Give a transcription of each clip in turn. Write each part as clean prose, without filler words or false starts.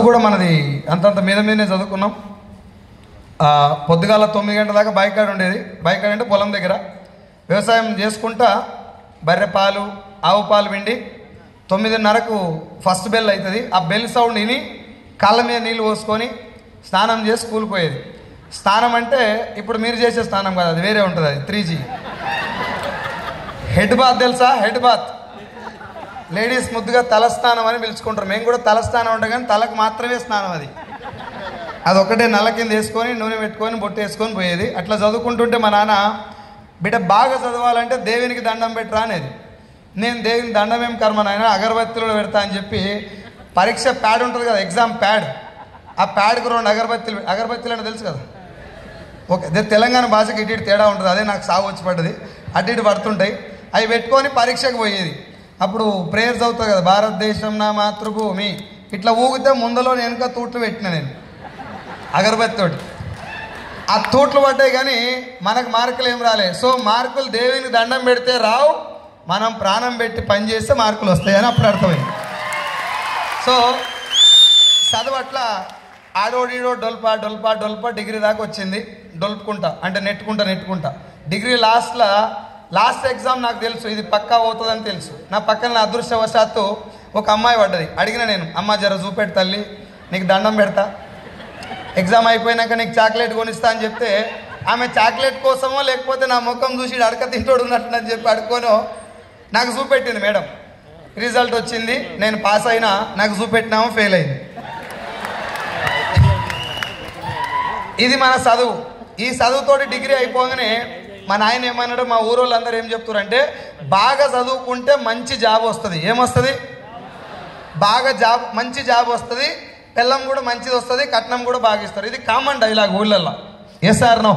చదువు కూడా మనది అంతంత మీద మీదనే చదువుకున్నాం. పొద్దుగాల 9 గంటల దాకా బాయికాడ ఉండేది. బాయికాడ అంటే పొలం దగ్గర వ్యవసాయం చేసుకుంటా బర్రె పాలు ఆవు పాలు పిండి 9:30కు ఫస్ట్ బెల్ అవుతుంది. ఆ బెల్ సౌండ్ విని కాళ్ళ మీద నీళ్ళు పోసుకొని స్నానం చేసి స్కూల్కి పోయేది. స్నానం అంటే ఇప్పుడు మీరు చేసే స్నానం కాదు, అది వేరే ఉంటుంది. అది 3G హెడ్ బాత్ తెలుసా? హెడ్ బాత్ లేడీస్ ముద్దుగా తలస్నానం అని పిలుచుకుంటారు. మేము కూడా తలస్నానం ఉంటాం కానీ తలకు మాత్రమే స్నానం. అది ఒకటే నల్ల కింద వేసుకొని నూనె పెట్టుకొని బొట్టు వేసుకొని పోయేది. అట్లా చదువుకుంటుంటే మా నాన్న బిడ్డ బాగా చదవాలంటే దేవునికి దండం పెట్టరా అనేది. నేను దేవునికి దండం ఏం కర్మ నాయన, అగరబత్తులు పెడతా అని చెప్పి పరీక్ష ప్యాడ్ ఉంటుంది కదా, ఎగ్జామ్ ప్యాడ్, ఆ ప్యాడ్కి 2 అగరబత్తులు అంటే తెలుసు కదా. ఓకే, అదే తెలంగాణ భాషకి ఇటు తేడా ఉంటుంది. అదే నాకు సాగు వచ్చి పడ్డది. అటు ఇటు పడుతుంటాయి. అవి పెట్టుకొని పరీక్షకు పోయేది. అప్పుడు ప్రేయర్స్ అవుతుంది కదా, భారతదేశం నా మాతృభూమి, ఇట్లా ఊగితే ముందులో వెనుక తూట్లు పెట్టిన నేను అగరబత్తి తోటి. ఆ తూట్లు పడ్డాయి కానీ మనకు మార్కులు ఏం రాలే. సో మార్కులు దేవునికి దండం పెడితే రావు, మనం ప్రాణం పెట్టి పని చేస్తే మార్కులు వస్తాయని అప్పుడు అర్థమైంది. సో చదువు అట్లా ఆడోడీడో డొల్పా డొల్పా డొల్పా డిగ్రీ దాకా వచ్చింది. డొల్పుకుంటా అంటే నెట్టుకుంటా డిగ్రీ లాస్ట్ ఎగ్జామ్ నాకు తెలుసు ఇది పక్కా అవుతుందని తెలుసు. నా పక్కన అదృష్టవశాత్తు ఒక అమ్మాయి పడ్డది. అడిగిన నేను, అమ్మ జర చూపెట్టు తల్లి, నీకు దండం పెడతా, ఎగ్జామ్ అయిపోయినాక నీకు చాక్లెట్ కొనిస్తా అని చెప్తే ఆమె చాక్లెట్ కోసమో లేకపోతే నా ముఖం చూసి అడక తింటోడు ఉన్నట్టు చెప్పి అడుకోనో నాకు చూపెట్టింది. మేడం రిజల్ట్ వచ్చింది, నేను పాస్ అయినా, నాకు చూపెట్టినామో ఫెయిల్ అయింది. ఇది మన చదువు. ఈ చదువుతోటి డిగ్రీ అయిపోగానే మా నాయన ఏమన్నాడు, మా ఊరోళ్ళందరూ ఏం చెప్తారంటే బాగా చదువుకుంటే మంచి జాబ్ వస్తుంది. ఏమొస్తుంది? మంచి జాబ్ వస్తుంది, పెళ్ళం కూడా మంచిది వస్తుంది, కట్నం కూడా బాగా ఇస్తారు. ఇది కామన్ డైలాగ్ ఊళ్ళల్లో. ఏ సార్ నో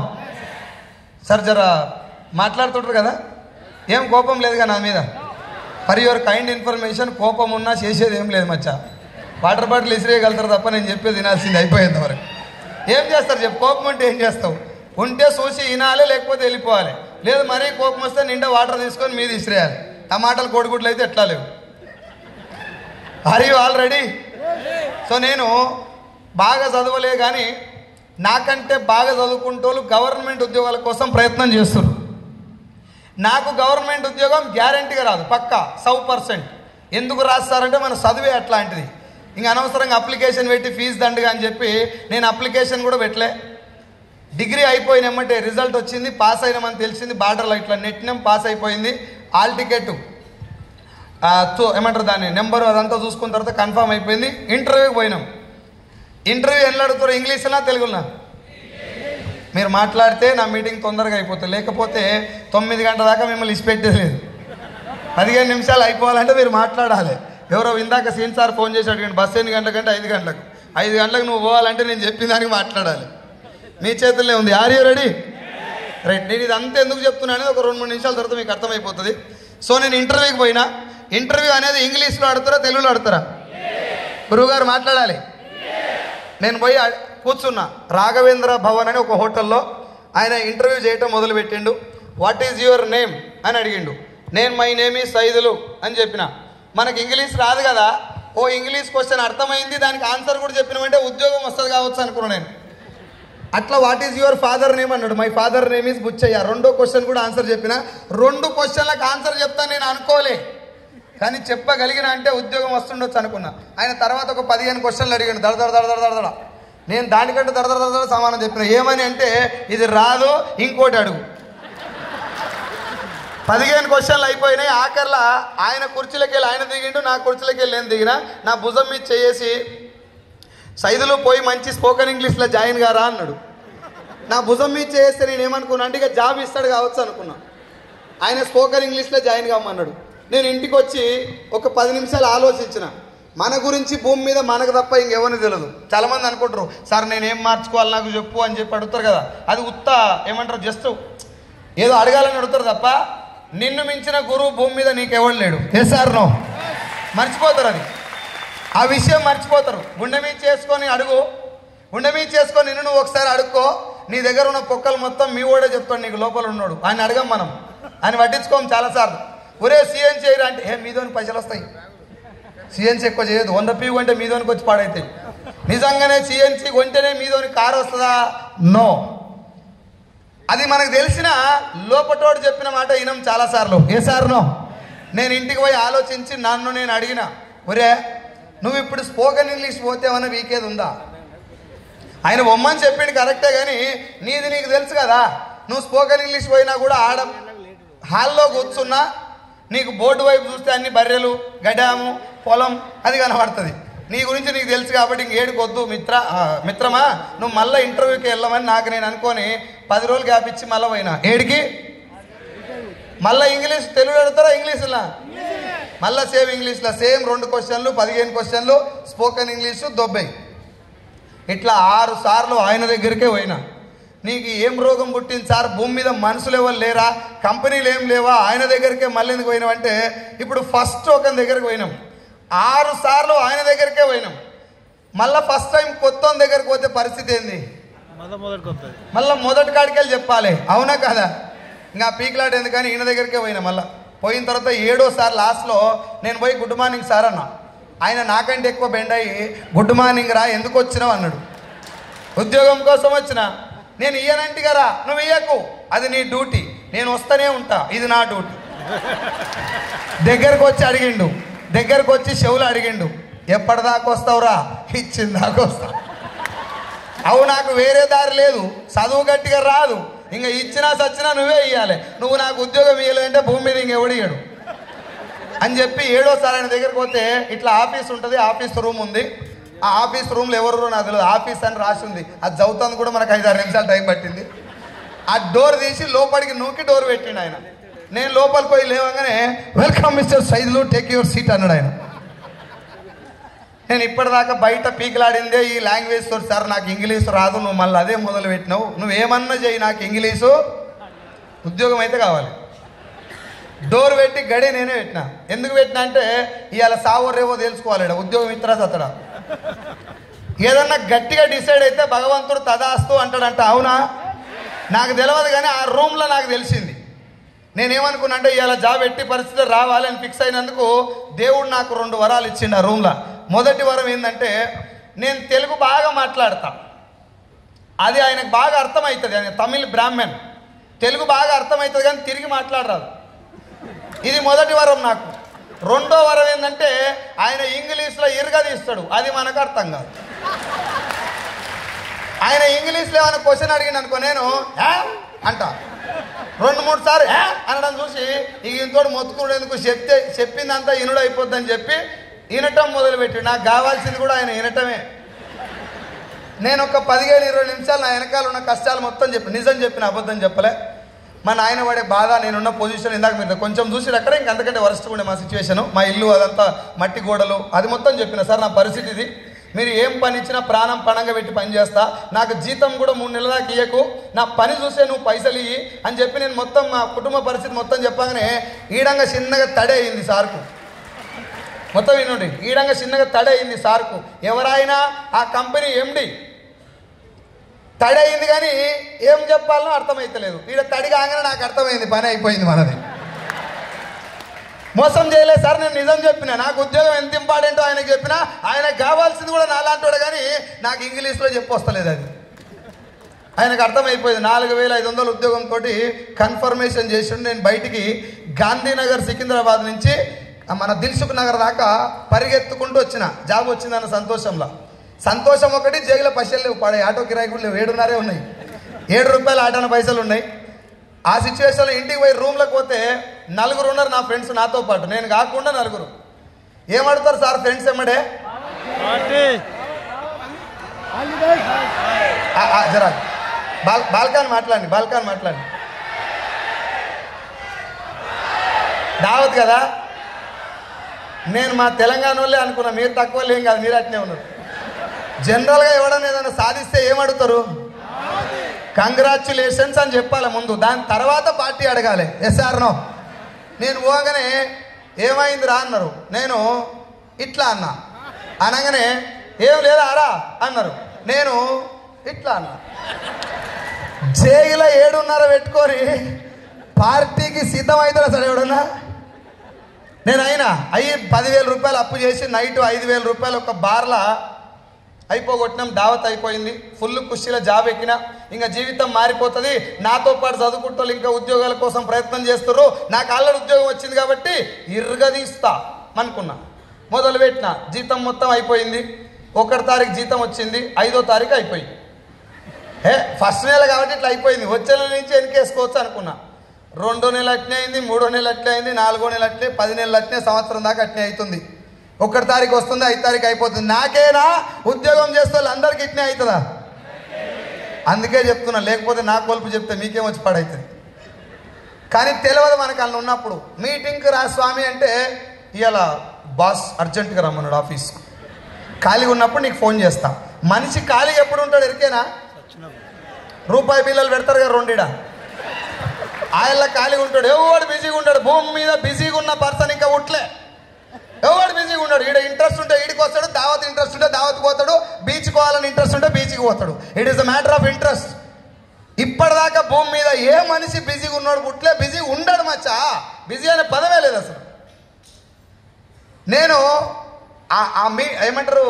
సార్ జర మాట్లాడుతుంటారు కదా, ఏం కోపం లేదుగా నా మీద. ఫర్ యువర్ కైండ్ ఇన్ఫర్మేషన్, కోపం ఉన్నా చేసేది ఏం లేదు మచ్చా. వాటర్ బాటిల్ ఇసిరేయగలుగుతారు తప్ప నేను చెప్పేది వినాల్సింది అయిపోయేంత వరకు. ఏం చేస్తారు చెప్పు? కోపం ఉంటే ఏం చేస్తావు? ఉంటే చూసి వినాలి, లేకపోతే వెళ్ళిపోవాలి. లేదు మరీ కోపం వస్తే నిండా వాటర్ తీసుకొని మీద ఇసిరేయాలి. టమాటాలు కోడిగుడ్లు అయితే ఎట్లా లేవు. Are you all ready? So నేను బాగా చదవలే కానీ నాకంటే బాగా చదువుకుంటూ గవర్నమెంట్ ఉద్యోగాల కోసం ప్రయత్నం చేస్తున్నారు. నాకు గవర్నమెంట్ ఉద్యోగం గ్యారంటీగా రాదు, పక్కా 100%. ఎందుకు రాస్తారంటే మన చదువే అట్లాంటిది. ఇంకా అనవసరంగా అప్లికేషన్ పెట్టి ఫీజు దండగా అని చెప్పి నేను అప్లికేషన్ కూడా పెట్టలే. డిగ్రీ అయిపోయినమ్మంటే రిజల్ట్ వచ్చింది, పాస్ అయినామని తెలిసింది. బార్డర్లో ఇట్లా నెట్టినాం, పాస్ అయిపోయింది. ఆల్ టికెట్ ఏమంటారు దాన్ని నెంబరు అదంతా చూసుకున్న తర్వాత కన్ఫర్మ్ అయిపోయింది. ఇంటర్వ్యూకి పోయినాం. ఇంటర్వ్యూ ఎట్లా అడుగుతారు, ఇంగ్లీష్లో తెలుగులో? మీరు మాట్లాడితే నా మీటింగ్ తొందరగా అయిపోతుంది, లేకపోతే 9 గంటల దాకా మిమ్మల్ని ఇచ్చిపెట్టేది లేదు. 15 నిమిషాలు అయిపోవాలంటే మీరు మాట్లాడాలి. ఎవరో ఇందాక సీన్ సార్ ఫోన్ చేసి అడిగాడు, బస్సు ఎన్ని గంటలకంటే 5 గంటలకు. 5 గంటలకు నువ్వు పోవాలంటే నేను చెప్పిన దానికి మాట్లాడాలి. మీ చేతుల్లో ఉంది. Are you ready? రైట్. నేను ఇది అంతా ఎందుకు చెప్తున్నాను ఒక 2-3 నిమిషాల తర్వాత మీకు అర్థమైపోతుంది. సో నేను ఇంటర్వ్యూకి పోయినా. ఇంటర్వ్యూ అనేది ఇంగ్లీష్లో ఆడతారా తెలుగులో ఆడతారా? గురువుగారు మాట్లాడాలి. నేను పోయి కూర్చున్నా. రాఘవేంద్ర భవన్ అని ఒక హోటల్లో ఆయన ఇంటర్వ్యూ చేయటం మొదలుపెట్టిండు. వాట్ ఈజ్ యువర్ నేమ్ అని అడిగిండు. నేను మై నేమ్ ఈజ్ సైదులు అని చెప్పిన. మనకి ఇంగ్లీష్ రాదు కదా, ఓ ఇంగ్లీష్ క్వశ్చన్ అర్థమైంది, దానికి ఆన్సర్ కూడా చెప్పినామంటే ఉద్యోగం వస్తుంది కావచ్చు అనుకున్నాను నేను. అట్లా what is your father name అన్నాడు. My father name is Buchaiah. 2వ క్వశ్చన్ కూడా ఆన్సర్ చెప్పిన. 2 క్వశ్చన్లకు ఆన్సర్ చెప్తాను నేను అనుకోలే, కానీ చెప్పగలిగిన అంటే ఉద్యోగం వస్తుండొచ్చు అనుకున్నా. ఆయన తర్వాత ఒక 15 క్వశ్చన్లు అడిగాడు. దడ. నేను దానికంటే దడ సమానం చెప్పిన. ఏమని అంటే ఇది రాదు, ఇంకోటి అడుగు. 15 క్వశ్చన్లు అయిపోయినాయి. ఆఖర్లా ఆయన కుర్చీలోకి వెళ్ళి ఆయన దిగిండు, నా కుర్చీలోకి వెళ్ళి నేను దిగిన. నా భుజం మీద చేసి సైదులు పోయి మంచి స్పోకెన్ ఇంగ్లీష్లో జాయిన్ గారా అన్నాడు. నా భుజం మీద చేస్తే నేను ఏమనుకున్నా అంటే ఇక జాబ్ ఇస్తాడు కావచ్చు అనుకున్నా. ఆయన స్పోకెన్ ఇంగ్లీష్లో జాయిన్ కావమన్నాడు. నేను ఇంటికి వచ్చి ఒక 10 నిమిషాలు ఆలోచించిన. మన గురించి భూమి మీద మనకు తప్ప ఇంకెవరిని తెలియదు. చాలామంది అనుకుంటారు సార్ నేనేం మార్చుకోవాలి నాకు చెప్పు అని చెప్పి అడుగుతారు కదా, అది ఉత్త ఏమంటారు జస్ట్ ఏదో అడగాలని అడుగుతారు తప్ప నిన్ను మించిన గురువు భూమి మీద నీకెవడు లేడు. ఏ సార్ నో మర్చిపోతారు, అది ఆ విషయం మర్చిపోతారు. గుండె మీద చేసుకొని అడుగు, గుండె మీద చేసుకొని నిన్ను నువ్వు ఒకసారి అడుక్కో. నీ దగ్గర ఉన్న పొక్కలు మొత్తం మీ ఓడే చెప్తాడు నీకు లోపల ఉన్నాడు. ఆయన అడగం మనం, ఆయన పట్టించుకోము చాలాసార్లు. ఒరే సీఎం చేయరా అంటే మీదోని పైసలు వస్తాయి, సీఎన్స్ ఎక్కువ చేయదు, 100 పీవు అంటే మీదోనికి వచ్చి పాడైతాయి. నిజంగానే సిఎన్సి కొంటేనే మీదోని కారు వస్తుందా? నో. అది మనకు తెలిసిన లోపటోడు చెప్పిన మాట వినం చాలాసార్లు. ఏ సార్ నో? నేను ఇంటికి పోయి ఆలోచించి నన్ను నేను అడిగిన, ఒరే నువ్వు ఇప్పుడు స్పోకెన్ ఇంగ్లీష్ పోతేమన్నా వీకేది ఉందా? ఆయన బొమ్మని చెప్పిండు కరెక్టే, కానీ నీది నీకు తెలుసు కదా. నువ్వు స్పోకెన్ ఇంగ్లీష్ పోయినా కూడా ఆడ హాల్లో కూర్చున్నా నీకు బోర్డు వైపు చూస్తే అన్ని బర్రెలు, గడ్డాము, పొలం అది కనబడుతుంది. నీ గురించి నీకు తెలుసు కాబట్టి ఇంకేడుకొద్దు మిత్రమా, నువ్వు మళ్ళీ ఇంటర్వ్యూకి వెళ్ళమని నాకు నేను అనుకొని 10 రోజులు గ్యాప్ ఇచ్చి మళ్ళీ పోయినా. ఏడికి? మళ్ళీ ఇంగ్లీష్ తెలుగు అడుగుతారా ఇంగ్లీష్లా? మళ్ళీ సేమ్ ఇంగ్లీష్లో సేమ్ 2 క్వశ్చన్లు 15 క్వశ్చన్లు స్పోకెన్ ఇంగ్లీషు దొబ్బాయి. ఇట్లా 6 సార్లు ఆయన దగ్గరికే పోయినా. నీకు ఏం రోగం పుట్టింది సార్? భూమి మీద మనుషులు ఎవరు లేరా? కంపెనీలు ఏం లేవా? ఆయన దగ్గరికే మళ్ళీ ఎందుకు పోయినామంటే, ఇప్పుడు ఫస్ట్ ఒకరి దగ్గరికి పోయినాం, 6 సార్లు ఆయన దగ్గరికే పోయినాం. మళ్ళీ ఫస్ట్ టైం కొత్త దగ్గరికి పోతే పరిస్థితి ఏంది? మళ్ళీ మొదటి కాడికి వెళ్ళి చెప్పాలి, అవునా కదా? ఇంకా పీక్లాట్ ఎందుకని ఈయన దగ్గరికే పోయినా. మళ్ళీ పోయిన తర్వాత 7వ సార్ లాస్ట్లో నేను పోయి గుడ్ మార్నింగ్ సార్ అన్నా. ఆయన నాకంటే ఎక్కువ బెండ్ అయ్యి గుడ్ మార్నింగ్ రా, ఎందుకు వచ్చినావు అన్నాడు. ఉద్యోగం కోసం వచ్చిన. నేను ఇయ్యనంటి కదా, నువ్వు ఇయ్యకు, అది నీ డ్యూటీ, నేను వస్తూనే ఉంటా, ఇది నా డ్యూటీ. దగ్గరకు వచ్చి అడిగిండు, దగ్గరకు వచ్చి చెవులు అడిగిండు, ఎప్పటిదాకా వస్తావురా? ఇచ్చిన దాకా వస్తా. అవు నాకు వేరే దారి లేదు, చదువు గట్టిగా రాదు, ఇంకా ఇచ్చినా సచ్చినా నువ్వే ఇవ్వాలి, నువ్వు నాకు ఉద్యోగం ఇవ్వలేదంటే భూమి మీద ఇంకెవడు ఇయ్యడు అని చెప్పి 7వ సార్ ఆయన దగ్గరికి పోతే, ఇట్లా ఆఫీస్ ఉంటుంది, ఆఫీస్ రూమ్ ఉంది, ఆ ఆఫీస్ రూమ్లో ఎవరు నాకు తెలియదు, ఆఫీస్ అని రాసి ఉంది, అది చదువుతుంది కూడా మనకు 5-6 నిమిషాలు టైం పట్టింది. ఆ డోర్ తీసి లోపలికి నూకి డోర్ పెట్టిండు ఆయన. నేను లోపలికి పోయి లేవగానే welcome mister Saidulu, take your seat అన్నాడు ఆయన. నేను ఇప్పటిదాకా బయట పీకిలాడిందే ఈ లాంగ్వేజ్ తోటి, సార్ నాకు ఇంగ్లీషు రాదు, నువ్వు మళ్ళీ అదే మొదలు పెట్టినావు, నువ్వేమన్నా చెయ్యి, నాకు ఇంగ్లీషు ఉద్యోగం అయితే కావాలి. డోర్ పెట్టి గడి నేనే పెట్టినా. ఎందుకు పెట్టినా అంటే ఇవాళ సావో రేవో తెలుసుకోవాలి, ఉద్యోగం ఇతరా సతడా. ఏదన్నా గట్టిగా డిసైడ్ అయితే భగవంతుడు తదాస్తు అంటాడంట, అవునా? నాకు తెలియదు, కానీ ఆ రూమ్లో నాకు తెలిసింది. నేనేమనుకున్నా అంటే ఇవాళ జాబ్ ఎట్టి పరిస్థితులు రావాలి అని ఫిక్స్ అయినందుకు దేవుడు నాకు 2 వరాలు ఇచ్చిండు ఆ రూమ్లో. మొదటి వరం ఏంటంటే, నేను తెలుగు బాగా మాట్లాడతా, అది ఆయనకు బాగా అర్థమవుతుంది. ఆయన తమిళ్ బ్రాహ్మణ్, తెలుగు బాగా అర్థమవుతుంది కానీ తిరిగి మాట్లాడరాదు. ఇది మొదటి వరం నాకు. 2వ వరం ఏంటంటే, ఆయన ఇంగ్లీష్లో ఇరగదీస్తాడు, అది మనకు అర్థం కాదు. ఆయన ఇంగ్లీష్లో ఏమైనా క్వశ్చన్ అడిగిన అనుకో, నేను అంట 2-3 సార్లు అనడం చూసి ఇక ఇంతోటి మొత్తుకునేందుకు చెప్పిందంతా ఇనుడు అయిపోద్దని చెప్పి వినటం మొదలుపెట్టి, నాకు కావాల్సింది కూడా ఆయన వినటమే. నేను ఒక 15-20 నిమిషాలు నా వెనకాల ఉన్న కష్టాలు మొత్తం నిజం చెప్పిన, అబద్ధం చెప్పలే. మా నాయన పడే బాధ, నేనున్న పొజిషన్ ఇందాక మీరు కొంచెం చూసి అక్కడ, ఇంక అంతకంటే వరస్ట్ ఉండే మా సిచ్యువేషను, మా ఇల్లు అదంతా మట్టి గోడలు, అది మొత్తం చెప్పిన. సార్ నా పరిస్థితి ఇది, మీరు ఏం పని ఇచ్చినా ప్రాణం పణంగా పెట్టి పని చేస్తా, నాకు జీతం కూడా 3 నెలల దాకా ఇయ్యకు, నా పని చూసే నువ్వు పైసలు ఇయ్యి అని చెప్పి నేను మొత్తం మా కుటుంబ పరిస్థితి మొత్తం చెప్పగానే ఈడంగా చిన్నగా తడే అయింది సార్కు. మొత్తం వినండి, ఈడంగా చిన్నగా తడే అయింది సార్కు. ఎవరైనా ఆ కంపెనీ ఎండి తడి అయింది, కానీ ఏం చెప్పాలనో అర్థమైతలేదు. ఈడ తడి కాగానే నాకు అర్థమైంది, పని అయిపోయింది మనది. మోసం చేయలేదు సార్, నేను నిజం చెప్పిన, నాకు ఉద్యోగం ఎంత ఇంపార్టెంటో ఆయనకు చెప్పినా, ఆయనకు కావాల్సింది కూడా నాలాంటోడు, కానీ నాకు ఇంగ్లీష్లో చెప్పొస్తలేదు. అది ఆయనకు అర్థమైపోయింది. 4500 ఉద్యోగంతో కన్ఫర్మేషన్ చేసి నేను బయటికి గాంధీనగర్ సికింద్రాబాద్ నుంచి మన దిల్సుఖ్ నగర్ దాకా పరిగెత్తుకుంటూ వచ్చిన. జాబ్ వచ్చిందన్న సంతోషంలో. సంతోషం ఒకటి, జైల్లో పైసలు లేవు, పడే ఆటో కిరాయి కూడా లేవు, 7.5 ఉన్నాయి, 7 రూపాయలు ఆటోన పైసలు ఉన్నాయి. ఆ సిచ్యువేషన్లో ఇంటికి పోయి రూమ్లోకి పోతే 4 ఉన్నారు నా ఫ్రెండ్స్ నాతో పాటు, నేను కాకుండా 4. ఏమడుతారు సార్ ఫ్రెండ్స్ ఎమ్మడే? జరా బాల్కాన్ మాట్లాడండి. దావత్ కదా, నేను మా తెలంగాణ వాళ్ళే అనుకున్నా, మీరు తక్కువ లేం కాదు, మీరు అట్నే ఉన్నారు. జనరల్గా ఎవడన్నా ఏదైనా సాధిస్తే ఏమడుగుతారు? కంగ్రాచ్యులేషన్స్ అని చెప్పాలి ముందు, దాని తర్వాత పార్టీ అడగాలి. Yes or no. నేను పోగానే ఏమైంది రా అన్నారు, నేను ఇట్లా అన్నా, అనగానే ఏం లేదా ఆరా అన్నారు, నేను ఇట్లా అన్నా. జైలో 7.5 పెట్టుకొని పార్టీకి సిద్ధమవుతారా సార్ ఎవడన్నా? నేను 10,000 రూపాయలు అప్పు చేసి నైట్ 5,000 రూపాయలు ఒక బార్లా అయిపోగొట్టినాం, దావత్ అయిపోయింది, ఫుల్ ఖుషీలో జాబ్ ఎక్కినా, ఇంకా జీవితం మారిపోతుంది, నాతో పాటు చదువుకుంటూ ఇంకా ఉద్యోగాల కోసం ప్రయత్నం చేస్తున్నారు, నాకు ఆల్రెడీ ఉద్యోగం వచ్చింది కాబట్టి ఇరగదీస్తా అనుకున్నా. మొదలు పెట్టిన, జీతం మొత్తం అయిపోయింది. 1వ తారీఖు జీతం వచ్చింది, 5వ తారీఖు అయిపోయింది. ఫస్ట్ నెల కాబట్టి ఇట్లా అయిపోయింది, వచ్చే నెల నుంచి వెనకేసుకోవచ్చు అనుకున్నా. 2వ నెల అట్నే అయింది, 3వ నెల అట్లే అయింది, 4వ నెల అట్లే, 10 నెలలు అట్నే, సంవత్సరం దాకా అట్నే అవుతుంది. 1వ తారీఖు వస్తుంది, 5వ తారీఖు అయిపోతుంది. నాకేనా ఉద్యోగం చేస్తే వాళ్ళందరికీ ఇట్నే అవుతుందా? అందుకే చెప్తున్నా, లేకపోతే నా కొలుపు చెప్తే మీకేం వచ్చి పడవుతుంది. కానీ తెలియదు మనకు అలా ఉన్నప్పుడు. మీటింగ్కి రా స్వామి అంటే ఇవాళ బాస్ అర్జెంటుగా రమ్మన్నాడు ఆఫీస్కు, ఖాళీగా ఉన్నప్పుడు నీకు ఫోన్ చేస్తా. మనిషి ఖాళీగా ఎప్పుడు ఉంటాడు ఎరికేనా? రూపాయి బిల్లలు పెడతారు కదా 2 ఆయన ఖాళీగా ఉంటాడు, ఎవడు బిజీగా ఉంటాడు. భూమి మీద బిజీగా ఉన్న పర్సన్ ఇంకా ఉట్లే, ఎవడు బిజీగా ఉన్నాడు. ఈడ ఇంట్రెస్ట్ ఉంటే ఈడికి వస్తాడు, దావత్ ఇంట్రెస్ట్ ఉంటే దావత్కి పోతాడు, బీచ్కి పోవాలని ఇంట్రెస్ట్ ఉంటే బీచ్కి పోతాడు. It is the matter of interest. ఇప్పటిదాకా భూమి మీద ఏ మనిషి బిజీగా ఉన్నాడు పుట్లే, బిజీగా ఉండడు మచ్చా. బిజీ అనే పదమే లేదు అసలు. నేను ఏమంటారు,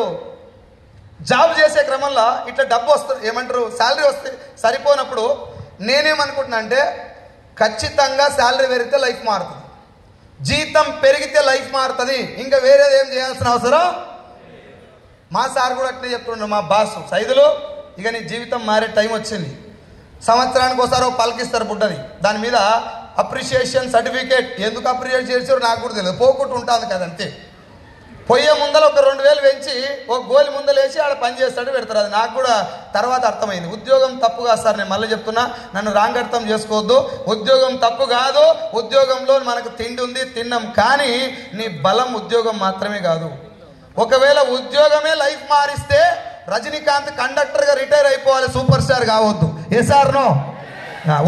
జాబ్ చేసే క్రమంలో ఇట్లా డబ్బు వస్తుంది, ఏమంటారు శాలరీ వస్తే సరిపోనప్పుడు నేనేమనుకుంటున్నా అంటే ఖచ్చితంగా శాలరీ పెరిగితే లైఫ్ మారుతుంది, జీతం పెరిగితే లైఫ్ మారుతుంది, ఇంకా వేరేది ఏం చేయాల్సిన అవసరం. మా సార్ కూడా అట్లే చెప్తుండ్రు, మా బాస్ సైదులు, ఇక నీ జీవితం మారే టైం వచ్చింది. సంవత్సరానికి ఒకసారి పలికిస్తారు బుడ్డది, దాని మీద అప్రిషియేషన్ సర్టిఫికేట్. ఎందుకు అప్రిషియేట్ చేసారో నాకు కూడా తెలియదు, పోకుండా ఉంటుంది కదంతే. పొయ్యే ముందర ఒక 2000 పెంచి ఒక గోలి ముందలేసి ఆడ పని చేస్తాడు, పెడతారు. అది నాకు కూడా తర్వాత అర్థమైంది. ఉద్యోగం తప్పు కాదు సార్, నేను మళ్ళీ చెప్తున్నా, నన్ను రాంగ్ అర్థం చేసుకోవద్దు. ఉద్యోగం తప్పు కాదు, ఉద్యోగంలో మనకు తిండి ఉంది, తిన్నాం. కానీ నీ బలం ఉద్యోగం మాత్రమే కాదు. ఒకవేళ ఉద్యోగమే లైఫ్ మారిస్తే రజనీకాంత్ కండక్టర్గా రిటైర్ అయిపోవాలి, సూపర్ స్టార్ కావద్దు. ఏ సార్ నో?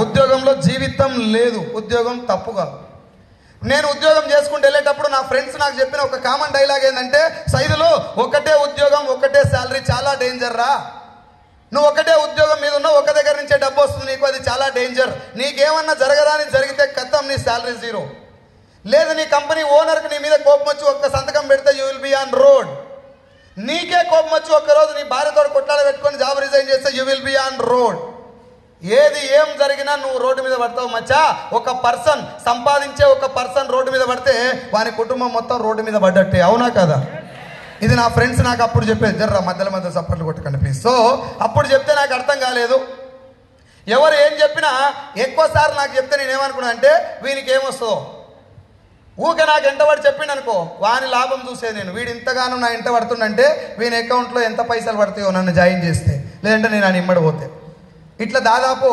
ఉద్యోగంలో జీవితం లేదు, ఉద్యోగం తప్పు కాదు. నేను ఉద్యోగం చేసుకుంటూ వెళ్ళేటప్పుడు నా ఫ్రెండ్స్ నాకు చెప్పిన ఒక కామన్ డైలాగ్ ఏంటంటే, సైదులు ఒకటే ఉద్యోగం ఒకటే శాలరీ చాలా డేంజర్ రా. నువ్వు ఒకటే ఉద్యోగం మీద ఉన్నావు, ఒక దగ్గర నుంచే డబ్బు వస్తుంది నీకు, అది చాలా డేంజర్. నీకేమన్నా జరగరాని జరిగితే కథం, నీ శాలరీ 0. లేదు నీ కంపెనీ ఓనర్కి నీ మీద కోపం వచ్చి ఒక్క సంతకం పెడితే you will be on road. నీకే కోపం వచ్చి ఒక్కరోజు నీ భార్యతో కొట్లాడ పెట్టుకొని జాబ్ రిజైన్ చేస్తే you will be on road. ఏది ఏం జరిగినా నువ్వు రోడ్డు మీద పడతావు మచ్చా. ఒక పర్సన్ సంపాదించే ఒక పర్సన్ రోడ్డు మీద పడితే వాని కుటుంబం మొత్తం రోడ్డు మీద పడ్డట్టే, అవునా కదా? ఇది నా ఫ్రెండ్స్ నాకు అప్పుడు చెప్పేది. జర్రా మధ్యలో మధ్య సప్పట్లు కొట్టకండి ప్లీజ్. సో అప్పుడు చెప్తే నాకు అర్థం కాలేదు. ఎవరు ఏం చెప్పినా ఎక్కువసార్లు నాకు చెప్తే నేనేమనుకున్నా అంటే, వీనికి ఏమొస్తుందో ఊకే నాకు ఎంటబడి చెప్పిండు అనుకో, వాని లాభం చూసేది నేను. వీడు ఇంతగానో నా ఎంట పడుతుండంటే వీని అకౌంట్లో ఎంత పైసలు పడతాయో నన్ను జాయిన్ చేస్తే, లేదంటే నేను ఆయన ఇమ్మడిపోతే. ఇట్లా దాదాపు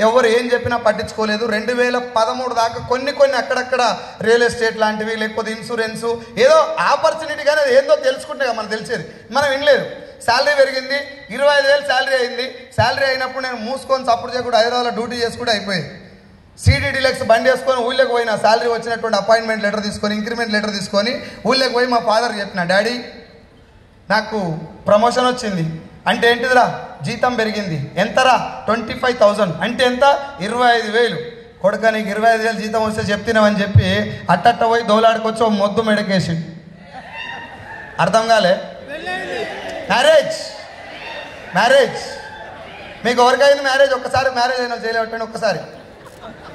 ఎవరు ఏం చెప్పినా పట్టించుకోలేదు. 2013 దాకా కొన్ని అక్కడక్కడ రియల్ ఎస్టేట్ లాంటివి, లేకపోతే ఇన్సూరెన్సు, ఏదో ఆపర్చునిటీ, కానీ అది ఏందో తెలుసుకుంటే మనకు తెలిసేది. మనం వినలేదు. శాలరీ పెరిగింది, 25,000 శాలరీ అయింది. శాలరీ అయినప్పుడు నేను మూసుకొని సపోర్ట్ చేయకుండా హైదరాబాద్లో డ్యూటీ చేసుకుంటే అయిపోయింది. సిటీ డీలక్స్ బండి వేసుకొని ఊళ్ళోకి పోయినా, శాలరీ వచ్చినటువంటి అపాయింట్మెంట్ లెటర్ తీసుకొని, ఇంక్రిమెంట్ లెటర్ తీసుకొని ఊళ్ళోకి పోయి మా ఫాదర్ చెప్పిన, డాడీ నాకు ప్రమోషన్ వచ్చింది. అంటే ఏంటిదిరా? జీతం పెరిగింది. ఎంతరా? 25,000. అంటే ఎంత? 25,000. కొడుక నీకు 25,000 జీతం వస్తే చెప్తున్నామని చెప్పి అట్టట్ట పోయి దోలాడుకొచ్చి ఓ మొద్దు మెడకేసి. అర్థం కాలే? మ్యారేజ్ మీకు ఎవరికైంది మ్యారేజ్? ఒక్కసారి మ్యారేజ్ అయిన చేయలేవట్టండి.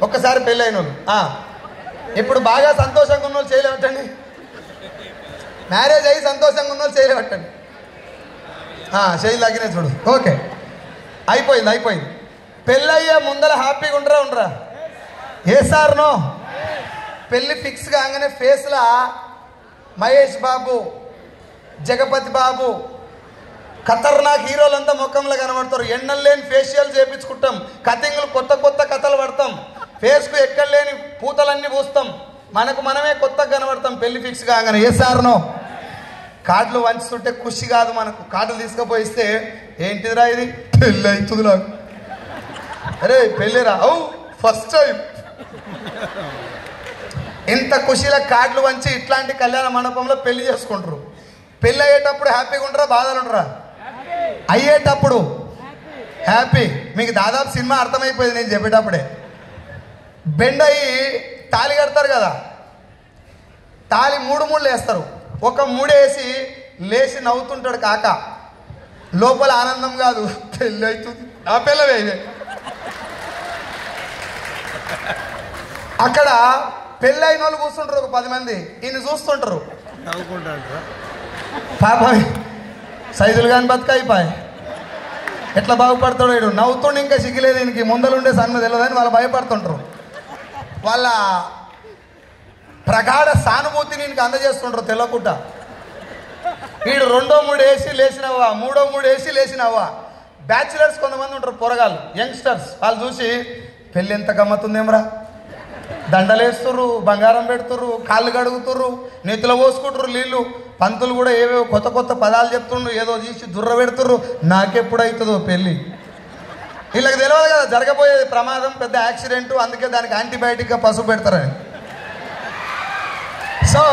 ఒక్కసారి పెళ్ళి అయిన వాళ్ళు. ఇప్పుడు బాగా సంతోషంగా ఉన్న వాళ్ళు చేయలేవట్టండి. మ్యారేజ్ అయ్యి సంతోషంగా ఉన్న వాళ్ళు చేయలేవట్టండి. చేయి లాగినే చూడు. ఓకే, అయిపోయింది. పెళ్ళయ్యే ముందర హ్యాపీగా ఉండరా? ఏ సార్ నో? పెళ్ళి ఫిక్స్ కాగానే ఫేస్లా మహేష్ బాబు, జగపతి బాబు, ఖతర్నాక్ హీరోలంతా ముఖంలో కనబడతారు. ఎన్నెల్లేని ఫేషియల్ చేయించుకుంటాం, కటింగ్లు కొత్త కథలు పడతాం, ఫేస్కు ఎక్కడ లేని పూతలన్నీ పూస్తాం, మనకు మనమే కొత్తగా కనబడతాం పెళ్లి ఫిక్స్ కాగానే. ఏ సార్ నో? కార్డులు వంచుతుంటే ఖుషి కాదు మనకు. కార్డులు తీసుకుపోయిస్తే ఏంటిదిరా ఇది? పెళ్ళి అవుతుంది నాకు. అరే పెళ్ళిరా? అవు ఫస్ట్ టైం. ఇంత ఖుషిలో కార్డులు వంచి ఇట్లాంటి కళ్యాణ మండపంలో పెళ్లి చేసుకుంటారు. పెళ్ళి అయ్యేటప్పుడు హ్యాపీగా ఉంటారా, బాధలు ఉంటారా? అయ్యేటప్పుడు హ్యాపీ. మీకు దాదాపు సినిమా అర్థమైపోయింది నేను చెప్పేటప్పుడే. బెండ్ అయ్యి తాళి కడతారు కదా, తాళి 3 వేస్తారు. ఒక 3 వేసి లేచి నవ్వుతుంటాడు కాక. లోపల ఆనందం కాదు, పెళ్ళి అవుతుంది ఆ పిల్లవే ఇవే. అక్కడ పెళ్ళైన వాళ్ళు కూర్చుంటారు ఒక 10 మంది, ఈయన చూస్తుంటారు పాప సైజులు కానీ బతుకైపోయి ఎట్లా బాగుపడతాడు వీడు, నవ్వుతుండే ఇంకా సిగ్గులేదు ఈయనకి, ముందలుండే సన్మ తెలియదని వాళ్ళు భయపడుతుంటారు. వాళ్ళ ప్రగాఢ సానుభూతిని ఈయనకి అందజేస్తుంటారు తెలియకుండా. వీడు 2, 3 వేసి లేచినవ్వా, 3, 3 వేసి లేచినవ్వా. బ్యాచులర్స్ కొంతమంది ఉంటారు, పొరగాళ్ళు, యంగ్స్టర్స్, వాళ్ళు చూసి పెళ్ళి ఎంత గమ్మతుందేమరా, దండలేస్తుర్రు, బంగారం పెడుతుర్రు, కాళ్ళు కడుగుతుర్రు, నెత్తిలో పోసుకుంటారు నీళ్ళు, పంతులు కూడా ఏవేవో కొత్త కొత్త పదాలు చెప్తుండ్రు, ఏదో తీసి దుర్ర పెడుతుర్రు. నాకెప్పుడవుతుందో పెళ్ళి, వీళ్ళకి తెలియదు కదా జరగబోయేది ప్రమాదం, పెద్ద యాక్సిడెంట్, అందుకే దానికి యాంటీబయాటిక్గా పసుపు పెడతారని. సో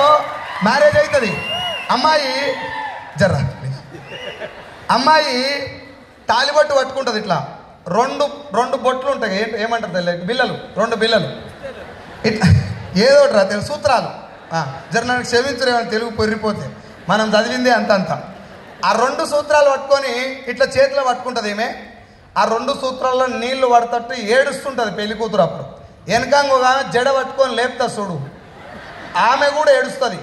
మ్యారేజ్ అవుతుంది. అమ్మాయి అమ్మాయి తాలిబొట్టు పట్టుకుంటుంది, ఇట్లా రెండు బొట్లు ఉంటాయి, ఏమంటారు తెలియదు, బిల్లలు, 2 బిల్లలు ఇట్లా ఏదో రా తెలుసు, సూత్రాలు. నాకు క్షమించలేమని తెలుగు పొర్రిపోతే, మనం చదివిందే అంత. ఆ 2 సూత్రాలు పట్టుకొని ఇట్లా చేతిలో పట్టుకుంటుంది ఈమె. ఆ 2 సూత్రాల్లో నీళ్లు పడతట్టు ఏడుస్తుంటుంది పెళ్లి కూతురు. అప్పుడు వెనకంగా ఒక ఆమె జడ పట్టుకొని లేపుతా చూడు, ఆమె కూడా ఏడుస్తుంది.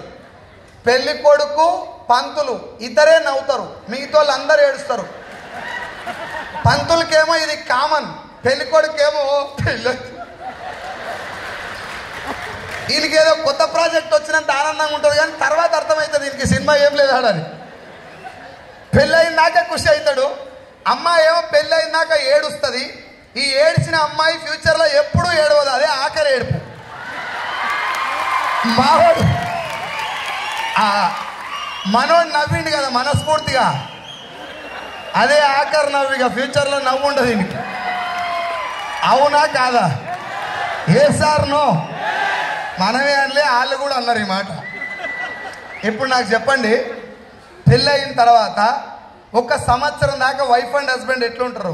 పెళ్లి కొడుకు పంతులు ఇద్దరే నవ్వుతారు, మిగతా వాళ్ళు అందరూ ఏడుస్తారు. పంతులకేమో ఇది కామన్, పెళ్లి కొడుకేమో ఈయనకేదో కొత్త ప్రాజెక్ట్ వచ్చినంత ఆనందంగా ఉంటుంది, కానీ తర్వాత అర్థమవుతుంది దీనికి సినిమా ఏం లేదు ఆడని. పెళ్ళయిందాక ఖుషి అవుతాడు, అమ్మాయి ఏమో పెళ్ళయిందాక ఏడుస్తుంది. ఈ ఏడ్చిన అమ్మాయి ఫ్యూచర్లో ఎప్పుడూ ఏడవదు, అదే ఆఖరి ఏడుపు. మావాడు మనోడు నవ్విండు కదా మనస్ఫూర్తిగా, అదే ఆఖరి నవ్విగా, ఫ్యూచర్లో నవ్వు ఉండదు దీనికి. అవునా కాదా? ఏ సార్ నో, మనమే అనలే, వాళ్ళు కూడా అన్నారు ఈ మాట. ఇప్పుడు నాకు చెప్పండి, పెళ్ళయిన తర్వాత 1 సంవత్సరం దాకా వైఫ్ అండ్ హస్బెండ్ ఎట్లుంటారు?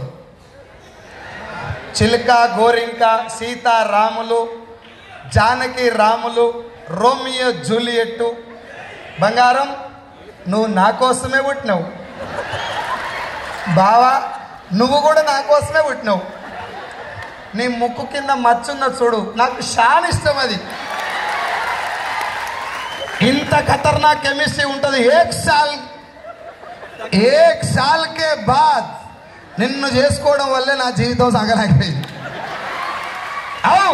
చిలుక గోరింక, సీతా రాములు, జానకి రాములు, రోమియో జూలియట్టు. బంగారం నువ్వు నా కోసమే పుట్టినావు, బావా నువ్వు కూడా నా కోసమే పుట్టినావు. నీ ముక్కు కింద మచ్చున్న చూడు, నాకు చాలా ఇష్టం అది. ఇంత ఖతర్నాక్ కెమిస్ట్రీ ఉంటుంది. ఏక్ సాల్ కే బాద్ నిన్ను చేసుకోవడం వల్లే నా జీవితం సాగలేకపోయింది. అవు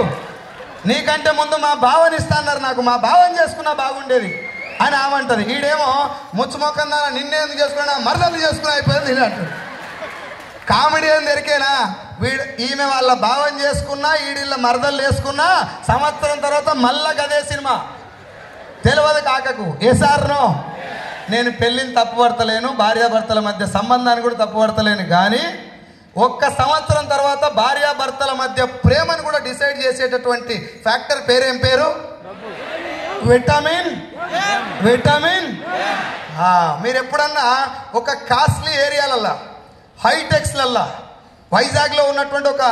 నీకంటే ముందు మా బావని ఇస్తాన్నారు, నాకు మా బావని చేసుకున్నా బాగుండేది అని ఆమంటది. ఈడేమో ముచ్చుమొక్కన్నా నిన్నే ఎందుకు చేసుకున్నా, మరదలు చేసుకుని అయిపోయింది నేను అంటాడు. కామెడీ అని దొరికేనా? ఈమె వాళ్ళ భావం చేసుకున్నా, ఈడిళ్ళ మరదలు వేసుకున్నా, సంవత్సరం తర్వాత మళ్ళా గదే సినిమా. తెలియదు కాకకు ఏసార్నో. నేను పెళ్ళిని తప్పుపడతలేను, భార్యాభర్తల మధ్య సంబంధాన్ని కూడా తప్పుపడతలేను, కానీ 1 సంవత్సరం తర్వాత భార్యాభర్తల మధ్య ప్రేమను కూడా డిసైడ్ చేసేటటువంటి ఫ్యాక్టర్ పేరేం పేరు? విటమిన్. మీరు ఎప్పుడన్నా ఒక కాస్ట్లీ ఏరియాలల్లా, హైటెక్స్లల్లా, వైజాగ్లో ఉన్నటువంటి ఒక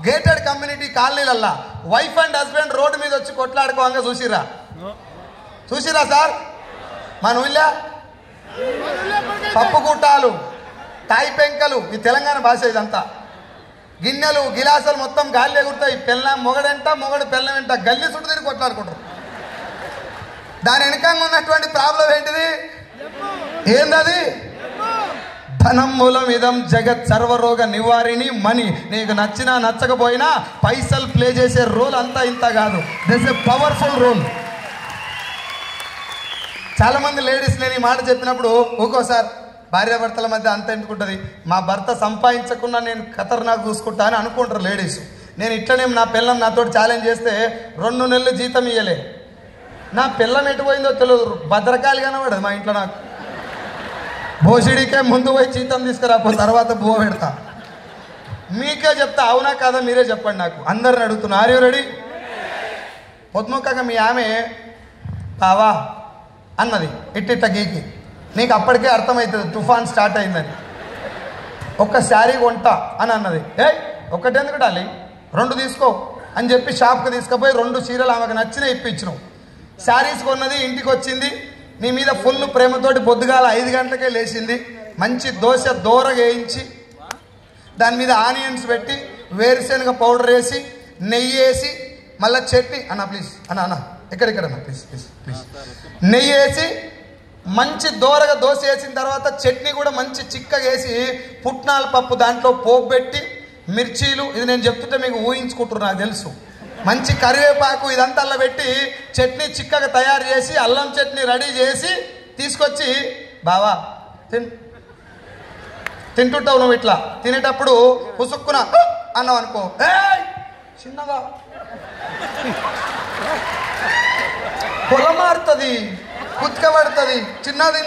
గేటెడ్ కమ్యూనిటీ కాలనీలల్లా వైఫ్ అండ్ హస్బెండ్ రోడ్డు మీద వచ్చి కొట్లాడుకోగా చూసిరా సార్? మన ఊళ్ళో పప్పు గుట్టాలు, తాయి పెంకలు, ఈ తెలంగాణ భాష ఇదంతా, గిన్నెలు గిలాసాలు మొత్తం గాలి ఎగురుతాయి. పెళ్ళం మొగడంట, మొగడు పెళ్ళం వెంట గల్లీ చుట్టూ తిరిగి కొట్లాడుకుంటారు. దాని వెనకంగా ఉన్నటువంటి ప్రాబ్లం ఏంటిది? ఏందది? ధనం మూలం ఇదం జగత్ సర్వరోగ నివారిణి మనీ. నీకు నచ్చినా నచ్చకపోయినా పైసలు ప్లే చేసే రోల్ అంతా ఇంత కాదు, దిస్ ఎ పవర్ఫుల్ రోల్. చాలా మంది లేడీస్ నేను ఈ మాట చెప్పినప్పుడు ఒక్కోసారి భార్యాభర్తల మధ్య అంత ఎందుకుంటుంది, మా భర్త సంపాదించకుండా నేను ఖతర్నాక్ చూసుకుంటా అని అనుకుంటారు లేడీస్. నేను ఇట్లనే నా పిల్లం నాతో ఛాలెంజ్ చేస్తే 2 నెలలు జీతం ఇయ్యలే. నా పిల్లం ఎటుపోయిందో తెలియదు, భద్రకాళి కనబడదు మా ఇంట్లో. నాకు భోషిడికే ముందు పోయి జీతం తీసుకురాపో, తర్వాత బువ్వ పెడతా. మీకే చెప్తా, అవునా కాదా మీరే చెప్పండి. నాకు అందరిని అడుగుతున్నా, ఆర్ యు రెడీ? పొద్దుముక్కగా మీ ఆమె బావా అన్నది ఇట్టిట్ట గీకి, నీకు అప్పటికే అర్థమవుతుంది తుఫాన్ స్టార్ట్ అయిందని. 1 శారీ కొంటా అని అన్నది. ఒకటెందుకు డాలి, 2 తీసుకో అని చెప్పి షాప్కి తీసుకుపోయి 2 చీరలు ఆమెకు నచ్చినా ఇప్పించినావు. శారీస్ కొన్నది, ఇంటికి వచ్చింది, నీ మీద ఫుల్ ప్రేమతోటి పొద్దుగాల 5 గంటలకే లేచింది, మంచి దోశ దోరగా వేయించి దాని మీద ఆనియన్స్ పెట్టి వేరుశనగ పౌడర్ వేసి నెయ్యి వేసి మళ్ళీ చట్నీ అన్న ప్లీజ్ అన్న ఎక్కడెక్కడన్నా ప్లీజ్ ప్లీజ్ ప్లీజ్ నెయ్యి వేసి మంచి దోరగా దోశ వేసిన తర్వాత చట్నీ కూడా మంచి చిక్కగా వేసి పుట్నాల పప్పు దాంట్లో పోపు పెట్టి మిర్చీలు, ఇది నేను చెప్తుంటే మీకు ఊహించుకుంటున్నారు నాకు తెలుసు, మంచి కరివేపాకు ఇదంతా అల్ల పెట్టి చట్నీ చిక్కగా తయారు చేసి అల్లం చట్నీ రెడీ చేసి తీసుకొచ్చి బావా తింటుంటావు నువ్వు. ఇట్లా తినేటప్పుడు పుసుక్కున అన్నావు అనుకో, చిన్నగా పొలమారుతుంది, కుత్కబడుతుంది, చిన్నది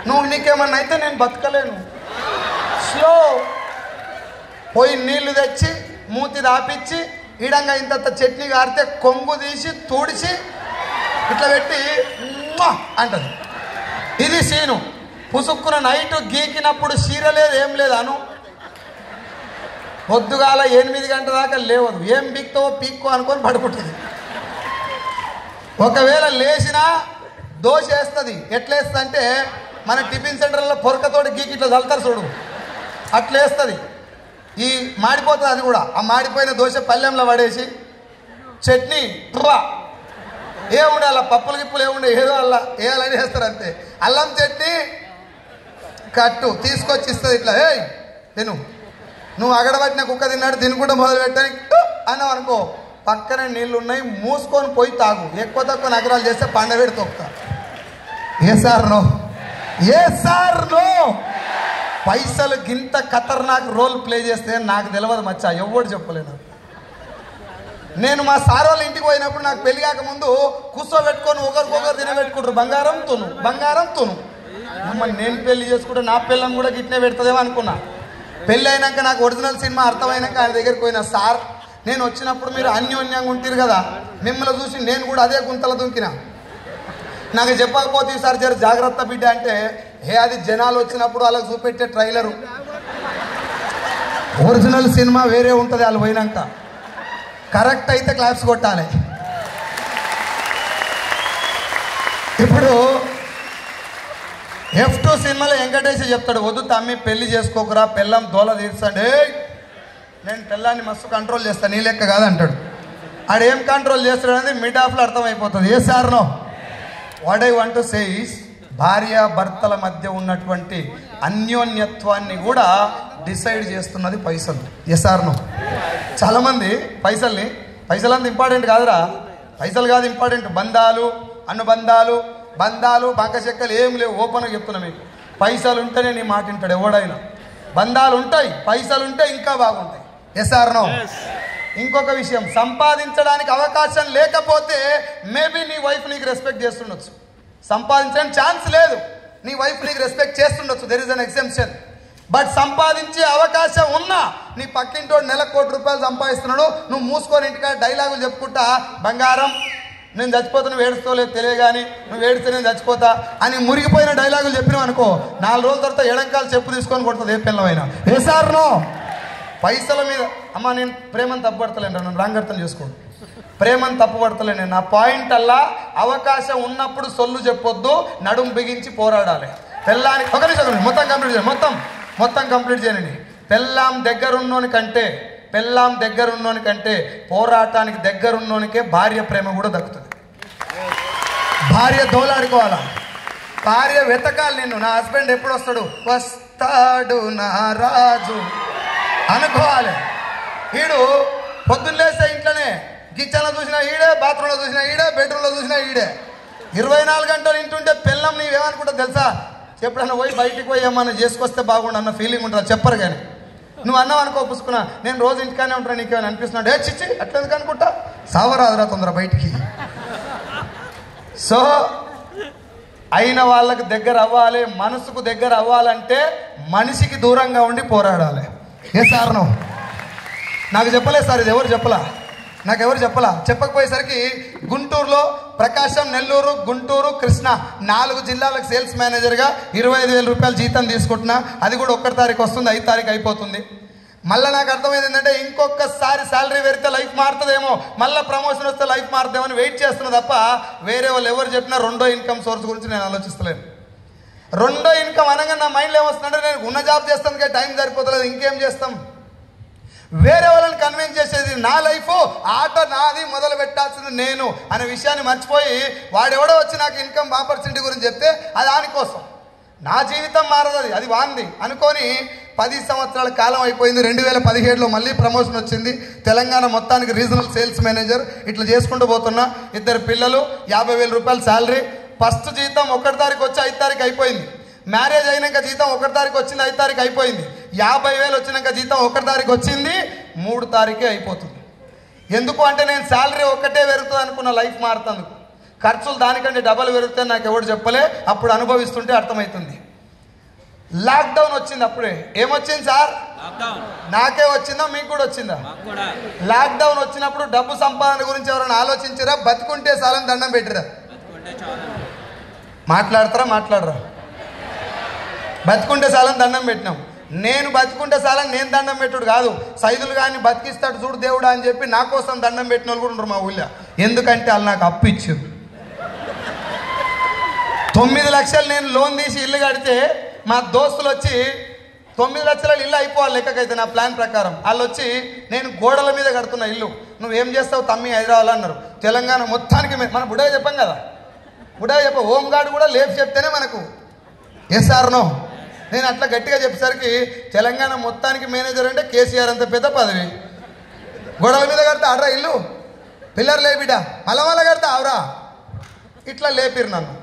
నువ్వు నీకేమన్నా అయితే నేను బతకలేను. స్లో పోయి నీళ్లు తెచ్చి మూతి దాపిచ్చి ఈడంగా ఇంత చట్నీ కారితే కొంగు తీసి తుడిచి ఇట్లా పెట్టి అంటది. ఇది సీను. పుసుక్కున నైట్ గీకినప్పుడు చీర లేదు ఏం లేదు అను, పొద్దుగాల 8 గంటల దాకా లేవదు, ఏం పీక్తావో పీక్కో అనుకొని పడుకుంటుంది. ఒకవేళ లేచినా దోశ వేస్తుంది. ఎట్లా వేస్తుంది అంటే మన టిఫిన్ సెంటర్లో పొరకతోటి గీకి ఇట్లా చల్లుతారు చూడు, అట్లా వేస్తుంది. ఈ మాడిపోతుంది అది కూడా. ఆ మాడిపోయిన దోశ పల్లెంలో పడేసి చట్నీ ఏముండే అలా పప్పులు గిప్పులు ఏముండే ఏదో అలా వేయాలని వేస్తారు అంతే. అల్లం చట్నీ కట్టు తీసుకొచ్చి ఇస్తుంది. ఇట్లా తిను, నువ్వు అగడబట్టిన కుక్క తిన్నాడు తినుకుంటూ మొదలు పెట్టాను అన్నావు అనుకో, పక్కనే నీళ్ళు ఉన్నాయి మూసుకొని పోయి తాగు. ఎక్కువ తక్కువ నగరాలు చేస్తే పండవేడి తొక్కుతా. ఏ సార్ నో, ఏ సార్ నో. పైసలు గింత ఖతర్నాక్ రోల్ ప్లే చేస్తే నాకు తెలియదు మచ్చా, ఎవడు చెప్పలేను. నేను మా సార్ వాళ్ళ ఇంటికి పోయినప్పుడు నాకు పెళ్లి కాకముందు కూర్చోబెట్టుకొని ఒకరికొకరు తినబెట్టుకుంటారు, బంగారం తును బంగారం తును. మమ్మల్ని నేను పెళ్లి చేసుకుంటే నా పిల్లని కూడా గిట్నే పెడుతుందేమో అనుకున్నా. పెళ్ళి అయినాక నాకు ఒరిజినల్ సినిమా అర్థమైనాక ఆయన దగ్గరికి పోయినా, సార్ నేను వచ్చినప్పుడు మీరు అన్యోన్యంగా ఉంటారు కదా, మిమ్మల్ని చూసి నేను కూడా అదే గుంతలు దుంకినా, నాకు చెప్పకపోతే ఈసారి జర జాగ్రత్త బిడ్డ అంటే, అది జనాలు వచ్చినప్పుడు వాళ్ళకి చూపెట్టే ట్రైలరు, ఒరిజినల్ సినిమా వేరే ఉంటుంది. వాళ్ళు పోయినాక కరెక్ట్ అయితే క్లాప్స్ కొట్టాలి. ఇప్పుడు F2 సినిమాలో వెంకటేష్ చెప్తాడు, వద్దు తమ్మి పెళ్లి చేసుకోకురా, పెళ్ళం దోల తీర్చండి, నేను పెళ్ళాన్ని మస్తు కంట్రోల్ చేస్తాను నీ లెక్క కాదంటాడు. ఆడేం కంట్రోల్ చేస్తాడు అనేది మిడ్ ఆఫ్లో అర్థమైపోతుంది. Yes or no what I want to say is, భార్య భర్తల మధ్య ఉన్నటువంటి అన్యోన్యత్వాన్ని కూడా డిసైడ్ చేస్తున్నది పైసలు. Yes or no. చాలామంది పైసలంత ఇంపార్టెంట్ కాదురా, పైసలు కాదు ఇంపార్టెంట్, బంధాలు అనుబంధాలు బంధాలు బంకచెక్కలు ఏం లేవు. ఓపెన్గా చెప్తున్నా మీకు, పైసలు ఉంటేనే నీ మాట వింటాడు ఎవడైనా. బంధాలు ఉంటాయి, పైసలు ఉంటే ఇంకా బాగుంటాయి. Yes or no. ఇంకొక విషయం, సంపాదించడానికి అవకాశం లేకపోతే మేబీ నీ వైఫ్ నీకు రెస్పెక్ట్ చేస్తుండొచ్చు. సంపాదించడానికి ఛాన్స్ లేదు, నీ వైఫ్ నీకు రెస్పెక్ట్ చేస్తుండొచ్చు, there is an exemption. But సంపాదించే అవకాశం ఉన్నా నీ పక్కింటోడు నెలకు ₹1,00,00,000 సంపాదిస్తున్నాడు, నువ్వు మూసుకొని ఇంటికా డైలాగులు చెప్పుకుంటా, బంగారం నేను చచ్చిపోతా నువ్వు ఏడుస్తోలేదు తెలియగాని, నువ్వు ఏడితే నేను చచ్చిపోతా అని మురిగిపోయిన డైలాగులు చెప్పినావు అనుకో, 4 రోజుల తర్వాత ఎడంకాలు చెప్పు తీసుకొని కొడుతుంది ఏ పిల్లమైనా. ఏ సార్ నో. పైసల మీద అమ్మ నేను ప్రేమను తప్పుపడతలేను, నన్ను రాంగ్ అర్థం చేసుకోండి, ప్రేమను తప్పుపడతలేను. నా పాయింట్ అల్లా అవకాశం ఉన్నప్పుడు సొల్లు చెప్పొద్దు, నడుము బిగించి పోరాడాలి. పెళ్ళానికి ఒక నిమిషం మొత్తం కంప్లీట్ చేయండి, మొత్తం కంప్లీట్ చేయండి. పెళ్ళాం దగ్గరున్నోని కంటే పోరాటానికి దగ్గరున్నోనికే భార్య ప్రేమ కూడా దక్కుతుంది. భార్య దోలాడుకోవాలా, భార్య వెతకాలి నిన్ను. నా హస్బెండ్ ఎప్పుడు వస్తాడు నా రాజు అనుకోవాలి. వీడు పొద్దున్న లేస్తే ఇంట్లోనే, కిచెన్లో చూసినా ఈడే, బాత్రూంలో చూసినా ఈడే, బెడ్రూమ్లో చూసినా ఈడే, 24 గంటలు ఇంటుంటే పిల్లం నీవేమనుకుంటా తెలుసా, ఎప్పుడన్నా పోయి బయటికి పోయి ఏమన్నా చేసుకొస్తే బాగుండు అన్న ఫీలింగ్ ఉంటుంది. చెప్పరు కానీ నువ్వు అన్నావు అనుకో, పుసుకున్నా నేను రోజు ఇంటికానే ఉంటాను, నీకేమైనా అనిపిస్తున్నాడు, చిచ్చి అట్లెందుకు అనుకుంటా, సావరాదురా తొందర బయటికి. సో అయిన వాళ్ళకి దగ్గర అవ్వాలి, మనసుకు దగ్గర అవ్వాలంటే మనిషికి దూరంగా ఉండి పోరాడాలి. ఏ సార్ నో. నాకు చెప్పలేదు సార్, ఇది ఎవరు చెప్పలా, నాకెవరు చెప్పలా. చెప్పకపోయేసరికి గుంటూరులో ప్రకాశం, నెల్లూరు, గుంటూరు, కృష్ణా 4 జిల్లాలకు సేల్స్ మేనేజర్గా 25,000 రూపాయలు జీతం తీసుకుంటున్నా. అది కూడా 1 తారీఖు వస్తుంది, 5 తారీఖు అయిపోతుంది. మళ్ళీ నాకు అర్థమైంది ఏంటంటే ఇంకొకసారి శాలరీ పెరిగితే లైఫ్ మారుతుందేమో, మళ్ళీ ప్రమోషన్ వస్తే లైఫ్ మారుతామని వెయిట్ చేస్తున్నా తప్ప వేరే వాళ్ళు ఎవరు చెప్పినా రెండో ఇన్కమ్ సోర్స్ గురించి నేను ఆలోచిస్తలేను. రెండో ఇన్కమ్ అనగా నా మైండ్లో ఏమొస్తుందంటే నేను ఉన్న జాబ్ చేస్తానికి టైం సరిపోతలేదు, ఇంకేం చేస్తాం, వేరే వాళ్ళని కన్విన్స్ చేసేది నా లైఫ్, ఆట నాది, మొదలు పెట్టాల్సింది నేను అనే విషయాన్ని మర్చిపోయి వాడెవడో వచ్చి నాకు ఇన్కమ్ ఆపర్చునిటీ గురించి చెప్తే అది దానికోసం, నా జీవితం మారదు, అది వాంది అనుకొని 10 సంవత్సరాల కాలం అయిపోయింది. 2017లో మళ్ళీ ప్రమోషన్ వచ్చింది. తెలంగాణ మొత్తానికి రీజనల్ సేల్స్ మేనేజర్. ఇట్లా చేసుకుంటూ పోతున్నా. 2 పిల్లలు, 50,000 రూపాయలు శాలరీ. ఫస్ట్ జీతం 1 తారీఖు వచ్చి 5 తారీఖు అయిపోయింది. మ్యారేజ్ అయినాక జీతం 1 తారీఖు వచ్చింది, 5 తారీఖు అయిపోయింది. 50,000 వచ్చినాక జీతం 1 తారీఖు వచ్చింది, 3 తారీఖే అయిపోతుంది. ఎందుకు అంటే నేను శాలరీ ఒక్కటే పెరుగుతుంది అనుకున్న, లైఫ్ మారుతుంది. ఖర్చులు దానికంటే డబల్ పెరుగుతాయి నాకు ఎవడు చెప్పలే, అప్పుడు అనుభవిస్తుంటే అర్థమవుతుంది. లాక్డౌన్ వచ్చింది. అప్పుడే ఏమొచ్చింది సార్? నాకే వచ్చిందా మీకు కూడా వచ్చిందా? లాక్డౌన్ వచ్చినప్పుడు డబ్బు సంపాదన గురించి ఎవరైనా ఆలోచించారా? బతుకుంటే చాలని దండం పెట్టిరా? మాట్లాడరా? బతుకుంటే చాలని దండం పెట్టినాం. నేను బతుకుంటే చాలని నేను దండం పెట్టుడు కాదు, సైదులు కానీ బతికిస్తాడు చూడు దేవుడా అని చెప్పి నా కోసం దండం పెట్టిన వాళ్ళు కూడా ఉన్నారు మా ఊళ్ళో. ఎందుకంటే వాళ్ళు నాకు అప్పు ఇచ్చారు. 9 లక్షలు నేను లోన్ తీసి ఇల్లు కడితే మా దోస్తులు వచ్చి 9 లక్షల ఇల్లు అయిపోవాలి లెక్కకైతే నా ప్లాన్ ప్రకారం. వాళ్ళు వచ్చి నేను గోడల మీద కడుతున్న ఇల్లు, నువ్వేం చేస్తావు తమ్మి హైదరాబాద్ అన్నారు. తెలంగాణ మొత్తానికి మన బుడగా చెప్పాం కదా, బుడగా చెప్ప హోంగార్డు కూడా లేపు చెప్తేనే మనకు ఎస్ఆర్ నో. నేను అట్లా గట్టిగా చెప్పేసరికి తెలంగాణ మొత్తానికి మేనేజర్ అంటే కేసీఆర్ అంత పెద్ద పదవి. గోడల మీద కడితే ఆడరా ఇల్లు, పిల్లర్ లేపిడా, మళ్ళా కడితే ఆవురా, ఇట్లా లేపిరు నన్ను.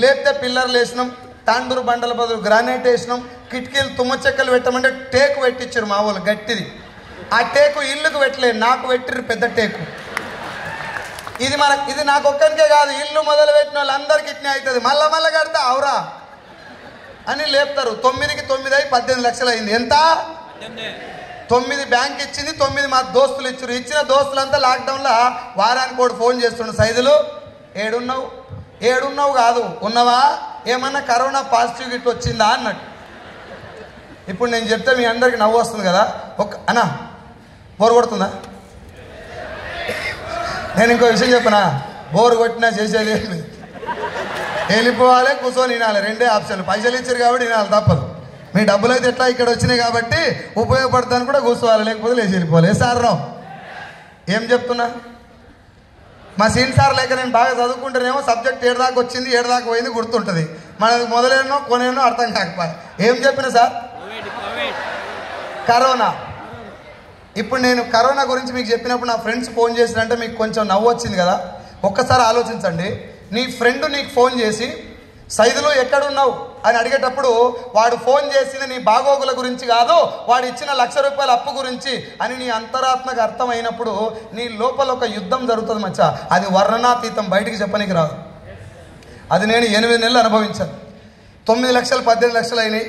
లేపితే పిల్లర్లు వేసినాం, తాండూరు బండల బదులు గ్రానైట్ వేసినాం, కిటికీలు తుమ్మ చెక్కలు పెట్టమంటే టేకు పెట్టించారు మా వాళ్ళు గట్టిది. ఆ టేకు ఇల్లుకు పెట్టలేదు, నాకు పెట్టిరు పెద్ద టేకు. ఇది నాకు ఒక్కరికే కాదు, ఇల్లు మొదలు పెట్టిన వాళ్ళందరికీ ఇట్నే అవుతుంది. మళ్ళా కడితే ఆవురా అని లేపుతారు. 9కి 9 అయి 18 లక్షలు అయింది. ఎంత? 9 బ్యాంక్ ఇచ్చింది, 9 మా దోస్తులు ఇచ్చారు. ఇచ్చిన దోస్తులంతా లాక్డౌన్లో వారానికి ఒకటి ఫోన్ చేస్తుండే, సైదులు ఏడున్నావు కాదు, ఉన్నవా, ఏమన్నా కరోనా పాజిటివ్ ఇట్లా వచ్చిందా అన్నట్టు. ఇప్పుడు నేను చెప్తే మీ అందరికి నవ్వు వస్తుంది కదా. అన్నా బోరు కొడుతుందా? నేను ఇంకో విషయం చెప్పనా, బోరు కొట్టినా చేసేది వెళ్ళిపోవాలి, కూర్చొని వినాలి, రెండే ఆప్షన్. పైసలు ఇచ్చారు కాబట్టి వినాలి, తప్పదు. మీ డబ్బులు అయితే ఎట్లా ఇక్కడ వచ్చినాయి కాబట్టి ఉపయోగపడతాను కూడా కూర్చోవాలి, లేకపోతే లేచి వెళ్ళిపోవాలి. సార్ రావు ఏం చెప్తున్నా, మా సీన్ సార్ లేక నేను బాగా చదువుకుంటేనేమో సబ్జెక్ట్ 7 దాకా వచ్చింది, 7 దాకా పోయింది గుర్తుంటుంది, మనది మొదలేనో కొనేనో అర్థం కాకపోయి. ఏం చెప్పిన సార్? కరోనా. ఇప్పుడు నేను కరోనా గురించి మీకు చెప్పినప్పుడు నా ఫ్రెండ్స్ ఫోన్ చేసినంటే మీకు కొంచెం నవ్వు వచ్చింది కదా. ఒక్కసారి ఆలోచించండి, నీ ఫ్రెండ్ నీకు ఫోన్ చేసి సైదులు ఎక్కడున్నావు అని అడిగేటప్పుడు వాడు ఫోన్ చేసింది నీ బాగోగుల గురించి కాదు, వాడు ఇచ్చిన ₹1,00,000 అప్పు గురించి అని నీ అంతరాత్మకు అర్థమైనప్పుడు నీ లోపల ఒక యుద్ధం జరుగుతుంది మచ్చా. అది వర్ణనాతీతం, బయటికి చెప్పనికి రాదు. అది నేను 8 నెలలు అనుభవించాను. 9 లక్షలు 18 లక్షలు అయినాయి.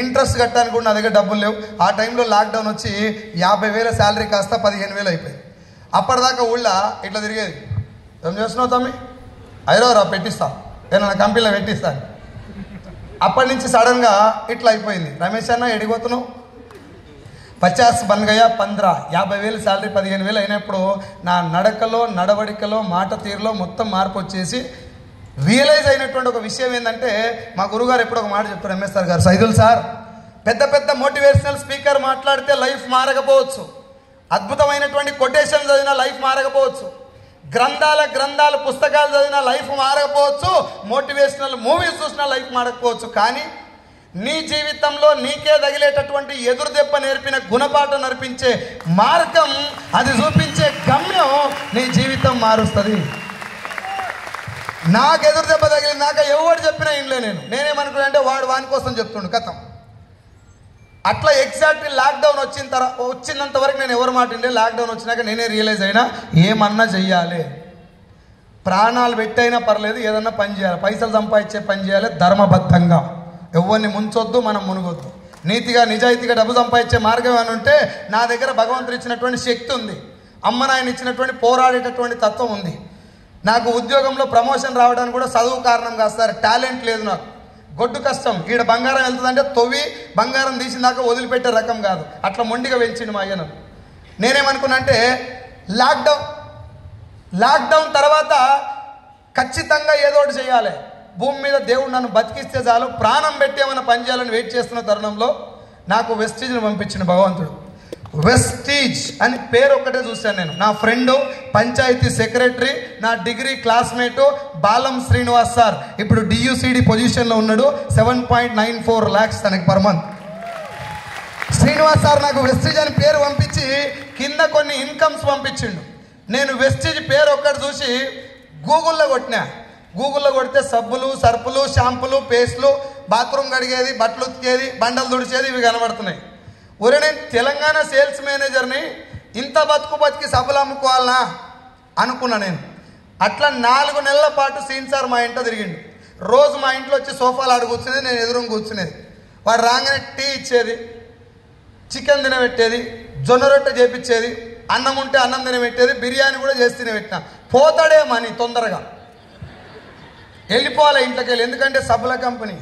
ఇంట్రెస్ట్ కట్టడానికి కూడా నా దగ్గర డబ్బులు లేవు. ఆ టైంలో లాక్డౌన్ వచ్చి 50,000 శాలరీ కాస్త 15,000 అయిపోయింది. అప్పటిదాకా ఊళ్ళో ఇట్లా తిరిగేది, ఏం చేస్తున్నావు తమ్మి, ఐరోరా పెట్టిస్తా, ఏమన్నా కంపెనీలో పెట్టిస్తాను. అప్పటి నుంచి సడన్గా ఇట్లా అయిపోయింది. రమేష్ అన్న ఎడిపోతున్నావు, 50 బన్ గయా 15, 50,000 శాలరీ 15,000 అయినప్పుడు నా నడకలో, నడవడికలో, మాట తీరులో మొత్తం మార్పు వచ్చేసి రియలైజ్ అయినటువంటి ఒక విషయం ఏంటంటే, మా గురుగారు ఎప్పుడు ఒక మాట చెప్తారు, ఎంఎస్ఆర్ గారు, సైదుల్ సార్, పెద్ద మోటివేషనల్ స్పీకర్ మాట్లాడితే లైఫ్ మారకపోవచ్చు, అద్భుతమైనటువంటి కొటేషన్ చదివిన లైఫ్ మారకపోవచ్చు, గ్రంథాల పుస్తకాలు చదివిన లైఫ్ మారకపోవచ్చు, మోటివేషనల్ మూవీస్ చూసిన లైఫ్ మారకపోవచ్చు, కానీ నీ జీవితంలో నీకే తగిలేటటువంటి ఎదురు దెబ్బ నేర్పిన గుణపాఠం నడిపించే మార్గం, అది చూపించే గమ్యం నీ జీవితం మారుస్తుంది. నాకు ఎదురు దెబ్బ తగిలింది, నాకు ఎవరు చెప్పినా ఇంట్లో నేనేమనుకున్నా అంటే వాడు వాని కోసం చెప్తుండు కథం. అట్లా ఎగ్జాక్ట్లీ లాక్డౌన్ వచ్చినంత వరకు నేను ఎవరు మాట ఉండే, లాక్డౌన్ వచ్చినాక నేనే రియలైజ్ అయినా ఏమన్నా చెయ్యాలి, ప్రాణాలు పెట్టైనా పర్లేదు, ఏదన్నా పని చేయాలి, పైసలు సంపాదించే పని చేయాలి, ధర్మబద్ధంగా, ఎవరిని ముంచొద్దు, మనం మునుగొద్దు, నీతిగా నిజాయితీగా డబ్బు సంపాదించే మార్గం ఏమైనా ఉంటే నా దగ్గర భగవంతుడు ఇచ్చినటువంటి శక్తి ఉంది, అమ్మ నాయన ఇచ్చినటువంటి పోరాడేటటువంటి తత్వం ఉంది. నాకు ఉద్యోగంలో ప్రమోషన్ రావడానికి కూడా చదువు కారణం కాదు సార్, టాలెంట్ లేదు నాకు, గొడ్డు కష్టం. ఈడ బంగారం వెళ్తుందంటే తొవ్వి బంగారం తీసిన దాకా వదిలిపెట్టే రకం కాదు, అట్లా మొండిగా పెంచిండు మా అయ్యను. నేనేమనుకున్నా అంటే లాక్డౌన్ తర్వాత ఖచ్చితంగా ఏదో ఒకటి చేయాలి. భూమి మీద దేవుడు నన్ను బతికిస్తే చాలు, ప్రాణం పెట్టి ఏమైనా పని చేయాలని వెయిట్ చేస్తున్న తరుణంలో నాకు వెస్టీజ్ని పంపించిన భగవంతుడు. వెస్టీజ్ అని పేరు ఒక్కటే చూశాను నేను. నా ఫ్రెండు, పంచాయతీ సెక్రటరీ, నా డిగ్రీ క్లాస్మేటు బాలం శ్రీనివాస్ సార్ ఇప్పుడు డియూసిడి పొజిషన్లో ఉన్నాడు. 7.94 lakhs తనకి పర్ మంత్. శ్రీనివాస్ సార్ నాకు వెస్టీజ్ అని పేరు పంపించి కింద కొన్ని ఇన్కమ్స్ పంపించిండు. నేను వెస్టీజ్ పేరు ఒక్కటి చూసి గూగుల్లో కొట్టినా. గూగుల్లో కొడితే సబ్బులు, సర్పులు, షాంపులు, పేస్ట్లు, బాత్రూమ్ కడిగేది, బట్టలు ఉతికేది, బండలు తుడిచేది ఇవి కనబడుతున్నాయి. ఒరే నేను తెలంగాణ సేల్స్ మేనేజర్ని, ఇంత బతికి సబ్బులు అమ్ముకోవాలనా అనుకున్నా నేను. అట్లా 4 నెలల పాటు సీన్ సార్ మా ఇంట్లో తిరిగిండు. రోజు మా ఇంట్లో వచ్చి సోఫాలు ఆడు కూర్చునేది, నేను ఎదురుగా కూర్చునేది. వాడు రాగానే టీ ఇచ్చేది, చికెన్ తినబెట్టేది, జొన్న రొట్టె చేపించేది, అన్నం ఉంటే అన్నం తినబెట్టేది, బిర్యానీ కూడా చేసి తినబెట్టిన. పోతాడే మనీ తొందరగా వెళ్ళిపోవాలి ఇంట్లోకి వెళ్ళి, ఎందుకంటే సబ్బుల కంపెనీ.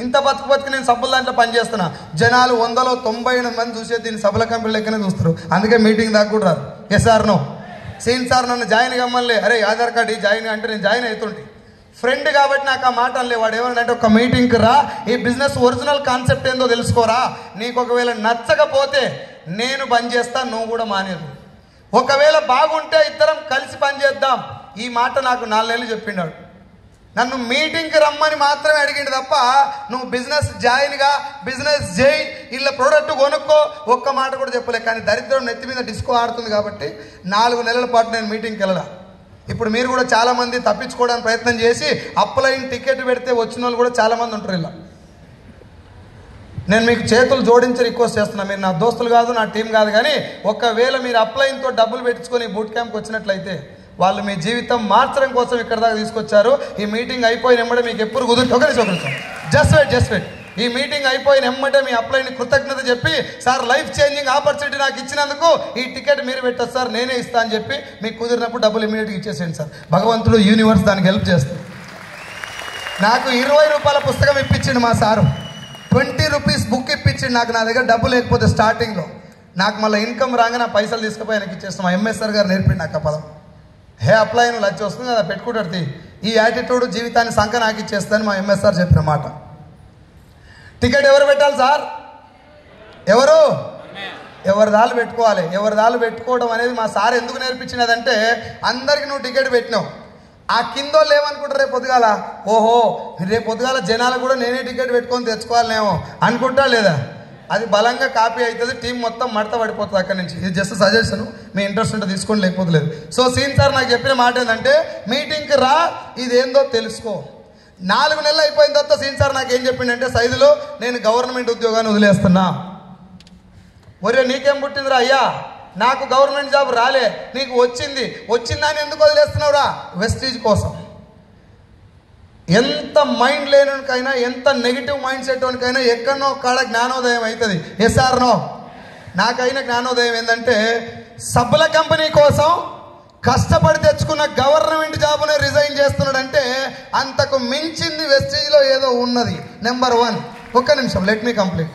ఇంత బతుకు నేను సబ్బుల దాంట్లో పనిచేస్తున్నా. జనాలు 198 మంది చూసేది దీన్ని సబ్బుల కంపెనీ లెక్కనే చూస్తారు. అందుకే మీటింగ్ దాకా కూడా రారు. ఎస్ఆర్ నో సీన్ సార్ నన్ను జాయిన్ కమ్మలే, అరే ఆధార్ కార్డు జాయిన్ అంటే నేను జాయిన్ అవుతుంటే ఫ్రెండ్ కాబట్టి నాకు ఆ మాట అనలే. వాడు ఏమన్నాడంటే ఒక మీటింగ్కి రా, ఈ బిజినెస్ ఒరిజినల్ కాన్సెప్ట్ ఏందో తెలుసుకోరా, నీకు ఒకవేళ నచ్చకపోతే నేను బంద్ చేస్తా, నువ్వు కూడా మానేరు, ఒకవేళ బాగుంటే ఇద్దరం కలిసి పనిచేద్దాం. ఈ మాట నాకు 4 నెలలు చెప్పిండాడు. నన్ను మీటింగ్కి రమ్మని మాత్రమే అడిగిండు తప్ప నువ్వు బిజినెస్ జాయిన్గా బిజినెస్ చేయి, ఇలా ప్రోడక్ట్ కొనుక్కో ఒక్క మాట కూడా చెప్పలే. కానీ దరిద్రం నెత్తి మీద డిస్కో ఆడుతుంది కాబట్టి 4 నెలల పాటు నేను మీటింగ్కి వెళ్ళడా. ఇప్పుడు మీరు కూడా చాలామంది తప్పించుకోవడానికి ప్రయత్నం చేసి అప్లైన్ టికెట్ పెడితే వచ్చిన వాళ్ళు కూడా చాలామంది ఉంటారు. ఇలా నేను మీకు చేతులు జోడించి రిక్వెస్ట్ చేస్తున్నా, మీరు నా దోస్తులు కాదు, నా టీం కాదు, కానీ ఒకవేళ మీరు అప్లైన్తో డబ్బులు పెట్టించుకొని బూట్ క్యాంప్కి వచ్చినట్లయితే వాళ్ళు మీ జీవితం మార్చడం కోసం ఇక్కడ దాకా తీసుకొచ్చారు. ఈ మీటింగ్ అయిపోయిన వెంబడే మీకు ఎప్పుడు కుదిరితే ఒకరి జస్ట్ వెయిట్ ఈ మీటింగ్ అయిపోయిన వెంబడే మీ అప్లైని కృతజ్ఞత చెప్పి, సార్ లైఫ్ చేంజింగ్ ఆపర్చునిటీ నాకు ఇచ్చినందుకు ఈ టికెట్ మీరు పెట్టచ్చు సార్, నేనే ఇస్తా అని చెప్పి మీకు కుదిరినప్పుడు డబ్బులు ఇమీడియట్గా ఇచ్చేసేయండి సార్. భగవంతుడు యూనివర్స్ దానికి హెల్ప్ చేస్తుంది. నాకు 20 రూపాయల పుస్తకం ఇప్పించిండు మా సారు, 20 రూపీస్ బుక్ ఇప్పించిండు నాకు. నా దగ్గర డబ్బు లేకపోతే స్టార్టింగ్లో నాకు మళ్ళీ ఇన్కమ్ రాగానే పైసలు తీసుకుపోయి ఆయనకి ఇచ్చేస్తాం. మా ఎంఎస్ఆర్ గారు నేర్పిండి నాకు ఆ పదం. హే అప్లై నువ్వు లచ్చి వస్తుంది కదా పెట్టుకుంటాడు, ఈ యాటిట్యూడ్ జీవితాన్ని సంఖ నాకు ఇచ్చేస్తాను మా ఎంఎస్ఆర్ చెప్పిన మాట. టికెట్ ఎవరు పెట్టాలి సార్? ఎవరిదాలు పెట్టుకోవాలి. ఎవరిదాలు పెట్టుకోవడం అనేది మా సార్ ఎందుకు నేర్పించినదంటే, అందరికి నువ్వు టికెట్ పెట్టినావు, ఆ కిందో లేవనుకుంటారు రేపు పొద్దుగాల, ఓహో రేపు పొద్దుగాల జనాలు కూడా నేనే టికెట్ పెట్టుకొని తెచ్చుకోవాలనేమో అనుకుంటా లేదా, అది బలంగా కాపీ అవుతుంది, టీం మొత్తం మడత పడిపోతుంది అక్కడి నుంచి. ఇది జస్ట్ సజెషన్, మీ ఇంట్రెస్ట్ ఉంటే తీసుకోండి, లేకపోతే లేదు. సో సీన్ సార్ నాకు చెప్పిన మాట ఏంటంటే, మీటింగ్కి రా, ఇదేందో తెలుసుకో. 4 నెలలు అయిపోయిన తర్వాత సీన్ సార్ నాకు ఏం చెప్పిండంటే, సైదులో నేను గవర్నమెంట్ ఉద్యోగాన్ని వదిలేస్తున్నా. ఒరే నీకేం పుట్టిందిరా అయ్యా, నాకు గవర్నమెంట్ జాబ్ రాలే, నీకు వచ్చిందని ఎందుకు వదిలేస్తున్నావురా? వెస్టీజ్ కోసం. ఎంత మైండ్ లేనికైనా, ఎంత నెగిటివ్ మైండ్ సెట్ వానికైనా ఎక్కడనో కాడ జ్ఞానోదయం అవుతుంది. SR no? నాకైన జ్ఞానోదయం ఏంటంటే, సబ్బుల కంపెనీ కోసం కష్టపడి తెచ్చుకున్న గవర్నమెంట్ జాబునే రిజైన్ చేస్తున్నాడంటే అంతకు మించింది వెస్టీజ్లో ఏదో ఉన్నది. నెంబర్ 1, ఒక్క నిమిషం లెట్ మీ కంప్లీట్.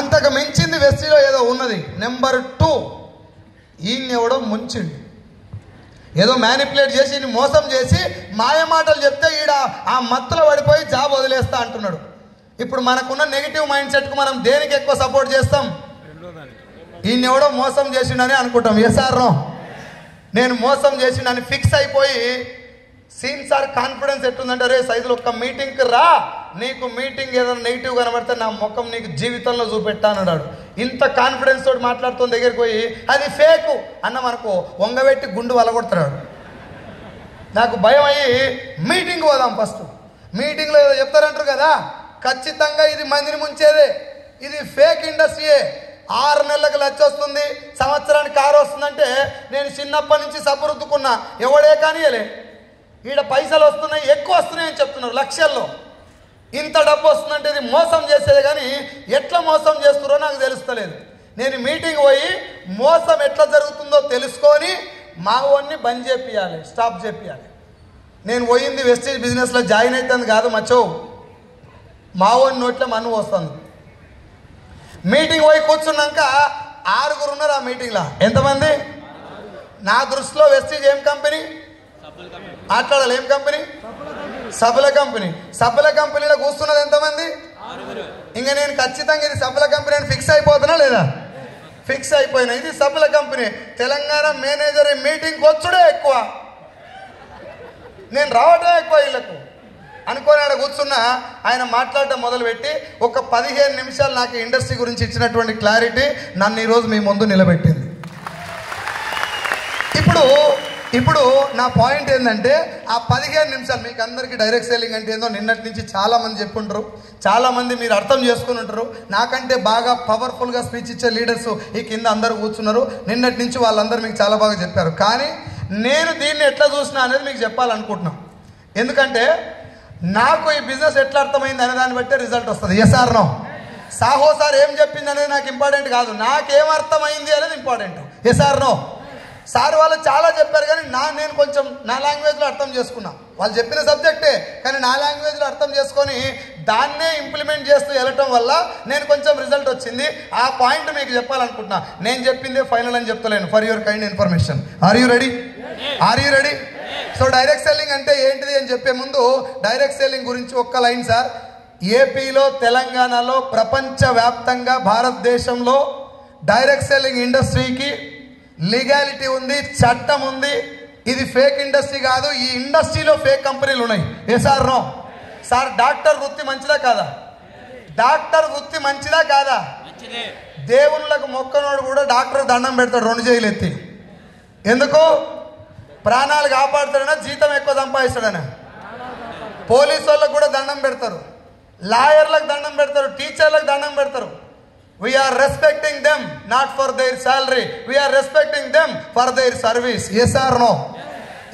అంతకు మించింది వెస్టీజ్లో ఏదో ఉన్నది. నెంబర్ 2, ఈయనెవడో ముంచిండు, ఏదో మ్యానిపులేట్ చేసి మోసం చేసి మాయ మాటలు చెప్తే ఈడ ఆ మత్తులో పడిపోయి జాబ్ వదిలేస్తా అంటున్నాడు. ఇప్పుడు మనకున్న నెగిటివ్ మైండ్ సెట్కు మనం దేనికి ఎక్కువ సపోర్ట్ చేస్తాం? ఈయనెవడో మోసం చేసిండని అనుకుంటాం. Yes or no? నేను మోసం చేసిండని ఫిక్స్ అయిపోయి, సీన్ సార్ కాన్ఫిడెన్స్ ఎట్టుందంటే, రే సైజులో ఒక్క మీటింగ్కి రా, నీకు మీటింగ్ ఏదైనా నెగిటివ్ కనబడితే నా ముఖం నీకు జీవితంలో చూపెట్టా అన్నాడు. ఇంత కాన్ఫిడెన్స్ తోటి మాట్లాడుతున్న దగ్గరికి పోయి అది ఫేకు అన్న మనకు వంగబెట్టి గుండు వలగొడతాడు. నాకు భయం అయ్యి మీటింగ్ పోదాం. ఫస్ట్ మీటింగ్లో ఏదో చెప్తారంటారు కదా, ఖచ్చితంగా ఇది మందిని ముంచేదే, ఇది ఫేక్ ఇండస్ట్రీయే. 6 నెలలకు లచ్చ వస్తుంది, సంవత్సరానికి కారు వస్తుందంటే నేను చిన్నప్పటి నుంచి సబ్బు రుద్దుకున్నా, ఎవడే కానీయలే. ఈడ పైసలు వస్తున్నాయి, ఎక్కువ వస్తున్నాయని చెప్తున్నారు లక్షల్లో. ఇంత డబ్బు వస్తుందంటే ఇది మోసం చేసేది, కానీ ఎట్లా మోసం చేస్తున్నారో నాకు తెలుస్తలేదు. నేను మీటింగ్ పోయి మోసం ఎట్లా జరుగుతుందో తెలుసుకొని మా ఓన్ని బంద్ చేపియాలి, స్టాప్ చేపియాలి. నేను పోయింది వెస్టీజ్ బిజినెస్లో జాయిన్ అవుతుంది కాదు మచ్చో, మా ఓన్ నోట్లో మన్ను వస్తుంది. మీటింగ్ పోయి కూర్చున్నాక 6 ఉన్నారు ఆ మీటింగ్లో. ఎంతమంది? నా దృష్టిలో వెస్టీజ్ ఏం కంపెనీ? మాట్లాడాలి, ఏం కంపెనీ? సబ్బుల కంపెనీలో కూర్చున్నది ఎంతమంది? ఇంకా నేను ఖచ్చితంగా ఇది సబ్బుల కంపెనీ అని ఫిక్స్ అయిపోతున్నా లేదా? ఫిక్స్ అయిపోయినా. ఇది సబ్బుల కంపెనీ. తెలంగాణ మేనేజర్ మీటింగ్కి వచ్చుడే ఎక్కువ, నేను రావటం ఎక్కువ వీళ్ళకు అనుకోని ఆడ కూర్చున్నా. ఆయన మాట్లాడటం మొదలుపెట్టి ఒక 15 నిమిషాలు నాకు ఇండస్ట్రీ గురించి ఇచ్చినటువంటి క్లారిటీ నన్ను ఈరోజు మీ ముందు నిలబెట్టింది. ఇప్పుడు నా పాయింట్ ఏంటంటే, ఆ 15 నిమిషాలు మీకు అందరికీ డైరెక్ట్ సెల్లింగ్ అంటే ఏందో నిన్నటి నుంచి చాలామంది చెప్పుంటారు, చాలామంది మీరు అర్థం చేసుకుని ఉంటారు. నాకంటే బాగా పవర్ఫుల్గా స్పీచ్ ఇచ్చే లీడర్స్ ఈ కింద అందరూ కూర్చున్నారు. నిన్నటి నుంచి వాళ్ళందరూ మీకు చాలా బాగా చెప్పారు. కానీ నేను దీన్ని ఎట్లా చూసినా అనేది మీకు చెప్పాలనుకుంటున్నాను. ఎందుకంటే నాకు ఈ బిజినెస్ ఎట్లా అర్థమైంది అనే దాన్ని బట్టే రిజల్ట్ వస్తుంది. Yes or no? Saho sir ఏం చెప్పింది అనేది నాకు ఇంపార్టెంట్ కాదు, నాకేం అర్థమైంది అనేది important. Yes or no? Sir వాళ్ళు చాలా చెప్పారు కానీ నేను కొంచెం నా లాంగ్వేజ్లో అర్థం చేసుకున్నా. వాళ్ళు చెప్పిన సబ్జెక్టే కానీ నా లాంగ్వేజ్లో అర్థం చేసుకొని దాన్నే ఇంప్లిమెంట్ చేస్తూ వెళ్ళటం వల్ల నేను కొంచెం రిజల్ట్ వచ్చింది. ఆ పాయింట్ మీకు చెప్పాలనుకుంటున్నా. నేను చెప్పిందే ఫైనల్ అని చెప్తలేను. For your kind information. Are you ready? So direct selling అంటే ఏంటిది అని చెప్పే ముందు డైరెక్ట్ సెల్లింగ్ గురించి ఒక్క లైన్ సార్. ఏపీలో, తెలంగాణలో, ప్రపంచవ్యాప్తంగా, భారతదేశంలో డైరెక్ట్ సెల్లింగ్ ఇండస్ట్రీకి లీగాలిటీ ఉంది, చట్టం ఉంది. ఇది ఫేక్ ఇండస్ట్రీ కాదు. ఈ ఇండస్ట్రీలో ఫేక్ కంపెనీలు ఉన్నాయి. Yes or no? Sir doctor వృత్తి మంచిదా కాదా? దేవుళ్ళకు మొక్కనోడు కూడా డాక్టర్ దండం పెడతాడు 2 చేతులు ఎత్తి. ఎందుకు? ప్రాణాలు కాపాడుతాడనా, జీతం ఎక్కువ సంపాదిస్తాడనా? పోలీసు వాళ్ళకు కూడా దండం పెడతారు, లాయర్లకు దండం పెడతారు, టీచర్లకు దండం పెడతారు. We are respecting them not for their salary, we are respecting them for their service. Yes or no?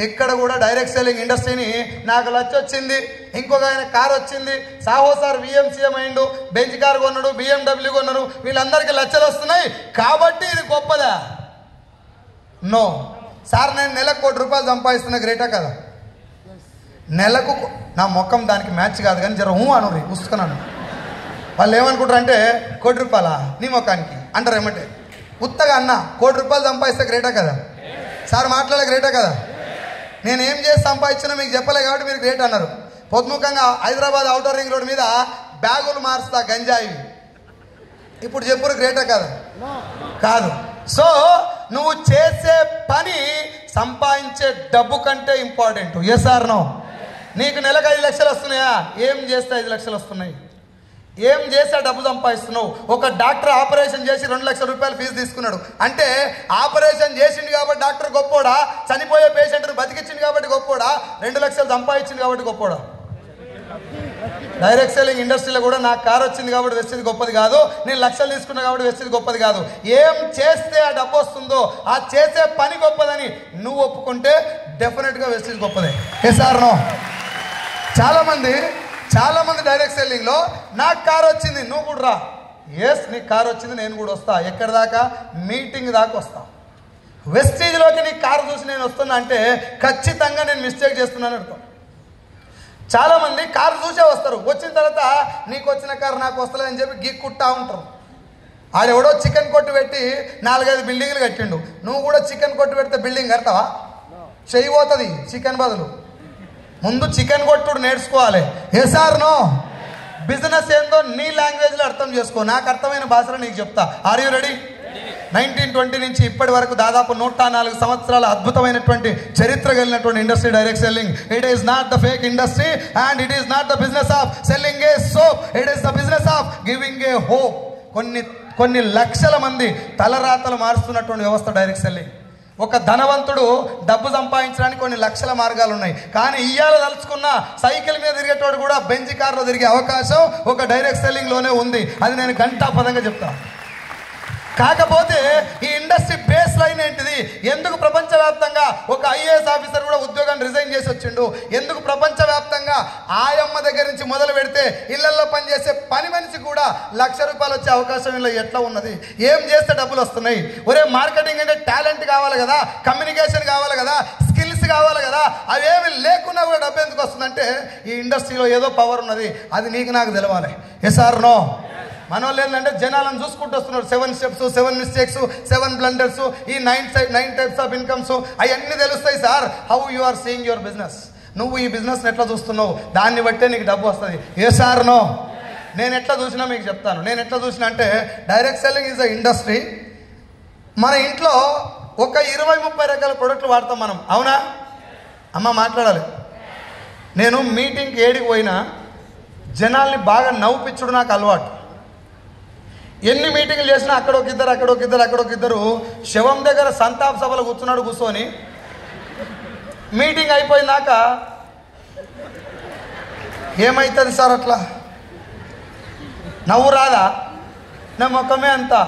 ఇక్కడ కూడా డైరెక్ట్ సెల్లింగ్ ఇండస్ట్రీని నాకు లచ్చ వచ్చింది, ఇంకొక ఆయన కార్ వచ్చింది, సాహో సార్ VMCM అయిండు, బెంచ్ కార్ కొన్నాడు, BMW కొన్నారు, వీళ్ళందరికీ లచ్చలు వస్తున్నాయి కాబట్టి ఇది గొప్పదా? No sir. నేను నెలకు ₹1,00,00,000 సంపాదిస్తున్నా, గ్రేటా కదా? నెలకు నా మొక్కం దానికి మ్యాచ్ కాదు కానీ జర అనురి పుస్తకన్నాను. వాళ్ళు ఏమనుకుంటారు అంటే ₹1,00,00,000 నీ మొక్కానికి అంటారు. ఏమంటే ఉత్తగా అన్న ₹1,00,00,000 సంపాదిస్తే గ్రేటా కదా? సార్ మాట్లాడే గ్రేటా కదా? నేను ఏం చేసి సంపాదించినా మీకు చెప్పలే కాబట్టి మీరు గ్రేట్ అన్నారు. పొద్దుముఖంగా హైదరాబాద్ ఔటర్ రింగ్ రోడ్ మీద బ్యాగులు మారుస్తా గంజాయి. ఇప్పుడు చెప్పురు గ్రేటా కదా? కాదు. సో నువ్వు చేసే పని సంపాదించే డబ్బు కంటే ఇంపార్టెంట్. Yes or no? నీకు నెలకు 5 లక్షలు వస్తున్నాయా? ఏం చేస్తే 5 లక్షలు వస్తున్నాయి? ఏం చేస్తే డబ్బు సంపాదిస్తున్నావు? ఒక డాక్టర్ ఆపరేషన్ చేసి ₹2 లక్షల ఫీజు తీసుకున్నాడు అంటే ఆపరేషన్ చేసిండు కాబట్టి డాక్టర్ గొప్పోడా? చనిపోయే పేషెంట్ను బతికించింది కాబట్టి గొప్పోడా? 2 లక్షలు సంపాదించింది కాబట్టి గొప్పోడా? డైరెక్ట్ సెల్లింగ్ ఇండస్ట్రీలో కూడా నాకు కారు వచ్చింది కాబట్టి వెస్టిది గొప్పది కాదు, నేను లక్షలు తీసుకున్నా కాబట్టి వెస్టిది గొప్పది కాదు. ఏం చేస్తే ఆ డబ్బు వస్తుందో ఆ చేసే పని గొప్పదని నువ్వు ఒప్పుకుంటే డెఫినెట్గా వెస్టిది గొప్పదే. Yes or no? చాలా మంది డైరెక్ట్ సెల్లింగ్లో నాకు కారు వచ్చింది, నువ్వు కూడా రా. ఎస్ నీకు కారు వచ్చింది, నేను కూడా వస్తా. ఎక్కడి దాకా? మీటింగ్ దాకా వస్తా. వెస్టీజ్లోకి నీకు కారు చూసి నేను వస్తున్నా అంటే ఖచ్చితంగా నేను మిస్టేక్ చేస్తున్నాను అర్థం. చాలామంది కారు చూసే వస్తారు, వచ్చిన తర్వాత నీకు వచ్చిన కారు నాకు వస్తలేదని చెప్పి గీక్కుంటా ఉంటారు. ఆడెవడో చికెన్ కొట్టు పెట్టి 4-5 బిల్డింగ్లు కట్టిండు, నువ్వు కూడా చికెన్ కొట్టు పెడితే బిల్డింగ్ కడతావా? చెయ్యి పోతుంది చికెన్ బదులు. ముందు చికెన్ కొట్టుడు నేర్చుకోవాలి. Yes or no? బిజినెస్ ఏందో నీ లాంగ్వేజ్లో అర్థం చేసుకో, నాకు అర్థమైన భాషలో నీకు చెప్తా. Are you ready? 1920 నుంచి ఇప్పటి వరకు దాదాపు 104 సంవత్సరాల అద్భుతమైనటువంటి చరిత్ర కలిగినటువంటి industry direct selling. It is not the fake industry and it is not the business of selling A soap, it is the business of giving a hope. కొన్ని లక్షల మంది తలరాతలు మారుస్తున్నటువంటి వ్యవస్థ డైరెక్ట్ సెల్లింగ్. ఒక ధనవంతుడు డబ్బు సంపాదించడానికి కొన్ని లక్షల మార్గాలు ఉన్నాయి, కానీ ఇయ్యాల తలుచుకున్న సైకిల్ మీద తిరిగేటోడు కూడా బెంచ్ కార్లో తిరిగే అవకాశం ఒక డైరెక్ట్ సెల్లింగ్లోనే ఉంది. అది నేను ఘంటాపదంగా చెప్తాను. కాకపోతే ఈ ఇండస్ట్రీ బేస్ లైన్ ఏంటిది? ఎందుకు ప్రపంచవ్యాప్తంగా ఒక IAS ఆఫీసర్ కూడా ఉద్యోగాన్ని రిజైన్ చేసి వచ్చిండు? ఎందుకు ప్రపంచవ్యాప్తంగా ఆయమ్మ దగ్గర నుంచి మొదలు పెడితే ఇళ్లలో పనిచేసే పని మనిషి కూడా ₹1,00,000 వచ్చే అవకాశం ఇలా ఎట్లా ఉన్నది? ఏం చేస్తే డబ్బులు వస్తున్నాయి? ఒరే మార్కెటింగ్ అంటే టాలెంట్ కావాలి కదా, కమ్యూనికేషన్ కావాలి కదా, స్కిల్స్ కావాలి కదా. అవేమి లేకున్నా కూడా డబ్బు ఎందుకు వస్తుందంటే ఈ ఇండస్ట్రీలో ఏదో పవర్ ఉన్నది, అది నీకు నాకు తెలవాలి. Yes or no? మనోళ్ళు ఏంటంటే జనాలను చూసుకుంటూ వస్తున్నారు. 7 స్టెప్స్, 7 మిస్టేక్స్, 7 బ్లండర్స్, ఈ 9 టైప్స్ ఆఫ్ ఇన్కమ్స్ అవన్నీ తెలుస్తాయి sir. How you are seeing your business? నువ్వు ఈ బిజినెస్ని ఎట్లా చూస్తున్నావు, దాన్ని బట్టే నీకు డబ్బు వస్తుంది. ఏ సార్ నో, నేను ఎట్లా చూసినా మీకు చెప్తాను. నేను ఎట్లా చూసినా అంటే direct selling is a industry. మన ఇంట్లో ఒక 20-30 రకాల ప్రొడక్ట్లు వాడతాం మనం, అవునా అమ్మ? మాట్లాడాలి. నేను మీటింగ్కి ఏడికి పోయినా జనాల్ని బాగా నవ్వుపిచ్చుడు నాకు అలవాటు. ఎన్ని మీటింగ్లు చేసినా అక్కడొకిద్దరు శవం దగ్గర సంతాప సభలో కూర్చొని మీటింగ్ అయిపోయినాక ఏమవుతుంది సార్ అట్లా నవ్వు రాదా? నా ముఖమే అంతా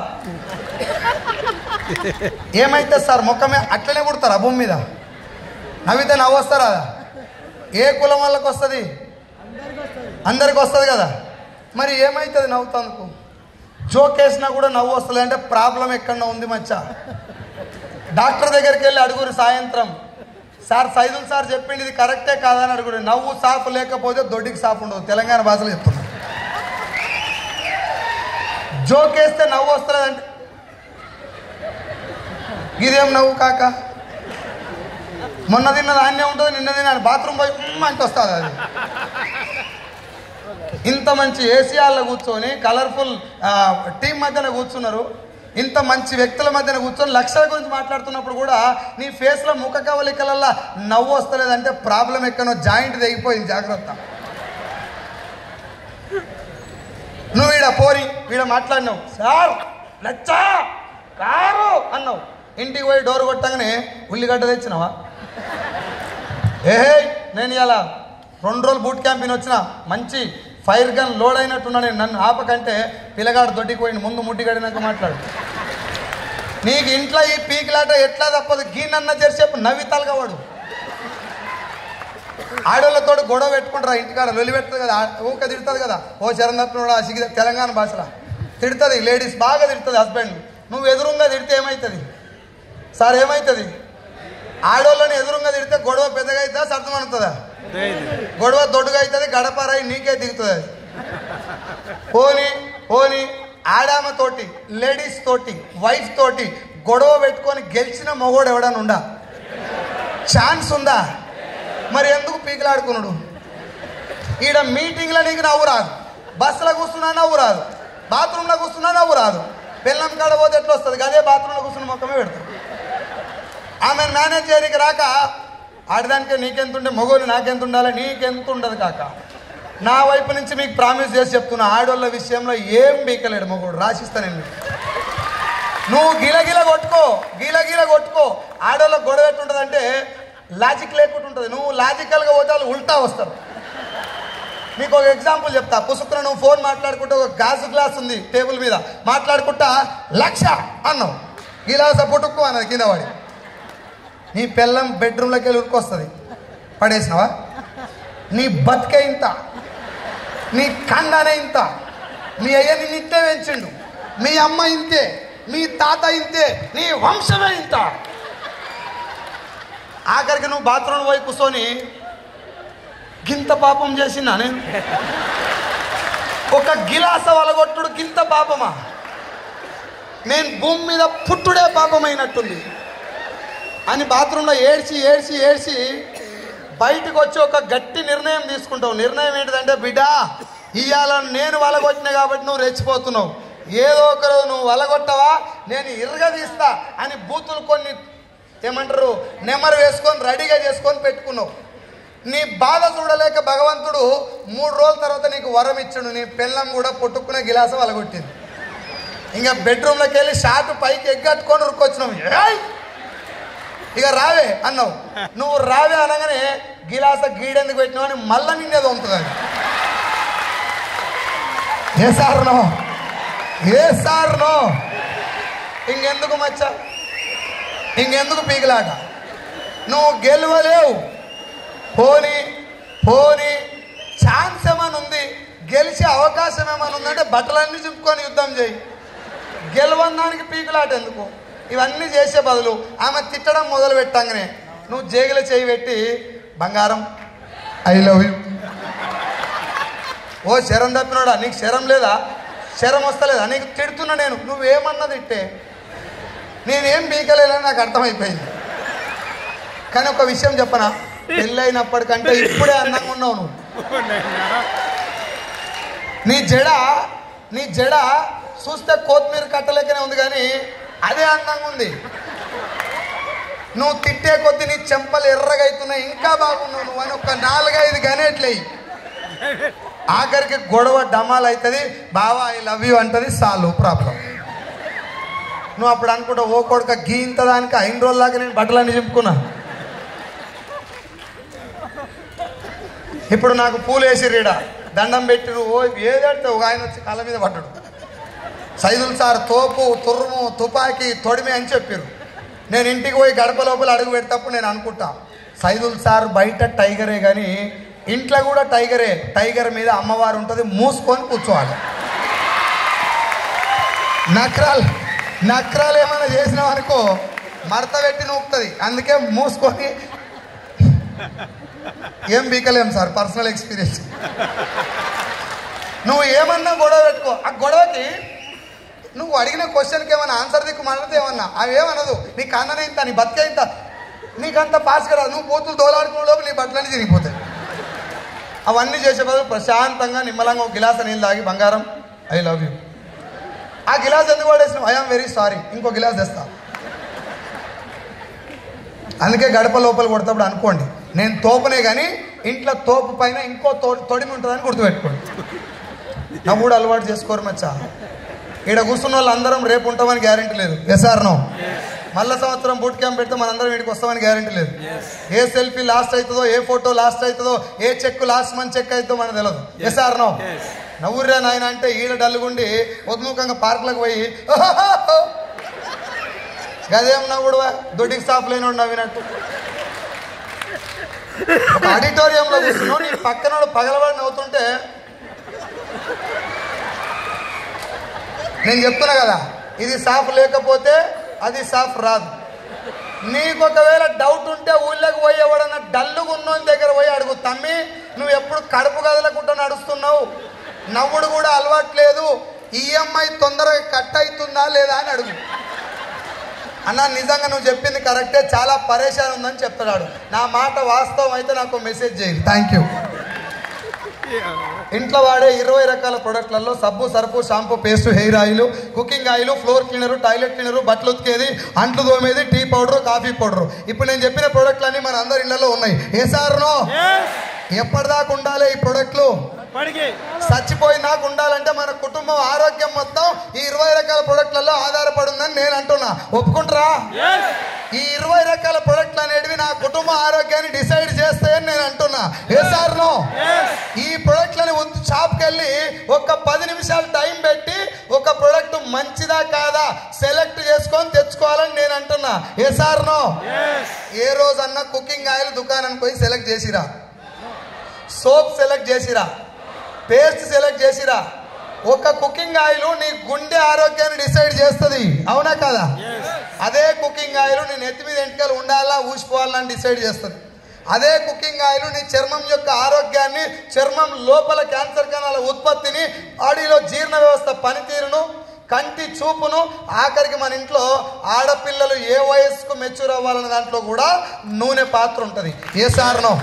ఏమైతుంది సార్? ముఖమే అట్లనే పుడతారా భూమి మీద? నవ్వితే నవ్వు వస్తారా? ఏ కులం వాళ్ళకి వస్తుంది? అందరికి వస్తుంది కదా. మరి ఏమవుతుంది నవ్వుతానుకు? జోక్ వేసినా కూడా నవ్వు వస్తుంది అంటే ప్రాబ్లం ఎక్కడన్నా ఉంది మచ్చా. డాక్టర్ దగ్గరికి వెళ్ళి అడుగురు సాయంత్రం, సార్ సైదుల్ సార్ చెప్పింది ఇది కరెక్టే కాదని అడుగురు. నవ్వు సాఫ్ లేకపోతే దొడ్డికి సాఫ్ ఉండదు, తెలంగాణ భాషలో చెప్తున్నా. జోక్ వేస్తే నవ్వు వస్తుంది అంటే ఇదేం నవ్వు కాక? మొన్న తిన్న ధాన్యం ఉంటుంది, నిన్న తిన్న బాత్రూమ్ పోయి అంటే వస్తుంది అది. ఇంత మంచి ఏసీఆర్లో కూర్చొని కలర్ఫుల్ టీం మధ్యన కూర్చున్నారు, ఇంత మంచి వ్యక్తుల మధ్యన కూర్చొని లక్షల గురించి మాట్లాడుతున్నప్పుడు కూడా నీ ఫేస్లో ముఖ కవలికలల్లా నవ్వు వస్తలేదంటే ప్రాబ్లం ఎక్కడో జాయింట్ తెగిపోయింది. జాగ్రత్త. నువ్వు వీడ మాట్లాడినావు, సార్ లచ్చా కారు అన్నావు. ఇంటికి పోయి డోర్ కొట్టగానే ఉల్లిగడ్డ తెచ్చినావా? నేను ఇలా 2 రోజులు బూట్ క్యాంపిన్ వచ్చిన మంచి ఫైర్ గన్ లోడ్ అయినట్టున్నా. నేను నన్ను ఆపకంటే పిల్లగాడు దొడ్డికి పోయింది, ముందు ముట్టిగడినాక మాట్లాడు. నీకు ఇంట్లో ఈ పీకిలాట ఎట్లా తప్పదు? గీనన్న చేసేపు నవ్వి తలగవాడు. ఆడోళ్ళతో గొడవ పెట్టుకుంటారా ఇంటికాడ? లొలి పెడుతుంది కదా, ఊక తిడుతుంది కదా. ఓ చరణత్నుడా సిగి తెలంగాణ భాషలో తిడుతుంది, లేడీస్ బాగా తిడుతుంది హస్బెండ్. నువ్వు ఎదురుగా తిడితే ఏమవుతుంది సార్? ఏమవుతుంది? ఆడోళ్ళని ఎదురుగా తిడితే గొడవ పెద్దగా అవుతుందా సర్దమనుతుందా? గొడవ దొడ్డుగా అవుతుంది, గడపరాయి నీకే దిగుతుంది అది. పోనీ ఆడామతోటి, లేడీస్ తోటి, వైఫ్ తోటి గొడవ పెట్టుకొని గెలిచిన మొగోడు ఎవడన్నా ఉందా? ఛాన్స్ ఉందా? మరి ఎందుకు పీకిలాడుకున్నాడు? ఈడ మీటింగ్లో నీకు నవ్వు రాదు, బస్సులో కూర్చున్నా నవ్వు రాదు, బాత్రూంలో కూర్చున్నా నవ్వు రాదు. పిల్లం కాడ పోతే ఎట్లా వస్తుంది? అదే బాత్రూంలో కూర్చున్న మొక్కమే పెడతాడు. ఆమెను మేనేజ్ చేయడానికి రాక ఆడదానికే నీకెంతుండే, మగోళ్ళు నాకెంత ఉండాలి, నీకెంత ఉండదు కాక. నా వైపు నుంచి మీకు ప్రామిస్ చేసి చెప్తున్నా, ఆడోళ్ళ విషయంలో ఏం బీకలేడు మగోడు. రాసిస్తా నేను. నువ్వు గిలగిల కొట్టుకో. ఆడోళ్ళకి గొడవ ఎట్టుంటుందంటే లాజిక్ లేకుండా ఉంటుంది. నువ్వు లాజికల్గా పోతే వాళ్ళు ఉల్టా వస్తారు. మీకు ఒక ఎగ్జాంపుల్ చెప్తా. పుసుకున నువ్వు ఫోన్ మాట్లాడుకుంటే ఒక గాజు గ్లాస్ ఉంది టేబుల్ మీద, మాట్లాడుకుంటా 1,00,000 అన్నావు. గిలాస పుట్టుకు అన్నది కింద వాడి. నీ పిల్లం బెడ్రూమ్లోకి వెళ్ళి ఉరికొస్తుంది, పడేసినావా? నీ బతికే ఇంత, నీ కండనే ఇంత, మీ అయ్య నిన్ను ఇంతే పెంచిండు, మీ అమ్మ ఇంతే, మీ తాత ఇంతే, నీ వంశమే ఇంత. ఆఖరికి నువ్వు బాత్రూమ్ పోయి కూర్చొని గింత పాపం చేసినా నేను? ఒక గిలాస వలగొట్టుడు గింత పాపమా? నేను భూమి మీద పుట్టుడే పాపమైనట్టుంది అని బాత్రూంలో ఏడ్చి బయటకు వచ్చి ఒక గట్టి నిర్ణయం తీసుకుంటావు. నిర్ణయం ఏంటిదంటే, బిడ్డ ఇవాళ నేను వలగొట్టినా కాబట్టి నువ్వు రెచ్చిపోతున్నావు, ఏదో ఒకరోజు నువ్వు వలగొట్టవా నేను ఇరగదీస్తా అని బూతులు కొన్ని ఏమంటారు నెమరు వేసుకొని రెడీగా చేసుకొని పెట్టుకున్నావు. నీ బాధ చూడలేక భగవంతుడు 3 రోజుల తర్వాత నీకు వరం ఇచ్చాడు. నీ పిల్లం కూడా పుట్టుకునే గిలాసం వలగొట్టింది. ఇంకా బెడ్రూమ్లోకి వెళ్ళి షార్ట్ పైకి ఎగ్గట్టుకొని ఉరుకొచ్చినావు. ఇక రావే అన్నావు. నువ్వు రావే అనగానే గిలాస గీడెందుకు పెట్టినావు అని మళ్ళా నిన్నేదో ఉంటుంది. ఏ సార్ నో ఇంకెందుకు మచ్చ, ఇంకెందుకు పీకిలాట? నువ్వు గెలవలేవు. పోనీ ఛాన్స్ ఏమైనా ఉంది, గెలిచే అవకాశం ఏమైనా ఉందంటే బట్టలన్నీ చింపుకొని యుద్ధం చేయి. గెలవడానికి పీకులాట ఎందుకు? ఇవన్నీ చేసే బదులు ఆమె తిట్టడం మొదలు పెట్టంగానే నువ్వు జేగిల చేయి పెట్టి, బంగారం ఐ లవ్ యూ. ఓ శరం తప్పినోడా, నీకు శరం లేదా? శరం వస్తలేదా? నీకు తిడుతున్నా నేను, నువ్వేమన్నా తిట్టే నేనేం పీకలేదని నాకు అర్థమైపోయింది. కానీ ఒక విషయం చెప్పనా, పెళ్ళైనప్పటికంటే ఇప్పుడే అందంగా ఉన్నావు నువ్వు. నీ జడ చూస్తే కొత్తిమీర కట్టలేకనే ఉంది కానీ అదే అందంగా ఉంది. నువ్వు తిట్టే కొద్ది నీ చెంపలు ఎర్రగా అవుతున్నాయి, ఇంకా బాగున్నావు నువ్వు అని ఒక 4-5 గనేట్లేయి. ఆఖరికి గొడవ డమాల్ అవుతుంది, బావా ఐ లవ్ యూ అంటది, చాలు ప్రాబ్లం. నువ్వు అప్పుడు అనుకుంటావు, ఓ కొడుక గీంత దానికి 5 రోజుల దాకా నేను బట్టలన్నీ చింపుకున్నా. ఇప్పుడు నాకు పూలు వేసి రీడ దండం పెట్టిరు, ఓ ఏదంటే ఒక ఆయన వచ్చి కాళ్ళ మీద పడ్డాడు. సైదుల్ సార్ తోపు తుర్ము తుపాకీ తొడిమి అని చెప్పారు. నేను ఇంటికి పోయి గడప లోపల అడుగు పెడతప్పుడు నేను అనుకుంటా, సైదుల్ సార్ బయట టైగరే కానీ ఇంట్లో కూడా టైగరే. టైగర్ మీద అమ్మవారు ఉంటుంది, మూసుకొని కూర్చోవాలి. నక్రాలు ఏమైనా చేసినావు అనుకో మడత పెట్టి నూపుతుంది. అందుకే మూసుకొని ఏం బీకలేం సార్, పర్సనల్ ఎక్స్పీరియన్స్. నువ్వు ఏమన్నా గొడవ పెట్టుకో, ఆ గొడవకి నువ్వు అడిగిన క్వశ్చన్కి ఏమన్నా ఆన్సర్ దిక్కు మాట్లాడితే ఏమన్నా అవేమనదు. నీకు అన్ననే ఇంత, నీ బతికే ఇంత, నీకంత పాస్ కదా. నువ్వు బూతులు దోలాడుకునే లోపు నీ బట్టలన్నీ తిరిగిపోతాయి. అవన్నీ చేసే బదులు ప్రశాంతంగా నిమ్మలంగా ఒక గిలాస నీళ్ళు తాగి, బంగారం ఐ లవ్ యూ. ఆ గిలాస్ ఎందుకు పడేసినావు, ఐఎమ్ వెరీ సారీ, ఇంకో గిలాస్ తెస్తా. అందుకే గడప లోపల కొడతాప్పుడు అనుకోండి, నేను తోపనే కానీ ఇంట్లో తోపు పైన ఇంకో తొడిమి ఉంటుందని గుర్తుపెట్టుకోండి. నా కూడా అలవాటు చేసుకోరు మచ్చా. ఈడ కూర్చున్న వాళ్ళు అందరం రేపు ఉంటామని గ్యారెంటీ లేదు. Yes or no? మళ్ళా సంవత్సరం బూట్ క్యాంప్ పెడితే మనందరం వీడికి వస్తామని గ్యారెంటీ లేదు. ఏ సెల్ఫీ లాస్ట్ అవుతుందో, ఏ ఫోటో లాస్ట్ అవుతుందో, ఏ చెక్ లాస్ట్ మంత్ చెక్ అవుతుందో మనకు తెలియదు. SR no? నవ్వుర్రా నాయన అంటే ఈడ డల్లుగుండి ఉద్ముఖంగా పార్కులకు పోయి గదేం నవ్వుడు, దొడ్డికి స్టాప్ లేనివాడు నవ్వినట్టు. ఒక ఆడిటోరియంలో కూర్చున్నావు, నీ పక్కనోడు పగలవాడు నవ్వుతుంటే నేను చెప్తున్నా కదా, ఇది సాఫ్ లేకపోతే అది సాఫ్ రాదు. నీకు ఒకవేళ డౌట్ ఉంటే ఊళ్ళోకి పోయి ఎవడన్నా డల్లుగా ఉన్నోని దగ్గర పోయి అడుగు, తమ్మి నువ్వు ఎప్పుడు కడుపు కదలకుండా నడుస్తున్నావు, నవ్వుడు కూడా అలవాట్లేదు, ఈఎంఐ తొందరగా కట్ అవుతుందా లేదా అని అడుగు. అన్న నిజంగా నువ్వు చెప్పింది కరెక్టే, చాలా పరేషాన్ ఉందని చెప్తున్నాడు. నా మాట వాస్తవం అయితే నాకు మెసేజ్ చేయండి, థ్యాంక్ యూ. ఇంట్లో వాడే 20 రకాల ప్రొడక్ట్లలో సబ్బు, Surf, shampoo, paste, hair oil, cooking oil, floor cleaner, toilet cleaner, బట్టలు ఉతికేది, అంట్లు తోమేది, టీ పౌడరు, కాఫీ పౌడరు. ఇప్పుడు నేను చెప్పిన ప్రొడక్ట్లన్నీ మన అందరి ఇళ్లలో ఉన్నాయి. ఏ సార్నో? ఎప్పటిదాకా ఉండాలి ఈ ప్రొడక్ట్లు? చచ్చిపోయినాక ఉండాలంటే మన కుటుంబం ఆరోగ్యం మొత్తం ఈ 20 రకాల ప్రొడక్ట్లలో ఆధారపడి ఉందని నేను అంటున్నా. ఒప్పుకుంటారా? ఈ 20 రకాల ప్రొడక్ట్లు అనేటివి నా కుటుంబ ఆరోగ్యాన్ని డిసైడ్ చేస్తాయని నేను అంటున్నా. ఏ సార్నో? ఈ ప్రొడక్ట్లని షాప్కి వెళ్ళి ఒక 10 నిమిషాలు టైం పెట్టి ఒక ప్రొడక్ట్ మంచిదా కాదా సెలెక్ట్ చేసుకొని తెచ్చుకోవాలని నేను అంటున్నా. ఏ సార్నో? ఏ రోజన్నా కుకింగ్ ఆయిల్ దుకాణానికి పోయి సెలెక్ట్ చేసిరా, సోప్ సెలెక్ట్ చేసిరా, పేస్ట్ సెలెక్ట్ చేసిరా? ఒక కుకింగ్ ఆయిల్ నీ గుండె ఆరోగ్యాన్ని డిసైడ్ చేస్తుంది, అవునా కదా? అదే కుకింగ్ ఆయిల్ నీ నెత్తి మీద ఎంటికలు ఉండాలా ఊసిపోవాలని డిసైడ్ చేస్తుంది. అదే కుకింగ్ ఆయిల్ నీ చర్మం యొక్క ఆరోగ్యాన్ని, చర్మం లోపల క్యాన్సర్ కణాల ఉత్పత్తిని, బాడీలో జీర్ణ వ్యవస్థ పనితీరును, కంటి చూపును, ఆఖరికి మన ఇంట్లో ఆడపిల్లలు ఏ వయస్సుకు మెచ్యూర్ అవ్వాలన్న దాంట్లో కూడా నూనె పాత్ర ఉంటుంది. Yes or no?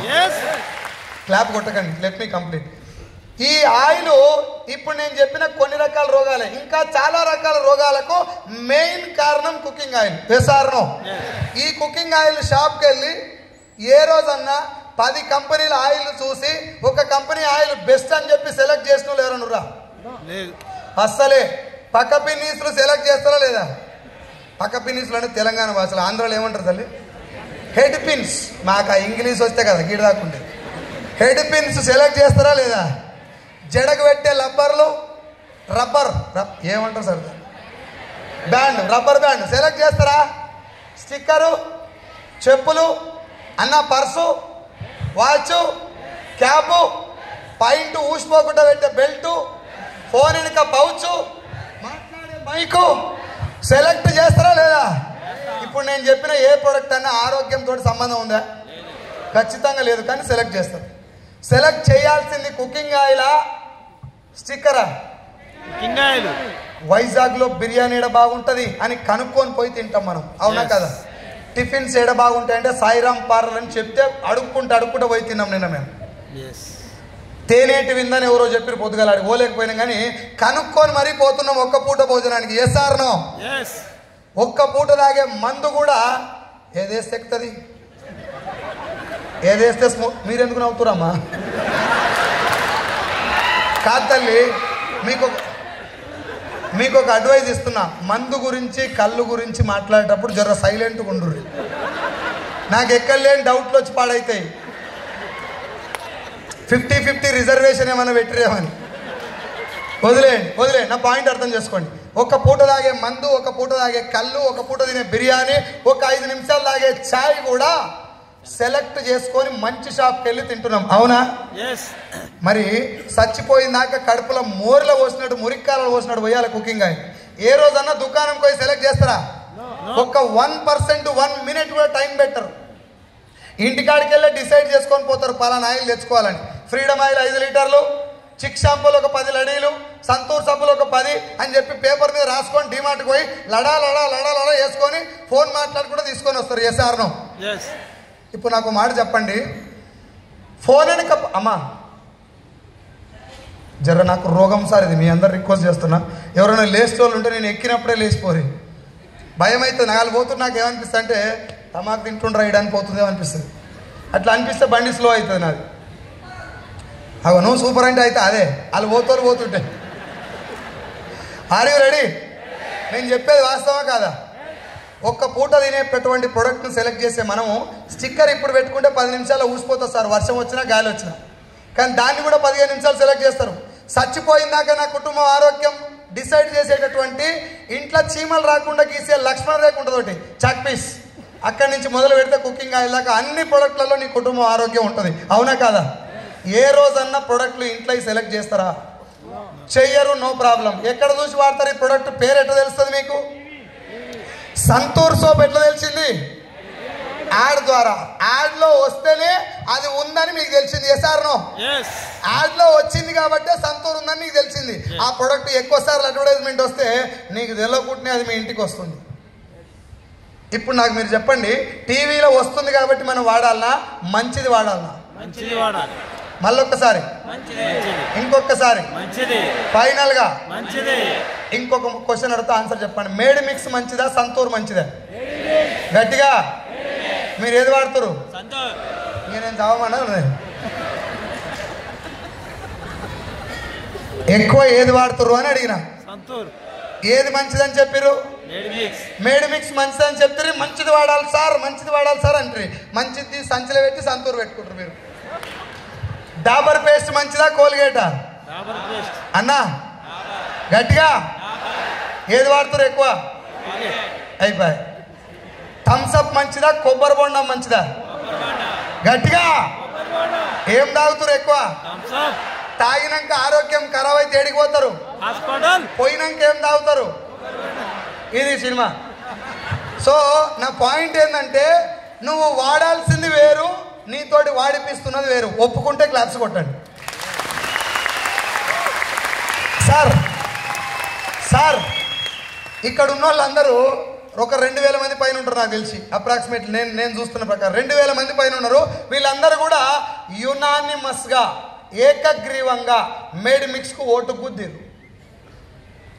క్లాప్ కొట్టకండి, లెట్ మీ కంప్లీట్. ఈ ఆయిల్ ఇప్పుడు నేను చెప్పిన కొన్ని రకాల రోగాలే, ఇంకా చాలా రకాల రోగాలకు మెయిన్ కారణం కుకింగ్ ఆయిల్. వేసారనో? ఈ కుకింగ్ ఆయిల్ షాప్కి వెళ్ళి ఏ రోజన్నా 10 కంపెనీల ఆయిల్ చూసి ఒక కంపెనీ ఆయిల్ బెస్ట్ అని చెప్పి సెలెక్ట్ చేసిన వాళ్ళు ఎవరనురా? అస్సలే. పక్క పిన్నీసులు సెలెక్ట్ చేస్తారా లేదా? పక్క పిన్నీసులు అంటే తెలంగాణ భాషలో, ఆంధ్రాలో ఏమంటారు తల్లి? Head pins. మాకు ఆ ఇంగ్లీష్ వస్తే కదా గీడ దాకుండే. హెడ్ పిన్స్ సెలెక్ట్ చేస్తారా లేదా? జడకు పెట్టే రబ్బర్ ఏమంటారు sir, band, rubber band select చేస్తారా? స్టిక్కరు, చెప్పులు, అన్న పర్సు, వాచ్, క్యాబు, పాయింట్ ఊసిపోకుండా పెట్టే బెల్టు, ఫోన్ వెనుక పౌచ్, మాట్లాడే మైకు సెలెక్ట్ చేస్తారా లేదా? ఇప్పుడు నేను చెప్పిన ఏ ప్రోడక్ట్ అన్నా ఆరోగ్యంతో సంబంధం ఉందా? ఖచ్చితంగా లేదు, కానీ సెలెక్ట్ చేస్తారు. సెలెక్ట్ చేయాల్సింది కుకింగ్ ఆయిలా, స్టిక్కరా? Cooking oil. వైజాగ్లో బిర్యానీ బాగుంటుంది అని కనుక్కొని పోయి తింటాం మనం, అవునా కదా? టిఫిన్స్ ఏడ బాగుంటాయంటే సాయిరామ్ పార్లర్ అని చెప్తే అడుక్కుంటూ పోయి తిన్నాం నిన్న మేము. తేనేటి విందని ఎవరో చెప్పి పొద్దుగలాడి పోలేకపోయినాం, కానీ కనుక్కొని మరీ పోతున్నాం ఒక్క పూట భోజనానికి. Yes or no? ఒక్క పూట తాగే మందు కూడా ఏదేస్తే ఎక్కుతుంది, ఏదేస్తే మీరెందుకు నవ్వుతురమ్మా? కాదు తల్లి, మీకు ఒక అడ్వైజ్ ఇస్తున్నా. మందు గురించి కళ్ళు గురించి మాట్లాడేటప్పుడు జర సైలెంట్గా ఉండుర్రి. నాకు ఎక్కలేని డౌట్లు వచ్చి పాడైతాయి. 50-50 రిజర్వేషన్ ఏమైనా పెట్టిరేమని. వదిలేండి. నా పాయింట్ అర్థం చేసుకోండి. ఒక పూట తాగే మందు, ఒక పూట తాగే కళ్ళు, ఒక పూట తినే బిర్యానీ, ఒక 5 నిమిషాలు తాగే ఛాయ్ కూడా సెలెక్ట్ చేసుకొని మంచి షాప్కి వెళ్ళి తింటున్నాం. అవునా? మరి చచ్చిపోయిందాక కడుపులో మోరిలో పోసినట్టు మురిక్కాలలో పోసినట్టు పోయాలి కుకింగ్ ఆయిల్. ఏ రోజన్నా దుకాణం పోయి సెలెక్ట్ చేస్తారా? ఒక 1% 1 మినిట్ కూడా టైం పెట్టరు. ఇంటికాడికి వెళ్ళి డిసైడ్ చేసుకొని పోతారు పలానా ఆయిల్ తెచ్చుకోవాలని. ఫ్రీడమ్ ఆయిల్ 5 లీటర్లు, చిక్ షాంపూలు ఒక 10 లడీలు, సంతూర్ సబ్బులు ఒక 10 అని చెప్పి పేపర్ మీద రాసుకొని డిమార్ట్కి పోయి లడా వేసుకొని ఫోన్ మాట్లాడుకుంటూ తీసుకొని వస్తారు. Yes or no? ఇప్పుడు నాకు మాట చెప్పండి, ఫోన్ అని అమ్మా జర నాకు రోగం సార్, ఇది మీ అందరు రిక్వెస్ట్ చేస్తున్నా. ఎవరైనా లేచేవాళ్ళు ఉంటే నేను ఎక్కినప్పుడే లేచిపోరి. భయం అయితే నాలు పోతుంది. నాకు ఏమనిపిస్తుంది అంటే తమాకు తింటుండ్రా వేయడానికి పోతుందేమో అనిపిస్తుంది. అట్లా అనిపిస్తే బండి స్లో అవుతుంది నాది. అవును సూపర్ అంటే అయితే అదే వాళ్ళు పోతుంటే. Are you ready? నేను చెప్పేది వాస్తవా కాదా? ఒక్క పూట తినేటటువంటి ప్రోడక్ట్ని సెలెక్ట్ చేసే మనము స్టిక్కర్ ఇప్పుడు పెట్టుకుంటే 10 నిమిషాల్లో ఊసిపోతుంది సార్, వర్షం వచ్చినా గాలి వచ్చినా. కానీ దాన్ని కూడా 15 నిమిషాలు సెలెక్ట్ చేస్తారు. చచ్చిపోయిందాక నా కుటుంబం ఆరోగ్యం డిసైడ్ చేసేటటువంటి ఇంట్లో చీమలు రాకుండా గీసే లక్ష్మణ రేఖ ఉంటుంది చాక్ పీస్. అక్కడి నుంచి మొదలు పెడితే కుకింగ్ ఆయిల్ దాకా అన్ని ప్రోడక్ట్లలో నీ కుటుంబం ఆరోగ్యం ఉంటుంది. అవునా కాదా? ఏ రోజన్నా ప్రోడక్ట్లు ఇంట్లో సెలెక్ట్ చేస్తారా? చెయ్యరు, నో ప్రాబ్లం. ఎక్కడ చూసి వాడతారు ఈ ప్రోడక్ట్? పేరు ఎట్లా తెలుస్తుంది మీకు? సంతూర్ సోప్ ఎట్లా తెలిసింది? యాడ్ ద్వారా. యాడ్లో వస్తేనే అది ఉందని మీకు తెలిసింది. Yes or no? యాడ్లో వచ్చింది కాబట్టి సంతూర్ ఉందని నీకు తెలిసింది. ఆ ప్రోడక్ట్ ఎక్కువ సార్లు అడ్వర్టైజ్మెంట్ వస్తే నీకు తెలియకుండానే అది మీ ఇంటికి వస్తుంది. ఇప్పుడు నాకు మీరు చెప్పండి, టీవీలో వస్తుంది కాబట్టి మనం వాడాలనా, మంచిది వాడాలనా? మళ్ళొక్కసారి, ఇంకొకసారి, ఫైనల్ గా ఇంకొక క్వశ్చన్ అడుగుతా, ఆన్సర్ చెప్పండి. మేడ్ మిక్స్ మంచిదా, సంతూర్ మంచిదా? గట్టిగా మీరు ఏది వాడుతారు? నేను చదవమన్నా ఎక్కువ ఏది వాడుతురు అని అడిగిన. ఏది మంచిదని చెప్పారు? మేడ్ మిక్స్ మంచిదని చెప్తారు. మంచిది వాడాలి సార్, మంచిది వాడాలి సార్ అంటారు. మంచిది సంచిలో పెట్టి సంతూర్ పెట్టుకుంటారు మీరు. డాబర్ పేస్ట్ మంచిదా, కోల్గేటా అన్నా? గట్టిగా ఏది వాడుతారు ఎక్కువ? అయిపోయి. థమ్స్అప్ మంచిదా, కొబ్బరి బొండం మంచిదా? గట్టిగా ఏం తాగుతారు ఎక్కువ? తాగినాక ఆరోగ్యం ఖరాబ్ అయితే ఏడిపోతారు, పోయినాక ఏం తాగుతారు? ఇది సినిమా. సో నా పాయింట్ ఏంటంటే, నువ్వు వాడాల్సింది వేరు, నీతోటి వాడిపిస్తున్నది వేరు. ఒప్పుకుంటే క్లాప్స్ కొట్టండి. సార్ ఇక్కడ ఉన్న వాళ్ళందరూ ఒక 2000 మంది పైన ఉంటారు నాకు తెలిసి, అప్రాక్సిమేట్లీ నేను చూస్తున్న ప్రకారం 2000 మంది పైన ఉన్నారు. వీళ్ళందరూ కూడా యునానిమస్గా, ఏకగ్రీవంగా మేడ్ మిక్స్కు ఓటు గుద్దిరు.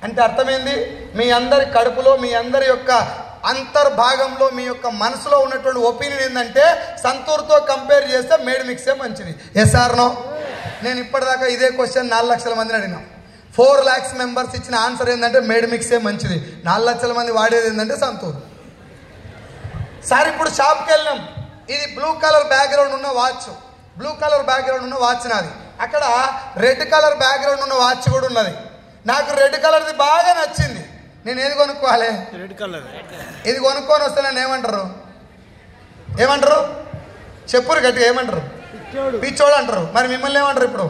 అంటే అర్థమైంది, మీ అందరి కడుపులో, మీ అందరి యొక్క అంతర్భాగంలో, మీ యొక్క మనసులో ఉన్నటువంటి ఒపీనియన్ ఏంటంటే సంతూర్తో కంపేర్ చేస్తే మేడ్ మిక్సే మంచిది. Yes or no? నేను ఇప్పటిదాకా ఇదే క్వశ్చన్ 4 లక్షల మందిని అడిగినా. 4 lakhs మెంబర్స్ ఇచ్చిన ఆన్సర్ ఏంటంటే మేడ్ మిక్సే మంచిది. 4 లక్షల మంది వాడేది ఏంటంటే సంతూర్. సార్ ఇప్పుడు షాప్కి వెళ్ళాం, ఇది బ్లూ కలర్ బ్యాక్గ్రౌండ్ ఉన్న వాచ్, బ్లూ కలర్ బ్యాక్గ్రౌండ్ ఉన్న వాచ్ నాది. అక్కడ రెడ్ కలర్ బ్యాక్గ్రౌండ్ ఉన్న వాచ్ కూడా ఉన్నది. నాకు రెడ్ కలర్ది బాగా నచ్చింది. నేను ఏది కొనుక్కోవాలి? Red colour. ఇది కొనుక్కొని వస్తే నన్ను ఏమంటారు? చెప్పురు గట్టిగా, ఏమంటారు? పిచ్చోడు అంటారు. మరి మిమ్మల్ని ఏమంటారు? ఇప్పుడు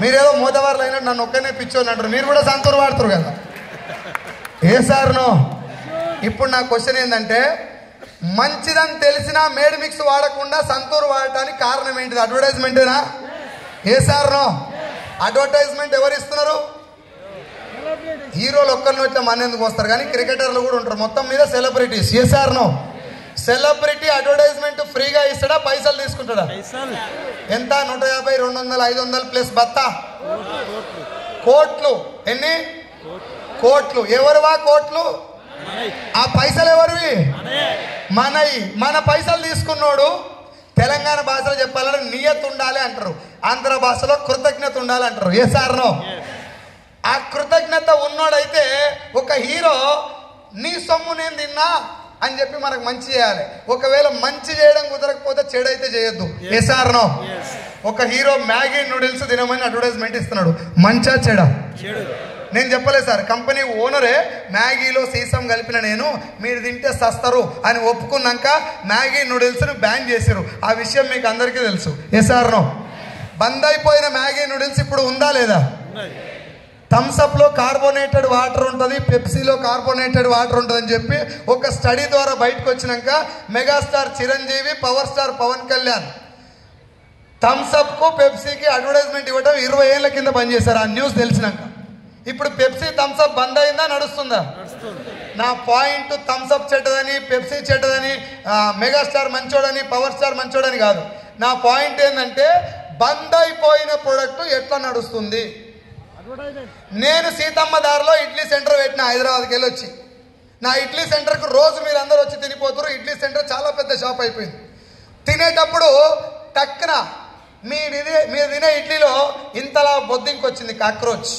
మీరేదో మోతవారులు అయినట్టు నన్ను ఒక్కనే పిచ్చోని అంటారు. మీరు కూడా సంతూర్ వాడుతారు కదా. ఏ సార్ నో? ఇప్పుడు నా క్వశ్చన్ ఏంటంటే, మంచిదని తెలిసినా మేడ్ మిక్స్ వాడకుండా సంతూర్ వాడటానికి కారణం ఏంటిది? అడ్వర్టైజ్మెంటేనా? ఏ సార్ నో? అడ్వర్టైజ్మెంట్ ఎవరు ఇస్తున్నారు? హీరోలు ఒక్కరిని వచ్చే మన ఎందుకు వస్తారు, కానీ క్రికెటర్లు కూడా ఉంటారు. మొత్తం మీద సెలబ్రిటీస్. ఏ సార్ నో? సెలబ్రిటీ అడ్వర్టైజ్మెంట్ ఫ్రీగా ఇస్తాడా, పైసలు తీసుకుంటాడా? ఎంత? 150, 200, 500 ప్లస్ బత్తా కోట్లు. ఎన్ని కోట్లు? ఎవరువా కోట్లు? ఆ పైసలు ఎవరివి? మనవి. మన పైసలు తీసుకున్నోడు తెలంగాణ భాషలో చెప్పాలంటే నియత్ ఉండాలి అంటారు, ఆంధ్ర భాషలో కృతజ్ఞత ఉండాలి అంటారు. ఏ సార్నో? ఆ కృతజ్ఞత ఉన్నోడైతే ఒక హీరో నీ సొమ్ము నేను తిన్నా అని చెప్పి మనకు మంచి చేయాలి. ఒకవేళ మంచి చేయడం కుదరకపోతే చెడు అయితే చేయొద్దు. ఏ సార్నో? ఒక హీరో మ్యాగీ నూడిల్స్ తినమని అడ్వర్టైజ్మెంట్ ఇస్తున్నాడు, మంచా చెడా? నేను చెప్పలేదు సార్, కంపెనీ ఓనరే మ్యాగీలో సీసం కలిపిన నేను, మీరు తింటే సస్తారు అని ఒప్పుకున్నాక మ్యాగీ నూడిల్స్ను బ్యాన్ చేశారు. ఆ విషయం మీకు అందరికీ తెలుసు. ఏ సార్నో? బంద్ అయిపోయిన మ్యాగీ నూడిల్స్ ఇప్పుడు ఉందా లేదా? థమ్స్అప్లో కార్బోనేటెడ్ వాటర్ ఉంటుంది, పెప్సీలో కార్బోనేటెడ్ వాటర్ ఉంటుంది అని చెప్పి ఒక స్టడీ ద్వారా బయటకు వచ్చినాక megastar Chiranjeevi, power star Pawan Kalyan థమ్స్అప్కు పెప్సీకి అడ్వర్టైజ్మెంట్ ఇవ్వడం 20 ఏళ్ల కింద బంద్ చేశారు. ఆ న్యూస్ తెలిసినాక ఇప్పుడు పెప్సీ థమ్స్అప్ బంద్ అయిందా, నడుస్తుందా? నా పాయింట్ థమ్స్అప్ చెడ్డదని, పెప్సీ చెడ్డదని, మెగాస్టార్ మంచోడని, పవర్ స్టార్ మంచోడని కాదు. నా పాయింట్ ఏంటంటే బంద్ అయిపోయిన ప్రోడక్ట్ ఎట్లా నడుస్తుంది. నేను సీతమ్మ దారిలో ఇడ్లీ సెంటర్ పెట్టిన, హైదరాబాద్కి వెళ్ళి వచ్చి. నా ఇడ్లీ సెంటర్కు రోజు మీరు అందరూ వచ్చి తినిపోతారు. ఇడ్లీ సెంటర్ చాలా పెద్ద షాప్ అయిపోయింది. తినేటప్పుడు టక్కున మీరు తినే ఇడ్లీలో ఇంతలా బొద్దింకి వచ్చింది, కాక్రోచ్.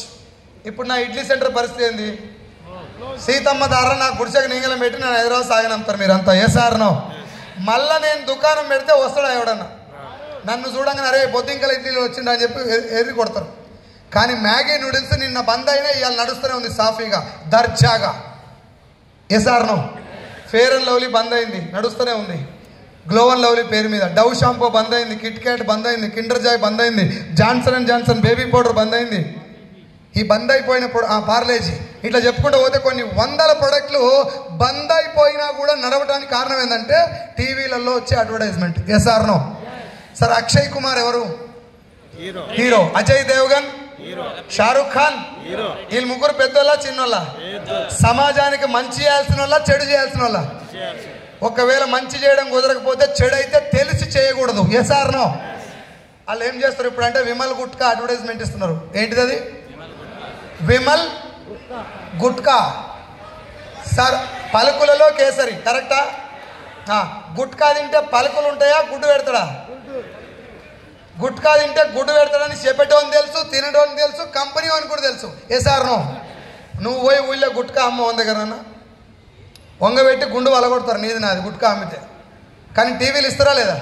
ఇప్పుడు నా ఇడ్లీ సెంటర్ పరిస్థితి ఏంది? సీతమ్మ దారిలో నా గుడిసెకు నీంగలం పెట్టి నేను హైదరాబాద్ సాగనంటారు మీరంతా. ఏ సార్నో? మళ్ళీ నేను దుకాణం పెడితే వస్తాడా ఎవడన్నా? నన్ను చూడంగానే అరే బొద్దింకల ఇడ్లీలో వచ్చిండ అని చెప్పి ఎర్రి కొడతారు. కానీ మ్యాగీ నూడిల్స్ నిన్న బంద్ అయినా ఇవాళ నడుస్తూనే ఉంది సాఫీగా, దర్జాగా. ఏ సార్నో? ఫేర్ అండ్ లవ్లీ బంద్ అయింది, నడుస్తూనే ఉంది. గ్లో అండ్ లవ్లీ పేరు మీద డవ్ షాంపూ బంద్ అయింది, కిట్ క్యాట్ బంద్ అయింది, కిండర్ జాయ్ బంద్ అయింది, Johnson and Johnson baby powder బంద్ అయింది. ఈ బంద్ అయిపోయిన పార్లేజీ ఇట్లా చెప్పుకుంటూ పోతే కొన్ని వందల ప్రొడక్ట్లు బంద్ అయిపోయినా కూడా నడవడానికి కారణం ఏంటంటే టీవీలలో వచ్చే advertisement. Yes or no? Sir Akshay Kumar ఎవరు? హీరో. అజయ్ దేవగన్, షారుఖ్ ఖాన్, వీళ్ళు ముగ్గురు పెద్దోళ్ళ చిన్నోళ్ళ? సమాజానికి మంచి చేయాల్సిన వాళ్ళ, చెడు చేయాల్సిన వాళ్ళ? ఒకవేళ మంచి చేయడం కుదరకపోతే చెడు అయితే తెలిసి చేయకూడదు. Yes or no? వాళ్ళు ఏం చేస్తారు ఇప్పుడు అంటే విమల్ గుట్కా అడ్వర్టైజ్మెంట్ ఇస్తున్నారు. ఏంటిది అది? విమల్ గుట్కా. సార్ పలుకులలో కేసరి కరెక్టా? గుట్కా తింటే పలుకులు ఉంటాయా, గుడ్డు పెడతాడా? గుట్కా తింటే గుడ్డు పెడతాడని చెప్పేటోని తెలుసు, తినటోని తెలుసు, కంపెనీ అని కూడా తెలుసు. ఏ సార్ నో? నువ్వు పోయి ఊళ్ళో గుట్కా అమ్మ 100 దగ్గర వంగబెట్టి గుండు వలగొడతారు, నీది నాది గుట్కా అమ్మితే. కానీ టీవీలు ఇస్తారా లేదా?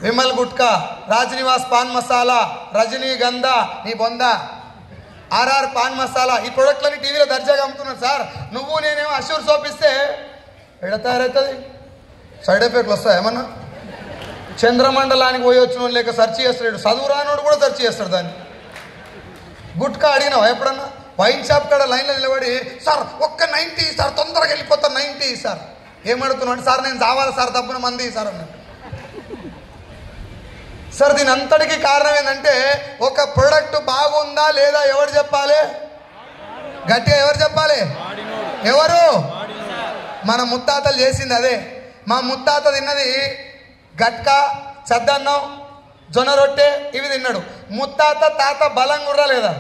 విమల్ గుట్కా, రాజనివాస్ పాన్ మసాలా, రజనీగంధా నీ బొందా, ఆర్ఆర్ పాన్ మసాలా, ఈ ప్రొడక్ట్లని టీవీలో దర్జాగా అమ్ముతున్నారు. సార్ నువ్వు నేనేమో అష్యూర్ సోప్ ఇస్తే ఎడ తయారవుతుంది, సైడ్ ఎఫెక్ట్లు వస్తాయి ఏమన్నా? చంద్రమండలానికి పోయి వచ్చిన లేక సెర్చ్ చేస్తాడు, చదువు రానోడు కూడా సెర్చ్ చేస్తాడు దాన్ని. గుట్కా అడిగినావు ఎప్పుడన్నా? వైన్ షాప్ కాడ లైన్లో నిలబడి సార్ ఒక్క 90 సార్, తొందరగా వెళ్ళిపోతాను 90 సార్. ఏమడుగుతున్నాడు? సార్ నేను చావాలి సార్, తప్పున మంది సార్ అన్నాడు. సార్ దీని అంతటికి కారణం ఏంటంటే ఒక ప్రొడక్ట్ బాగుందా లేదా ఎవరు చెప్పాలి? గట్టిగా ఎవరు చెప్పాలి? ఎవరు? మన ముత్తాతలు చేసింది అదే. మా ముత్తాత తిన్నది గట్కా, చద్దన్నం, జొన్న రొట్టె ఇవి తిన్నాడు. ముత్తాత తాత బలంగా ఉర్రా లేదా?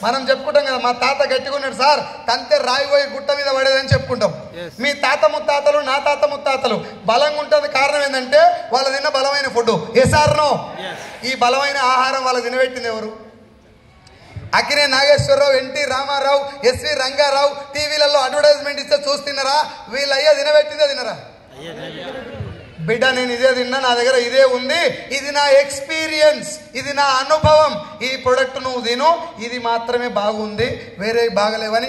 మనం చెప్పుకుంటాం కదా మా తాత గట్టిగా ఉన్నాడు సార్, తంతే రాయి పోయి గుట్ట మీద పడేదని చెప్పుకుంటాం. మీ తాత ముత్తాతలు, నా తాత ముత్తాతలు బలంగా ఉంటుంది. కారణం ఏంటంటే వాళ్ళు తిన్న బలమైన ఫుడ్. ఎసార్నో? ఈ బలమైన ఆహారం వాళ్ళకి తినబెట్టింది ఎవరు? అక్కినే నాగేశ్వరరావు, ఎన్టీ రామారావు, ఎస్వి రంగారావు టీవీలలో అడ్వర్టైజ్మెంట్ ఇస్తే చూస్తున్నారా? వీళ్ళయ్యా తినబెట్టిందే తినరా? బిడ్డ నేను ఇదే తిన్నా, నా దగ్గర ఇదే ఉంది, ఇది నా ఎక్స్పీరియన్స్, ఇది నా అనుభవం, ఈ ప్రొడక్ట్ నువ్వు తిను, ఇది మాత్రమే బాగుంది, వేరే బాగలేవని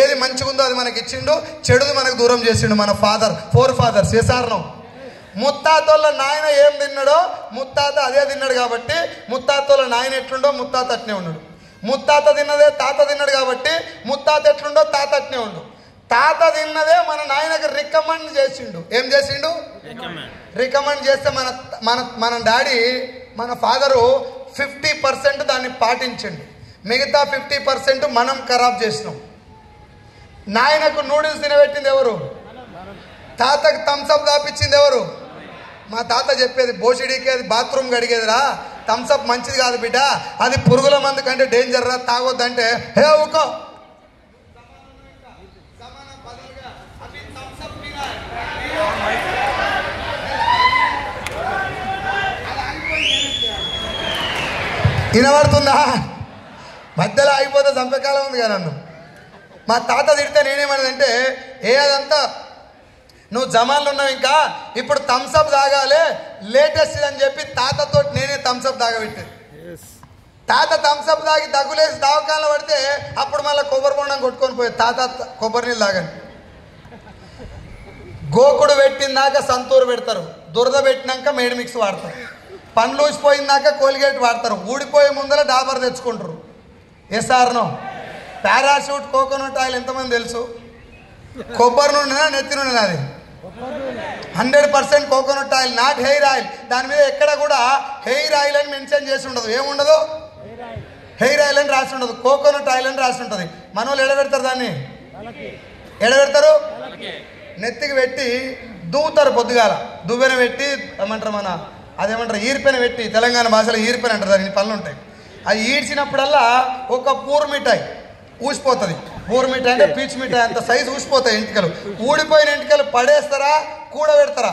ఏది మంచిగా ఉందో అది మనకి ఇచ్చిండు, చెడుది మనకు దూరం చేసిండు మన ఫోర్ ఫాదర్స్. ఎసార్నో? ముత్తాతోళ్ళ నాయన ఏం తిన్నాడో ముత్తాత అదే తిన్నాడు కాబట్టి ముత్తాతోళ్ళ నాయన ఎట్లుండో ముత్తాత అట్నే ఉన్నాడు. ముత్తాత తిన్నదే తాత తిన్నాడు కాబట్టి ముత్తాత ఎట్లుండో తాత అట్నే ఉండు. తాత తిన్నదే మన నాయనకి రికమెండ్ చేసిండు. ఏం చేసిండు? రికమెండ్ చేస్తే మన డాడీ, మన ఫాదరు 50% దాన్ని పాటించండు, మిగతా 50% మనం ఖరాబ్ చేసినాం. నాయనకు నూడిల్స్ తినబెట్టింది ఎవరు? తాతకి థమ్స్అప్ దాపించింది ఎవరు? మా తాత చెప్పేది బోసిడీకి అది బాత్రూమ్ గడిగేదిరా, థమ్స్అప్ మంచిది కాదు బిడ్డ, అది పురుగుల మందు కంటే డేంజర్ రా, తాగొద్దంటే హే ఊకో. వినబడుతుందా? మధ్యలో ఆగిపోతే చంపకాలం ఉంది కదా నన్ను. మా తాత తిడితే నేనేమన్నదంటే, అదంతా నువ్వు జమాన్లు ఉన్నావు, ఇంకా ఇప్పుడు థమ్స్అప్ తాగాలి లేటెస్ట్ అని చెప్పి తాతతో నేనే థమ్స్అప్ తాగబెట్టాను. తాత థమ్స్అప్ తాగి దగ్గులేసి దావకాలం పడితే అప్పుడు మళ్ళీ కొబ్బరి బొండం కొట్టుకొని పోయి తాత కొబ్బరి నీళ్ళు తాగండి. గోకుడు పెట్టిందాక సంతూరు పెడతారు, దురద పెట్టినాక మేడ్ మిక్స్ వాడతారు, పండ్లు ఊసిపోయిందాక కోల్గేట్ వాడతారు, ఊడిపోయే ముందర డాబర్ తెచ్చుకుంటారు. ఎస్ఆర్నో? పారాషూట్ కోకోనట్ ఆయిల్ ఎంతమంది తెలుసు? కొబ్బరి నూనెనా నెత్తి నూనె? అది 100% coconut oil, not hair oil. దాని మీద ఎక్కడ కూడా హెయిర్ ఆయిల్ అని మెన్షన్ చేసి ఉండదు. ఏముండదు? హెయిర్ ఆయిల్ అని రాసి ఉండదు, కోకోనట్ ఆయిల్ అని రాసి ఉంటుంది. మన వాళ్ళు ఎడబెడతారు, దాన్ని ఎడబెడతారు, నెత్తికి పెట్టి దూవుతారు. పొద్దుగాల దువ్వెన పెట్టి ఏమంటారు, మన అదేమంటారు ఈర్పెన పెట్టి, తెలంగాణ భాషలో ఈర్పెన అంటారు, దాని పనులు ఉంటాయి. అది ఈడ్చినప్పుడల్లా ఒక పూర్ మిఠాయి ఊసిపోతుంది. పూర్ మిఠాయి అంటే పీచ్ మిఠాయి అంత సైజు ఊసిపోతాయి ఎంటికలు. ఊడిపోయిన ఎంటికలు పడేస్తారా కూడబెడతారా?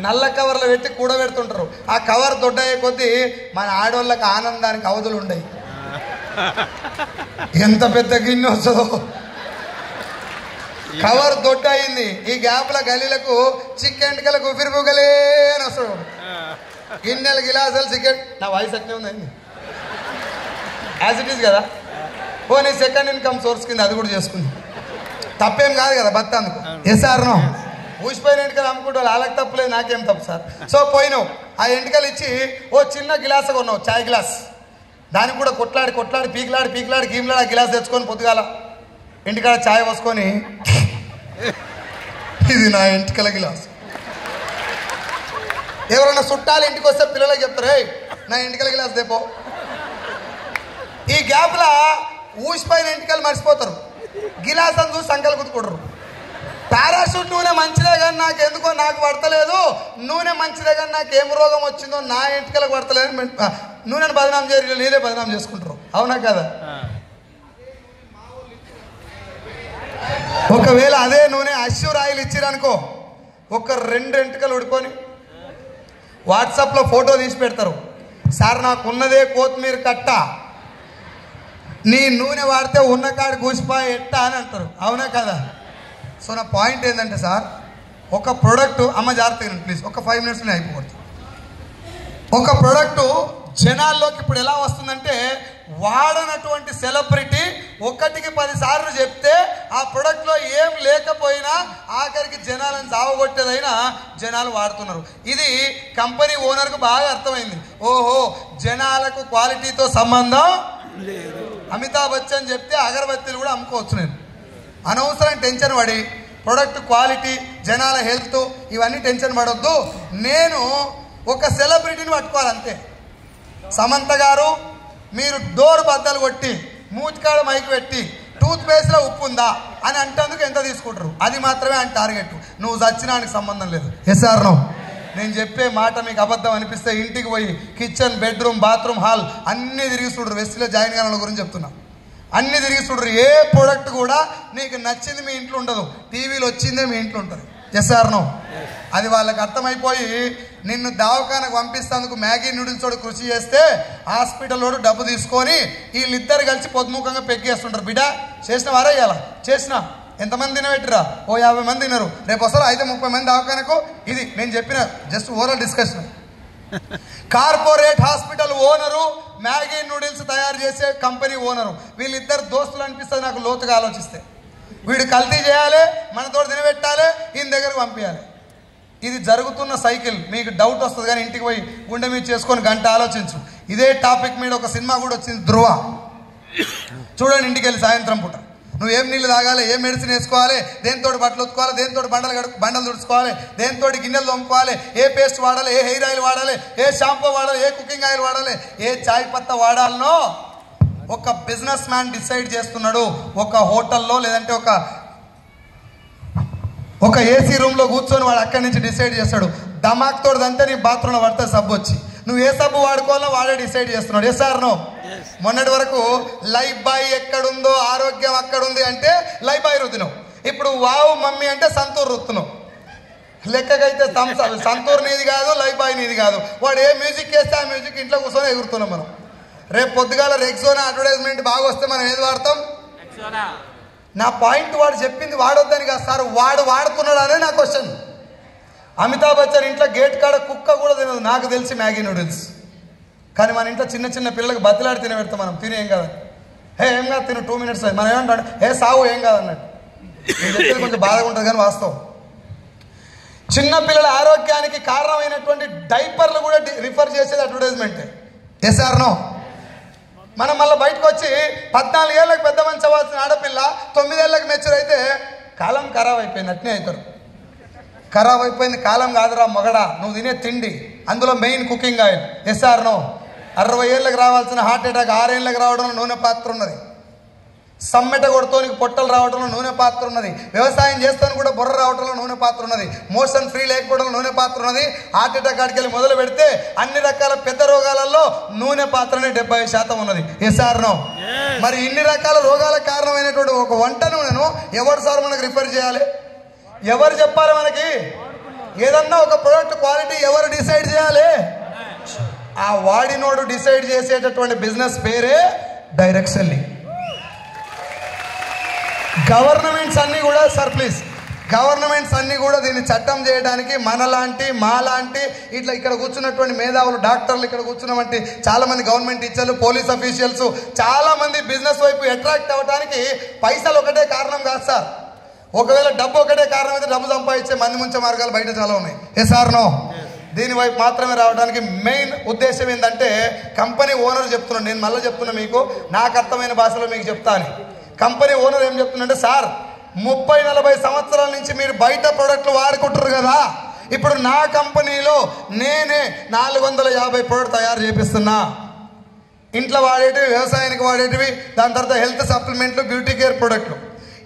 నల్ల కవర్లో పెట్టి కూడబెడుతుంటారు. ఆ కవర్ దొడ్డయ్యే కొద్దీ మన ఆడవాళ్ళకి ఆనందానికి అవధులు ఉండయి. ఎంత పెద్ద గిన్నె వస్తుందో. కవర్ దొడ్డ అయింది, ఈ గ్యాప్ల గలీలకు చిక్కెంటికలకు ఉఫిరిపుగలే అని వస్తాడు. గిన్నెలు గిలాసులు చికెన్. నా వాయిస్ అట్నే ఉందండి, యాజ్ ఇట్ ఈస్ కదా. పోనీ సెకండ్ ఇన్కమ్ సోర్స్ కింద అది కూడా చేసుకుంది, తప్పేం కాదు కదా బతాందుకు. ఎస్ఆర్నో? ఊసిపోయిన ఎంటికలు అమ్ముకుంటారు, వాళ్ళకి తప్పులేదు, నాకేం తప్పు సార్. సో పోయినావు, ఆ ఎంటికలు ఇచ్చి ఓ చిన్న గిలాస్ కొన్నావు, చాయ్ గ్లాస్. దానికి కూడా కొట్లాడి కొట్లాడి పీకిలాడి గీమ్లాడి ఆ గిలాస్ తెచ్చుకొని పొద్దుగాల ఇంటికాడ చాయ్ పోసుకొని, ఇది నా ఎంటికల గిలాస్. ఎవరైనా చుట్టాలు ఇంటికి వస్తే పిల్లలకి చెప్తారు, నా ఎంటికల గిలాస్ తెపో. ఈ గ్యాప్లా ఊసిపోయిన ఎంటికలు మర్చిపోతారు, గిలాస్ అని చూసి సంకలు కుట్టుకుంటారు. పారాషూట్ నూనె మంచిదే కానీ నాకు ఎందుకో నాకు పడతలేదు, నూనె మంచిదే కానీ నాకు ఏం రోగం వచ్చిందో నా ఎంటికలకు పడతలేదు, నూనెను బదనాం చేయరు, నీదే బదనాం చేసుకుంటారు. అవునా కదా? ఒకవేళ అదే నూనె అష్యూర్ ఆయిల్ ఇచ్చిరనుకో, ఒక 2 ఎంటికలు ఉడుకొని వాట్సాప్లో ఫోటో తీసి పెడతారు, సార్ నాకున్నదే కొత్తిమీర కట్ట, నీ నూనె వాడితే ఉన్న కాడి కూసిపోయి ఎట్టా అని అంటారు. అవునా కదా? సో నా పాయింట్ ఏంటంటే సార్, ఒక ప్రోడక్ట్, అమ్మ జాగ్రత్తగా ప్లీజ్, ఒక 5 మినిట్స్లో అయిపోతుంది. ఒక ప్రోడక్టు జనాల్లోకి ఇప్పుడు ఎలా వస్తుందంటే, వాడనటువంటి సెలబ్రిటీ 1కి 10 సార్లు చెప్తే ఆ ప్రొడక్ట్లో ఏం లేకపోయినా ఆఖరికి జనాలను సావగొట్టేదైనా జనాలు వాడుతున్నారు. ఇది కంపెనీ ఓనర్కు బాగా అర్థమైంది. ఓహో, జనాలకు క్వాలిటీతో సంబంధం లేదు. అమితాబ్ బచ్చన్ చెప్తే అగరబత్తీలు కూడా అమ్ముకోవచ్చు. నేను అనవసరం టెన్షన్ పడి ప్రొడక్ట్ క్వాలిటీ, జనాల హెల్త్ ఇవన్నీ టెన్షన్ పడొద్దు. నేను ఒక సెలబ్రిటీని పట్టుకోవాలంతే. సమంత గారు, మీరు డోర్ బద్దలు కొట్టి మూతికాడ మైక్ పెట్టి టూత్ పేస్ట్లో ఉప్పు ఉందా అని అంటేందుకు ఎంత తీసుకుంటారు? అది మాత్రమే ఆయన టార్గెట్. నువ్వు చచ్చినానికి సంబంధం లేదు. ఎస్ఆర్నో? నేను చెప్పే మాట మీకు అబద్ధం అనిపిస్తే ఇంటికి పోయి కిచెన్, బెడ్రూమ్, బాత్రూమ్, హాల్ అన్నీ తిరిగి చూడరు. వెస్ట్లో జాయిన్ కావాల గురించి చెప్తున్నా, అన్నీ తిరిగి చూడరు. ఏ ప్రోడక్ట్ కూడా నీకు నచ్చింది మీ ఇంట్లో ఉండదు, టీవీలో వచ్చిందే మీ ఇంట్లో ఉంటుంది. ఎస్ఆర్నో? అది వాళ్ళకి అర్థమైపోయి నిన్ను దవాఖానకు పంపిస్తేందుకు మ్యాగీ నూడిల్స్ తోడు కృషి చేస్తే హాస్పిటల్లోడు డబ్బు తీసుకొని వీళ్ళిద్దరు కలిసి పొద్దుముఖంగా పెగ్గేస్తుంటారు. బిడ్డ చేసిన వారా? ఇవ్వాలా చేసిన ఎంతమంది తినబెట్టిరా? ఓ 50 మంది తినరు. రేపు వస్తారు అయితే 30 మంది దవాఖానకు. ఇది నేను చెప్పిన just overall discussion. Corporate hospital owner, Maggi noodles తయారు చేసే కంపెనీ ఓనరు, వీళ్ళిద్దరు దోస్తులు అనిపిస్తుంది నాకు లోతుగా ఆలోచిస్తే. వీడు కల్తీ చేయాలి, మనతో తినబెట్టాలి, ఈయన దగ్గరకు పంపించాలి. ఇది జరుగుతున్న సైకిల్. మీకు డౌట్ వస్తుంది కానీ ఇంటికి పోయి గుండె మీద చేసుకొని గంట ఆలోచించు. ఇదే టాపిక్ మీద ఒక సినిమా కూడా వచ్చింది, ధృవ. చూడండి ఇంటికి వెళ్ళి సాయంత్రం పూట. నువ్వు ఏం నీళ్ళు తాగాలి, ఏ మెడిసిన్ వేసుకోవాలి, దేంతో బట్టలు ఉతుకోవాలి, దేంతో బండలు తుడుచుకోవాలి, దేంతో గిన్నెలు తోముకోవాలి, ఏ పేస్ట్ వాడాలి, ఏ హెయిర్ ఆయిల్ వాడాలి, ఏ షాంపూ వాడాలి, ఏ కుకింగ్ ఆయిల్ వాడాలి, ఏ చాయ్ పత్తా వాడాలనో ఒక బిజినెస్ మ్యాన్ డిసైడ్ చేస్తున్నాడు. ఒక హోటల్లో లేదంటే ఒక ఏసీ రూమ్లో కూర్చొని వాడు అక్కడి నుంచి డిసైడ్ చేస్తాడు. దమాక్ తోడుదంటే నీ బాత్రూంలో పడితే సబ్బు వచ్చి నువ్వు ఏ సబ్బు వాడుకోవాలో వాడే డిసైడ్ చేస్తున్నాడు. Yes or no? మొన్నటి వరకు లైఫ్ బాయ్ ఎక్కడుందో ఆరోగ్యం అక్కడుంది అంటే లైఫ్ బాయ్ రుద్దినావు. ఇప్పుడు వావ్ మమ్మీ అంటే సంతూర్ రుత్తున్నావు. లెక్కకైతే సంతూర్ నీది కాదు, లైఫ్ బాయ్ నీది కాదు. వాడు ఏ మ్యూజిక్ వేస్తే ఆ మ్యూజిక్ ఇంట్లో కూర్చొని ఎగురుతున్నాం మనం. రేపు పొద్దుగాల రెక్సోనా అడ్వర్టైజ్మెంట్ బాగా వస్తే మనం ఏది వాడతాం? నా పాయింట్ వాడు చెప్పింది వాడొద్దని కాదు సార్, వాడు వాడుతున్నాడు అనే నా క్వశ్చన్. అమితాబ్ బచ్చన్ ఇంట్లో గేట్ కాడ కుక్క కూడా తినదు నాకు తెలిసి మ్యాగీ నూడిల్స్. కానీ మన ఇంట్లో చిన్న చిన్న పిల్లలకు బతిలాడి తినబెడతాం మనం. తిని ఏం కాదు, హే ఏం కాదు తిను 2 minutes మనం ఏమంటాడు, హే సావు ఏం కాదు అన్నట్టు. కొంచెం బాధగా ఉంటుంది కానీ వాస్తవం. చిన్న పిల్లల ఆరోగ్యానికి కారణమైనటువంటి డైపర్లు కూడా రిఫర్ చేసేది అడ్వర్టైజ్మెంటే. Yes or no? మనం మళ్ళీ బయటకు వచ్చి 14 ఏళ్ళకి పెద్ద మంచి అవ్వాల్సిన ఆడపిల్ల 9 ఏళ్ళకి మెచ్యూర్ అయితే కాలం ఖరాబ్ అయిపోయింది. అట్నే అవుతారు. ఖరాబ్ అయిపోయింది కాలం కాదురా మొగడా, నువ్వు తినే తిండి, అందులో main cooking oil. Yes or no? 60 ఏళ్ళకి రావాల్సిన హార్ట్ అటాక్ 6 ఏళ్ళకి రావడంలో నూనె పాత్ర ఉన్నది. సమ్మెట కొడుతోనికి పొట్టలు రావడంలో నూనె పాత్ర ఉన్నది. వ్యవసాయం చేస్తాను కూడా బుర్ర రావడంలో నూనె పాత్ర ఉన్నది. మోషన్ ఫ్రీ లేకపోవడంలో నూనె పాత్ర ఉన్నది. హార్ట్ అటాక్ కాడికి వెళ్ళి మొదలు పెడితే అన్ని రకాల పెద్ద రోగాలలో నూనె పాత్రనే 70% ఉన్నది. Yes or no? మరి ఇన్ని రకాల రోగాలకు కారణమైనటువంటి ఒక వంట నూనెను ఎవరు సార్ మనకు రిఫర్ చేయాలి? ఎవరు చెప్పాలి మనకి? ఏదన్నా ఒక ప్రోడక్ట్ క్వాలిటీ ఎవరు డిసైడ్ చేయాలి? ఆ వాడినోడు డిసైడ్ చేసేటటువంటి బిజినెస్ పేరే డైరెక్ట్ సెల్లింగ్. గవర్నమెంట్స్ అన్నీ కూడా సార్ ప్లీజ్, గవర్నమెంట్స్ అన్నీ కూడా దీన్ని చట్టం చేయడానికి మనలాంటి మాలాంటి ఇట్లా ఇక్కడ కూర్చున్నటువంటి మేధావులు, డాక్టర్లు, ఇక్కడ కూర్చున్నటువంటి చాలామంది గవర్నమెంట్ టీచర్లు, పోలీస్ అఫీషియల్స్, చాలామంది బిజినెస్ వైపు అట్రాక్ట్ అవ్వడానికి పైసలు ఒకటే కారణం కాదు సార్. ఒకవేళ డబ్బు ఒకటే కారణం అయితే డబ్బు సంపాదించే మంది ముంచే మార్గాలు బయట చాలా ఉన్నాయి. Yes or no? దీని వైపు మాత్రమే రావడానికి మెయిన్ ఉద్దేశం ఏంటంటే కంపెనీ ఓనర్ చెప్తున్నాను, నేను మళ్ళీ చెప్తున్నా మీకు నాకు అర్థమైన భాషలో మీకు చెప్తాను. కంపెనీ ఓనర్ ఏం చెప్తుందంటే, సార్ 30-40 సంవత్సరాల నుంచి మీరు బయట ప్రోడక్ట్లు వాడుకుంటారు కదా, ఇప్పుడు నా కంపెనీలో నేనే 450 ప్రోడక్ట్ తయారు చేపిస్తున్నా. ఇంట్లో వాడేటివి, వ్యవసాయానికి వాడేటివి, దాని తర్వాత హెల్త్ సప్లిమెంట్లు, బ్యూటీ కేర్ ప్రోడక్ట్లు.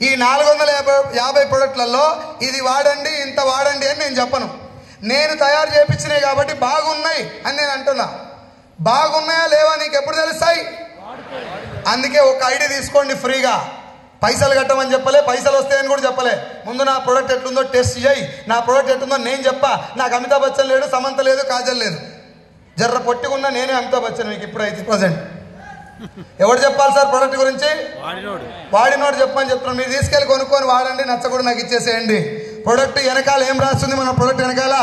ఈ 450 ప్రోడక్ట్లలో ఇది వాడండి, ఇంత వాడండి అని నేను చెప్పను. నేను తయారు చేయించినాయి కాబట్టి బాగున్నాయి అని నేను అంటున్నా. బాగున్నాయా లేవా నీకు ఎప్పుడు తెలుస్తాయి? అందుకే ఒక ఐడి తీసుకోండి ఫ్రీగా. పైసలు కట్టమని చెప్పలే, పైసలు వస్తాయని కూడా చెప్పలే. ముందు నా ప్రోడక్ట్ ఎట్లుందో టెస్ట్ చేయి. నా ప్రోడక్ట్ ఎట్లుందో నేను చెప్పా. నాకు అమితాబ్ బచ్చన్ లేడు, సమంత లేదు, కాజల్ లేదు. జర్ర పొట్టుకున్నా నేనే అమితాబ్ బచ్చన్ మీకు ఇప్పుడైతే ప్రజెంట్. ఎవరు చెప్పాలి సార్ ప్రోడక్ట్ గురించి? వాడినోడు చెప్పమని చెప్తున్నాను. మీరు తీసుకెళ్ళి కొనుక్కొని వాడండి, నచ్చకూడ నాకు ఇచ్చేసేయండి. ప్రోడక్ట్ వెనకాల ఏం రాస్తుంది? మన ప్రోడక్ట్ వెనకాల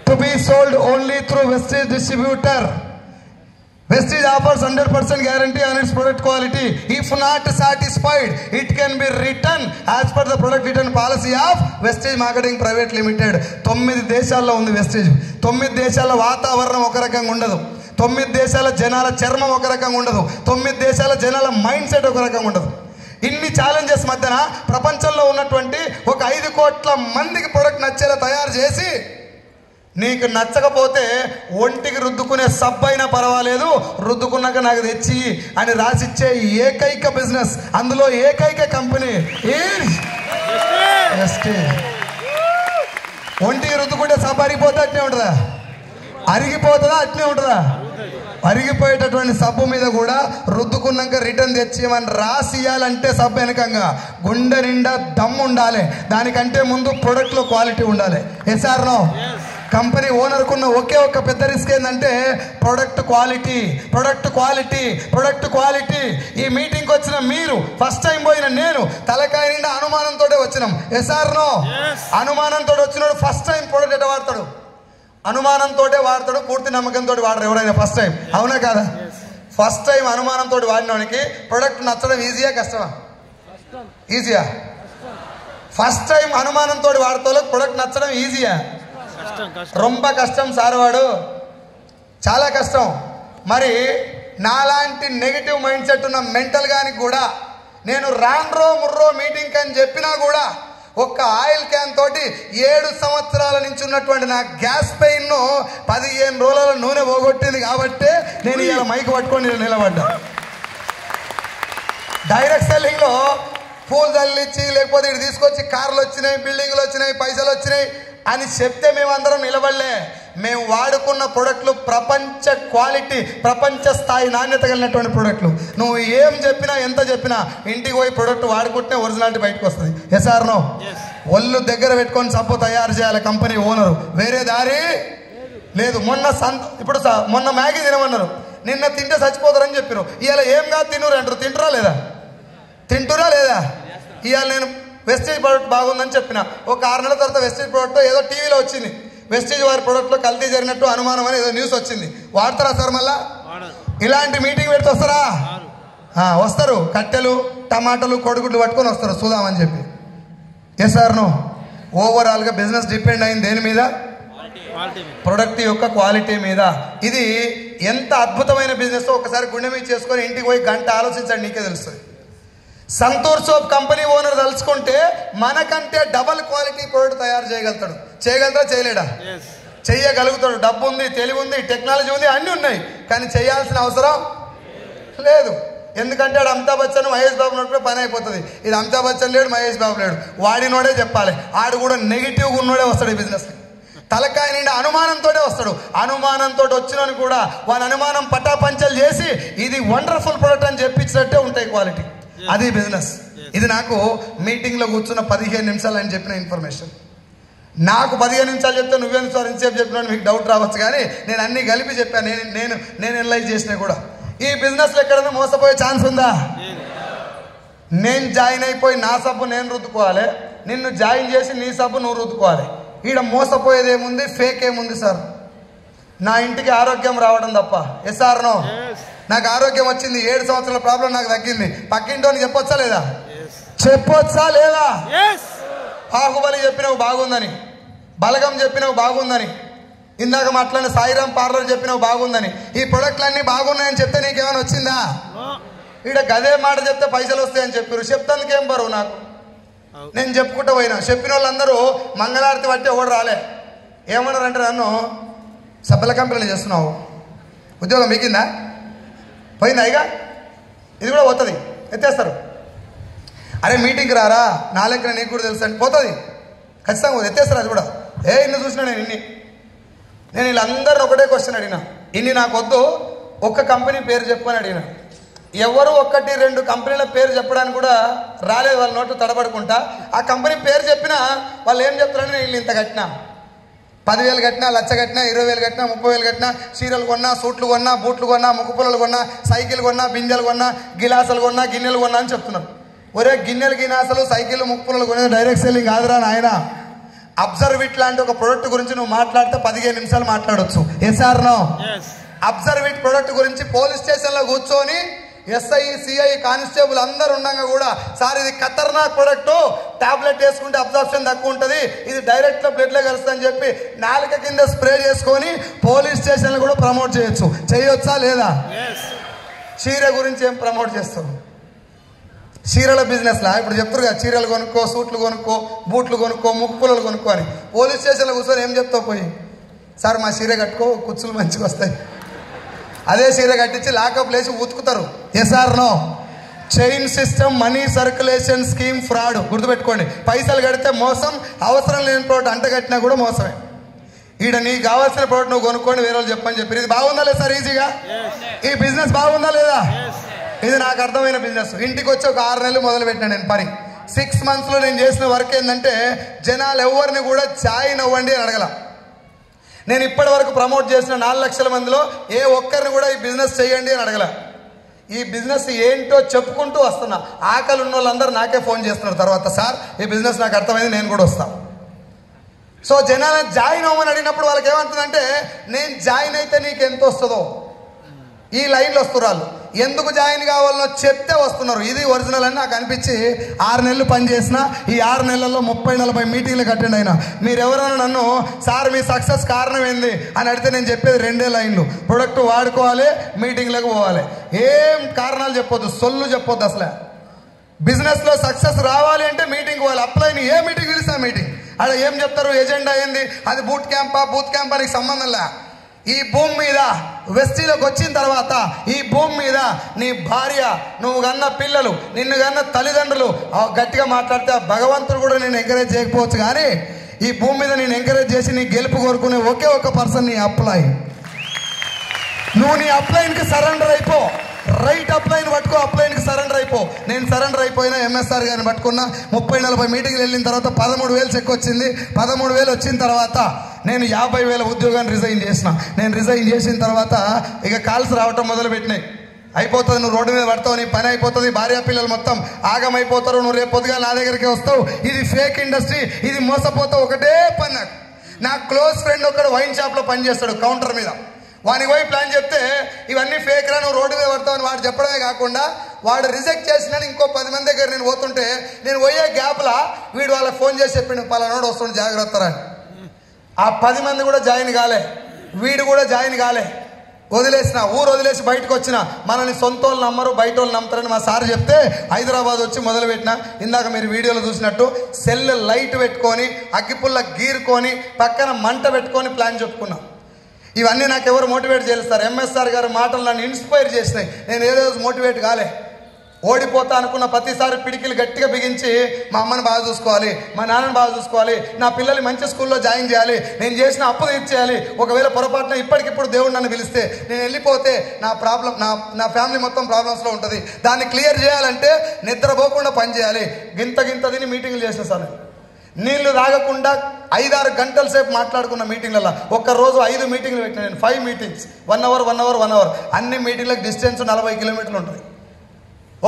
to be sold only through Vestige distributor. Vestige offers 100% guarantee on its product quality. If not satisfied, it can be returned as per the product return policy of Vestige Marketing Private Limited. 9 దేశాల్లో ఉంది wastage. 9 దేశాల వాతావరణం ఒక రకంగా ఉండదు. 9 దేశాల జనాల చర్మం ఒక రకంగా ఉండదు. 9 దేశాల జనాల మైండ్ సెట్ ఒక రకంగా ఉండదు. ఇన్ని ఛాలెంజెస్ మధ్యన ప్రపంచంలో ఉన్నటువంటి ఒక 5 కోట్ల మందికి ప్రొడక్ట్ నచ్చేలా తయారు చేసి నీకు నచ్చకపోతే ఒంటికి రుద్దుకునే సబ్బు అయినా పర్వాలేదు, రుద్దుకున్నాక నాకు తెచ్చి అని రాసిచ్చే ఏకైక బిజినెస్, అందులో ఏకైక కంపెనీ ఒంటికి రుద్దుకుంటే సబ్బు అరిగిపోతే అట్నే ఉంటుందా? అరిగిపోతుందా? అట్నే ఉంటుందా? అరిగిపోయేటటువంటి సబ్బు మీద కూడా రుద్దుకున్నాక రిటర్న్ తెచ్చేయమని రాసియాలంటే సబ్బు వెనకంగా గుండె నిండా దమ్ము ఉండాలి. దానికంటే ముందు ప్రొడక్ట్లో క్వాలిటీ ఉండాలి. Yes or no? కంపెనీ ఓనర్కున్న ఒకే ఒక్క పెద్ద రిస్క్ ఏంటంటే product quality, product quality, product quality. ఈ మీటింగ్కి వచ్చిన మీరు, ఫస్ట్ టైం పోయిన నేను, తలకాయ నిండా అనుమానంతో వచ్చినాం. Yes or no? అనుమానంతో వచ్చినాడు ఫస్ట్ టైం ప్రొడక్ట్ ఎట్లా వాడతాడు? అనుమానంతో వాడతాడు, పూర్తి నమ్మకంతో వాడరు ఎవరైనా ఫస్ట్ టైం. అవునా కాదా? ఫస్ట్ టైం అనుమానంతో వాడినోనికి ప్రొడక్ట్ నచ్చడం ఈజీయా కష్టమా? ఈజీయా? ఫస్ట్ టైం అనుమానంతో వాడతాడు ప్రొడక్ట్ నచ్చడం ఈజీయా? రొంబ కష్టం సార్, వాడు చాలా కష్టం. మరి నాలాంటి నెగిటివ్ మైండ్ సెట్ ఉన్న మెంటల్ గానికి కూడా నేను రాన్రో ముర్రో మీటింగ్ అని చెప్పినా కూడా ఒక్క ఆయిల్ క్యాన్ తోటి 7 సంవత్సరాల నుంచి ఉన్నటువంటి నా గ్యాస్ పెయిన్ ను 15 రోజుల నూనె పోగొట్టింది కాబట్టి నేను ఇలా మైక్ పట్టుకొని నిలబడ్డా. డైరెక్ట్ సెల్లింగ్ లో పూలు చల్లిచ్చి లేకపోతే ఇటు తీసుకొచ్చి కార్లు వచ్చినాయి, బిల్డింగ్లు వచ్చినాయి, పైసలు వచ్చినాయి అని చెప్తే మేమందరం నిలబడలే. మేము వాడుకున్న ప్రొడక్ట్లు ప్రపంచ క్వాలిటీ, ప్రపంచ స్థాయి నాణ్యత కలిగినటువంటి ప్రొడక్ట్లు. నువ్వు ఏం చెప్పినా ఎంత చెప్పినా ఇంటికి పోయి ప్రొడక్ట్ వాడుకుంటే ఒరిజినాలిటీ బయటకు వస్తుంది. Yes or no? ఒళ్ళు దగ్గర పెట్టుకొని సబ్బు తయారు చేయాలి కంపెనీ ఓనరు, వేరే దారి లేదు. మొన్న మ్యాగీ తినమన్నారు, నిన్న తింటే చచ్చిపోతారని చెప్పారు. ఇవాళ ఏం కాదు తినరు అంటారు. తింటురా లేదా? ఇవాళ నేను వెస్టేజ్ ప్రోడక్ట్ బాగుందని చెప్పిన, ఒక 6 నెలల తర్వాత వెస్టేజ్ ప్రోడక్ట్ ఏదో టీవీలో వచ్చింది, వెస్టేజ్ వారి ప్రోడక్ట్లో కల్తీ జరిగినట్టు అనుమానం అని ఏదో న్యూస్ వచ్చింది. వాడతారా సార్? మళ్ళా ఇలాంటి మీటింగ్ పెడితే వస్తారా? వస్తారు. కట్టెలు, టమాటాలు, కొడుగుడ్లు పట్టుకొని వస్తారు చూద్దామని చెప్పి. Yes or no? ఓవరాల్గా బిజినెస్ డిపెండ్ అయింది దేని మీద? ప్రొడక్ట్ యొక్క క్వాలిటీ మీద. ఇది ఎంత అద్భుతమైన బిజినెస్ ఒకసారి గుండె మీద చేసుకొని ఇంటికి పోయి గంట ఆలోచించండి, నీకే తెలుస్తుంది. సంతూర్ సోప్ కంపెనీ ఓనర్ తలుచుకుంటే మనకంటే డబల్ క్వాలిటీ ప్రోడక్ట్ తయారు చేయగలుగుతాడు. చేయగలుగుతాడా? చేయలేడా? చెయ్యగలుగుతాడు. డబ్బు ఉంది, తెలివి ఉంది, టెక్నాలజీ ఉంది, అన్నీ ఉన్నాయి. కానీ చేయాల్సిన అవసరం లేదు. ఎందుకంటే ఆడు అమితాబ్ బచ్చన్, మహేష్ బాబు ఉన్నప్పుడు పని అయిపోతుంది. ఇది అమితాబ్ బచ్చన్ లేడు, మహేష్ బాబు లేడు, వాడినోడే చెప్పాలి. ఆడు కూడా నెగిటివ్గా ఉన్నోడే వస్తాడు ఈ బిజినెస్కి. తలకాయ నిండా అనుమానంతో వస్తాడు. అనుమానంతో వచ్చినని కూడా వాళ్ళ అనుమానం పటాపంచలు చేసి ఇది వండర్ఫుల్ ప్రోడక్ట్ అని చెప్పించినట్టే ఉంటాయి క్వాలిటీ. అది బిజినెస్. ఇది నాకు మీటింగ్లో కూర్చున్న 15 నిమిషాలు అని చెప్పిన ఇన్ఫర్మేషన్. నాకు 15 నిమిషాలు చెప్తే నువ్వెందుకు సార్ ఇంతసేపు చెప్పినా మీకు డౌట్ రావచ్చు, కానీ నేను అన్ని కలిపి చెప్పాను. నేను ఎనలైజ్ చేసినా కూడా ఈ బిజినెస్లో ఎక్కడైనా మోసపోయే ఛాన్స్ ఉందా? నేను జాయిన్ అయిపోయి నా సబ్బు నేను రుద్దుకోవాలి, నిన్ను జాయిన్ చేసి నీ సబ్బు నువ్వు రుద్దుకోవాలి. ఈడ మోసపోయేది ఏముంది? ఫేక్ ఏముంది సార్? నా ఇంటికి ఆరోగ్యం రావడం తప్ప. Yes or no? నాకు ఆరోగ్యం వచ్చింది, 7 సంవత్సరాల ప్రాబ్లం నాకు తగ్గింది. పక్కింటోని చెప్పొచ్చా లేదా? చెప్పొచ్చా లేదా? బాహుబలి చెప్పినవు బాగుందని, బలగం చెప్పినవు బాగుందని, ఇందాక మాట్లాడిన సాయిరామ్ పార్లర్ చెప్పినవు బాగుందని, ఈ ప్రొడక్ట్లన్నీ బాగున్నాయని చెప్తే నీకేమైనా వచ్చిందా? ఈడ గదే మాట చెప్తే పైసలు వస్తాయని చెప్పారు. చెప్తానికి ఏం బరువు నాకు? నేను చెప్పుకుంటూ పోయినా. చెప్పిన వాళ్ళందరూ మంగళారతి బట్టి ఎవడు రాలే. ఏమన్నారంటే నన్ను, సబ్బల కంపెనీలు చేస్తున్నావు, ఉద్యోగం మీకిందా? పోయిందా? ఇక ఇది కూడా పోతుంది, ఎత్తేస్తారు. అరే మీటింగ్కి రారా, నా లెక్కన నీకు కూడా తెలుసు అంటే పోతుంది ఖచ్చితంగా, ఎత్తేస్తారు. అది కూడా ఇన్ని చూసినా నేను వీళ్ళందరిని ఒకటే క్వశ్చన్ అడిగినా, ఇన్ని నాకు వద్దు, ఒక్క కంపెనీ పేరు చెప్పని అడిగినా. ఎవరు 1-2 కంపెనీల పేరు చెప్పడానికి కూడా రాలేదు. వాళ్ళ నోట్లు తడబడుకుంటా ఆ కంపెనీ పేరు చెప్పినా వాళ్ళు ఏం చెప్తారని నేను ఇంత కట్టినా, 10,000 కట్టినా, 1,00,000 కట్టినా, 20,000 కట్టినా, 30,000 కట్టినా, చీరలు కొన్నా, సూట్లు కొన్నా, బూట్లు కొన్నా, ముక్కుపుల్లలు కొన్నా, సైకిల్ కొన్నా, బిందెలు కొన్నా, గిలాసులు కొన్నా, గిన్నెలు కొన్నా అని చెప్తున్నారు. ఒరే గిన్నెలు, గిలాసులు, సైకిల్, ముక్కుపుల్లలు కొనేది డైరెక్ట్ సెల్లింగ్ కాదురా నాయన. అబ్జర్వ్ ఇట్ లాంటి ఒక ప్రొడక్ట్ గురించి నువ్వు మాట్లాడితే 15 నిమిషాలు మాట్లాడొచ్చు. Yes or no? Observe it product గురించి పోలీస్ స్టేషన్లో కూర్చొని ఎస్ఐ, సిఐ, కానిస్టేబుల్ అందరు ఉండగా కూడా సార్ ఇది ఖతర్నాక్ ప్రొడక్ట్, టాబ్లెట్ వేసుకుంటే అబ్జర్ప్షన్ తక్కువ ఉంటుంది, ఇది డైరెక్ట్ బ్లడ్లో కలుస్తుంది అని చెప్పి నాలుక కింద స్ప్రే చేసుకొని పోలీస్ స్టేషన్లో కూడా ప్రమోట్ చేయొచ్చు. చేయొచ్చా లేదా? చీర గురించి ఏం ప్రమోట్ చేస్తావు? చీరల బిజినెస్లా ఇప్పుడు చెప్తారు కదా, చీరలు కొనుక్కో, సూట్లు కొనుక్కో, బూట్లు కొనుక్కో, ముక్కుపుల్లలు కొనుక్కో అని. పోలీస్ స్టేషన్లో కూర్చొని ఏం చెప్తావు? పోయి సార్ మా చీర కట్టుకో, కుచ్చులు మంచిగా వస్తాయి. అదే చీర కట్టించి లాకప్ లేచి ఉతుకుతారు. Yes or no? Chain system, money circulation scheme fraud. గుర్తుపెట్టుకోండి, పైసలు కడితే మోసం, అవసరం లేని ప్రోడక్ట్ అంట కట్టినా కూడా మోసమే. ఈడ నీకు కావాల్సిన ప్రోడక్ట్ నువ్వు కొనుక్కోండి, వేరే వాళ్ళు చెప్పని చెప్పి. ఇది బాగుందా లేదా సార్? ఈజీగా ఈ బిజినెస్ బాగుందా లేదా? ఇది నాకు అర్థమైన బిజినెస్. ఇంటికి వచ్చి ఒక 6 నెలలు మొదలు పెట్టినా నేను పని. 6 monthsలో నేను చేసిన వర్క్ ఏంటంటే జనాలు ఎవరిని కూడా జాయిన్ అవ్వండి అని అడగల. నేను ఇప్పటి వరకు ప్రమోట్ చేసిన 4 లక్షల మందిలో ఏ ఒక్కరిని కూడా ఈ బిజినెస్ చేయండి అని అడగల. ఈ బిజినెస్ ఏంటో చెప్పుకుంటూ వస్తున్నా. ఆకలి ఉన్న వాళ్ళందరూ నాకే ఫోన్ చేస్తున్నారు తర్వాత, సార్ ఈ బిజినెస్ నాకు అర్థమైంది, నేను కూడా వస్తాను. సో జనాలను జాయిన్ అవ్వమని అడిగినప్పుడు వాళ్ళకి ఏమంటుందంటే, నేను జాయిన్ అయితే నీకు ఎంత వస్తుందో ఈ లైన్లో వస్తున్నారు. ఎందుకు జాయిన్ కావాలనో చెప్తే వస్తున్నారు. ఇది ఒరిజినల్ అని నాకు అనిపించి 6 నెలలు పనిచేసిన. ఈ 6 నెలల్లో 30-40 మీటింగ్లకు అటెండ్ అయినా. మీరు ఎవరైనా నన్ను సార్ మీ సక్సెస్ కారణం ఏంది అని అడిగితే నేను చెప్పేది 2 లైన్లు. ప్రొడక్ట్ వాడుకోవాలి, మీటింగ్లకు పోవాలి. ఏం కారణాలు చెప్పొద్దు, సొల్లు చెప్పొద్దు. అసలు బిజినెస్లో సక్సెస్ రావాలి అంటే మీటింగ్ పోవాలి. అప్లైని ఏ మీటింగ్ పిలిస్తే మీటింగ్. అలా ఏం చెప్తారు, ఎజెండా ఏంది, అది బూత్ క్యాంపా, బూత్ క్యాంపా నీకు సంబంధం లే. ఈ భూమి మీద వెస్టీలోకి వచ్చిన తర్వాత ఈ భూమి మీద నీ భార్య, నువ్వు కన్న పిల్లలు, నిన్ను కన్న తల్లిదండ్రులు గట్టిగా మాట్లాడితే భగవంతుడు కూడా నేను ఎంకరేజ్ చేయకపోవచ్చు, కానీ ఈ భూమి మీద నేను ఎంకరేజ్ చేసి నీ గెలుపు కోరుకునే ఒకే ఒక పర్సన్ నీ అప్లైన్. నువ్వు నీ అప్లైన్కి సరెండర్ అయిపో. రైట్ అప్లైన్ పట్టుకో, అప్లైన్కి సరెండర్ అయిపో. నేను సరెండర్ అయిపోయినా, ఎంఎస్ఆర్ గారిని పట్టుకున్నా. 30-40 మీటింగ్లు వెళ్ళిన తర్వాత 13,000 చెక్ వచ్చింది. 13,000 వచ్చిన తర్వాత నేను 50,000 ఉద్యోగాన్ని రిజైన్ చేసిన. నేను రిజైన్ చేసిన తర్వాత ఇక కాల్స్ రావటం మొదలుపెట్టినాయి. అయిపోతుంది, నువ్వు రోడ్డు మీద పడతావు, నీ పని అయిపోతుంది, భార్య పిల్లలు మొత్తం ఆగమైపోతారు, నువ్వు రేపు పొద్దుగా నా దగ్గరికి వస్తావు, ఇది ఫేక్ ఇండస్ట్రీ, ఇది మోసపోతావు. ఒకటే పని. నా క్లోజ్ ఫ్రెండ్ ఒకడు వైన్ షాప్లో పనిచేస్తాడు, కౌంటర్ మీద. వానికి పోయి ప్లాన్ చెప్తే ఇవన్నీ ఫేక్ రా, నువ్వు రోడ్డు మీద పడతావని వాడు చెప్పడమే కాకుండా వాడు రిజెక్ట్ చేసిన ఇంకో 10 మంది దగ్గర నేను పోతుంటే నేను పోయే గ్యాప్లా వీడు వాళ్ళకి ఫోన్ చేసి చెప్పిండు, పలానాడు వస్తుండే జాగ్రత్త రా. ఆ 10 మంది కూడా జాయిన్ కాలే, వీడు కూడా జాయిన్ కాలే. వదిలేసిన, ఊరు వదిలేసి బయటకు వచ్చిన. మనల్ని సొంత వాళ్ళు నమ్మరు, బయట వాళ్ళు నమ్ముతారని మా సార్ చెప్తే హైదరాబాద్ వచ్చి మొదలుపెట్టిన. ఇందాక మీరు వీడియోలో చూసినట్టు సెల్ లైట్ పెట్టుకొని, అగ్గిపుల్ల గీరుకొని, పక్కన మంట పెట్టుకొని ప్లాన్ చెప్పుకున్నాం. ఇవన్నీ నాకు ఎవరు మోటివేట్ చేస్తారు? ఎంఎస్ఆర్ గారి మాటలు నన్ను ఇన్స్పైర్ చేసినాయి. నేను ఏదో మోటివేట్ కాలే. ఓడిపోతా అనుకున్న ప్రతిసారి పిడికిలు గట్టిగా బిగించి మా అమ్మని బాగా చూసుకోవాలి, మా నాన్నని బాగా చూసుకోవాలి, నా పిల్లల్ని మంచి స్కూల్లో జాయిన్ చేయాలి, నేను చేసిన అప్పు తీర్చేయాలి. ఒకవేళ పొరపాటున ఇప్పటికిప్పుడు దేవుడు నన్ను పిలిస్తే నేను వెళ్ళిపోతే నా ఫ్యామిలీ మొత్తం ప్రాబ్లమ్స్లో ఉంటుంది. దాన్ని క్లియర్ చేయాలంటే నిద్రపోకుండా పని చేయాలి. గింత తిని మీటింగ్లు చేసిన సార్. నీళ్లు తాగకుండా 5-6 గంటల సేపు మాట్లాడుకున్న మీటింగ్లలో. ఒక్కరోజు 5 మీటింగ్లు పెట్టిన నేను. 5 మీటింగ్స్, 1 అవర్. అన్ని మీటింగ్లకు డిస్టెన్స్ 40 కిలోమీటర్లు ఉంటుంది.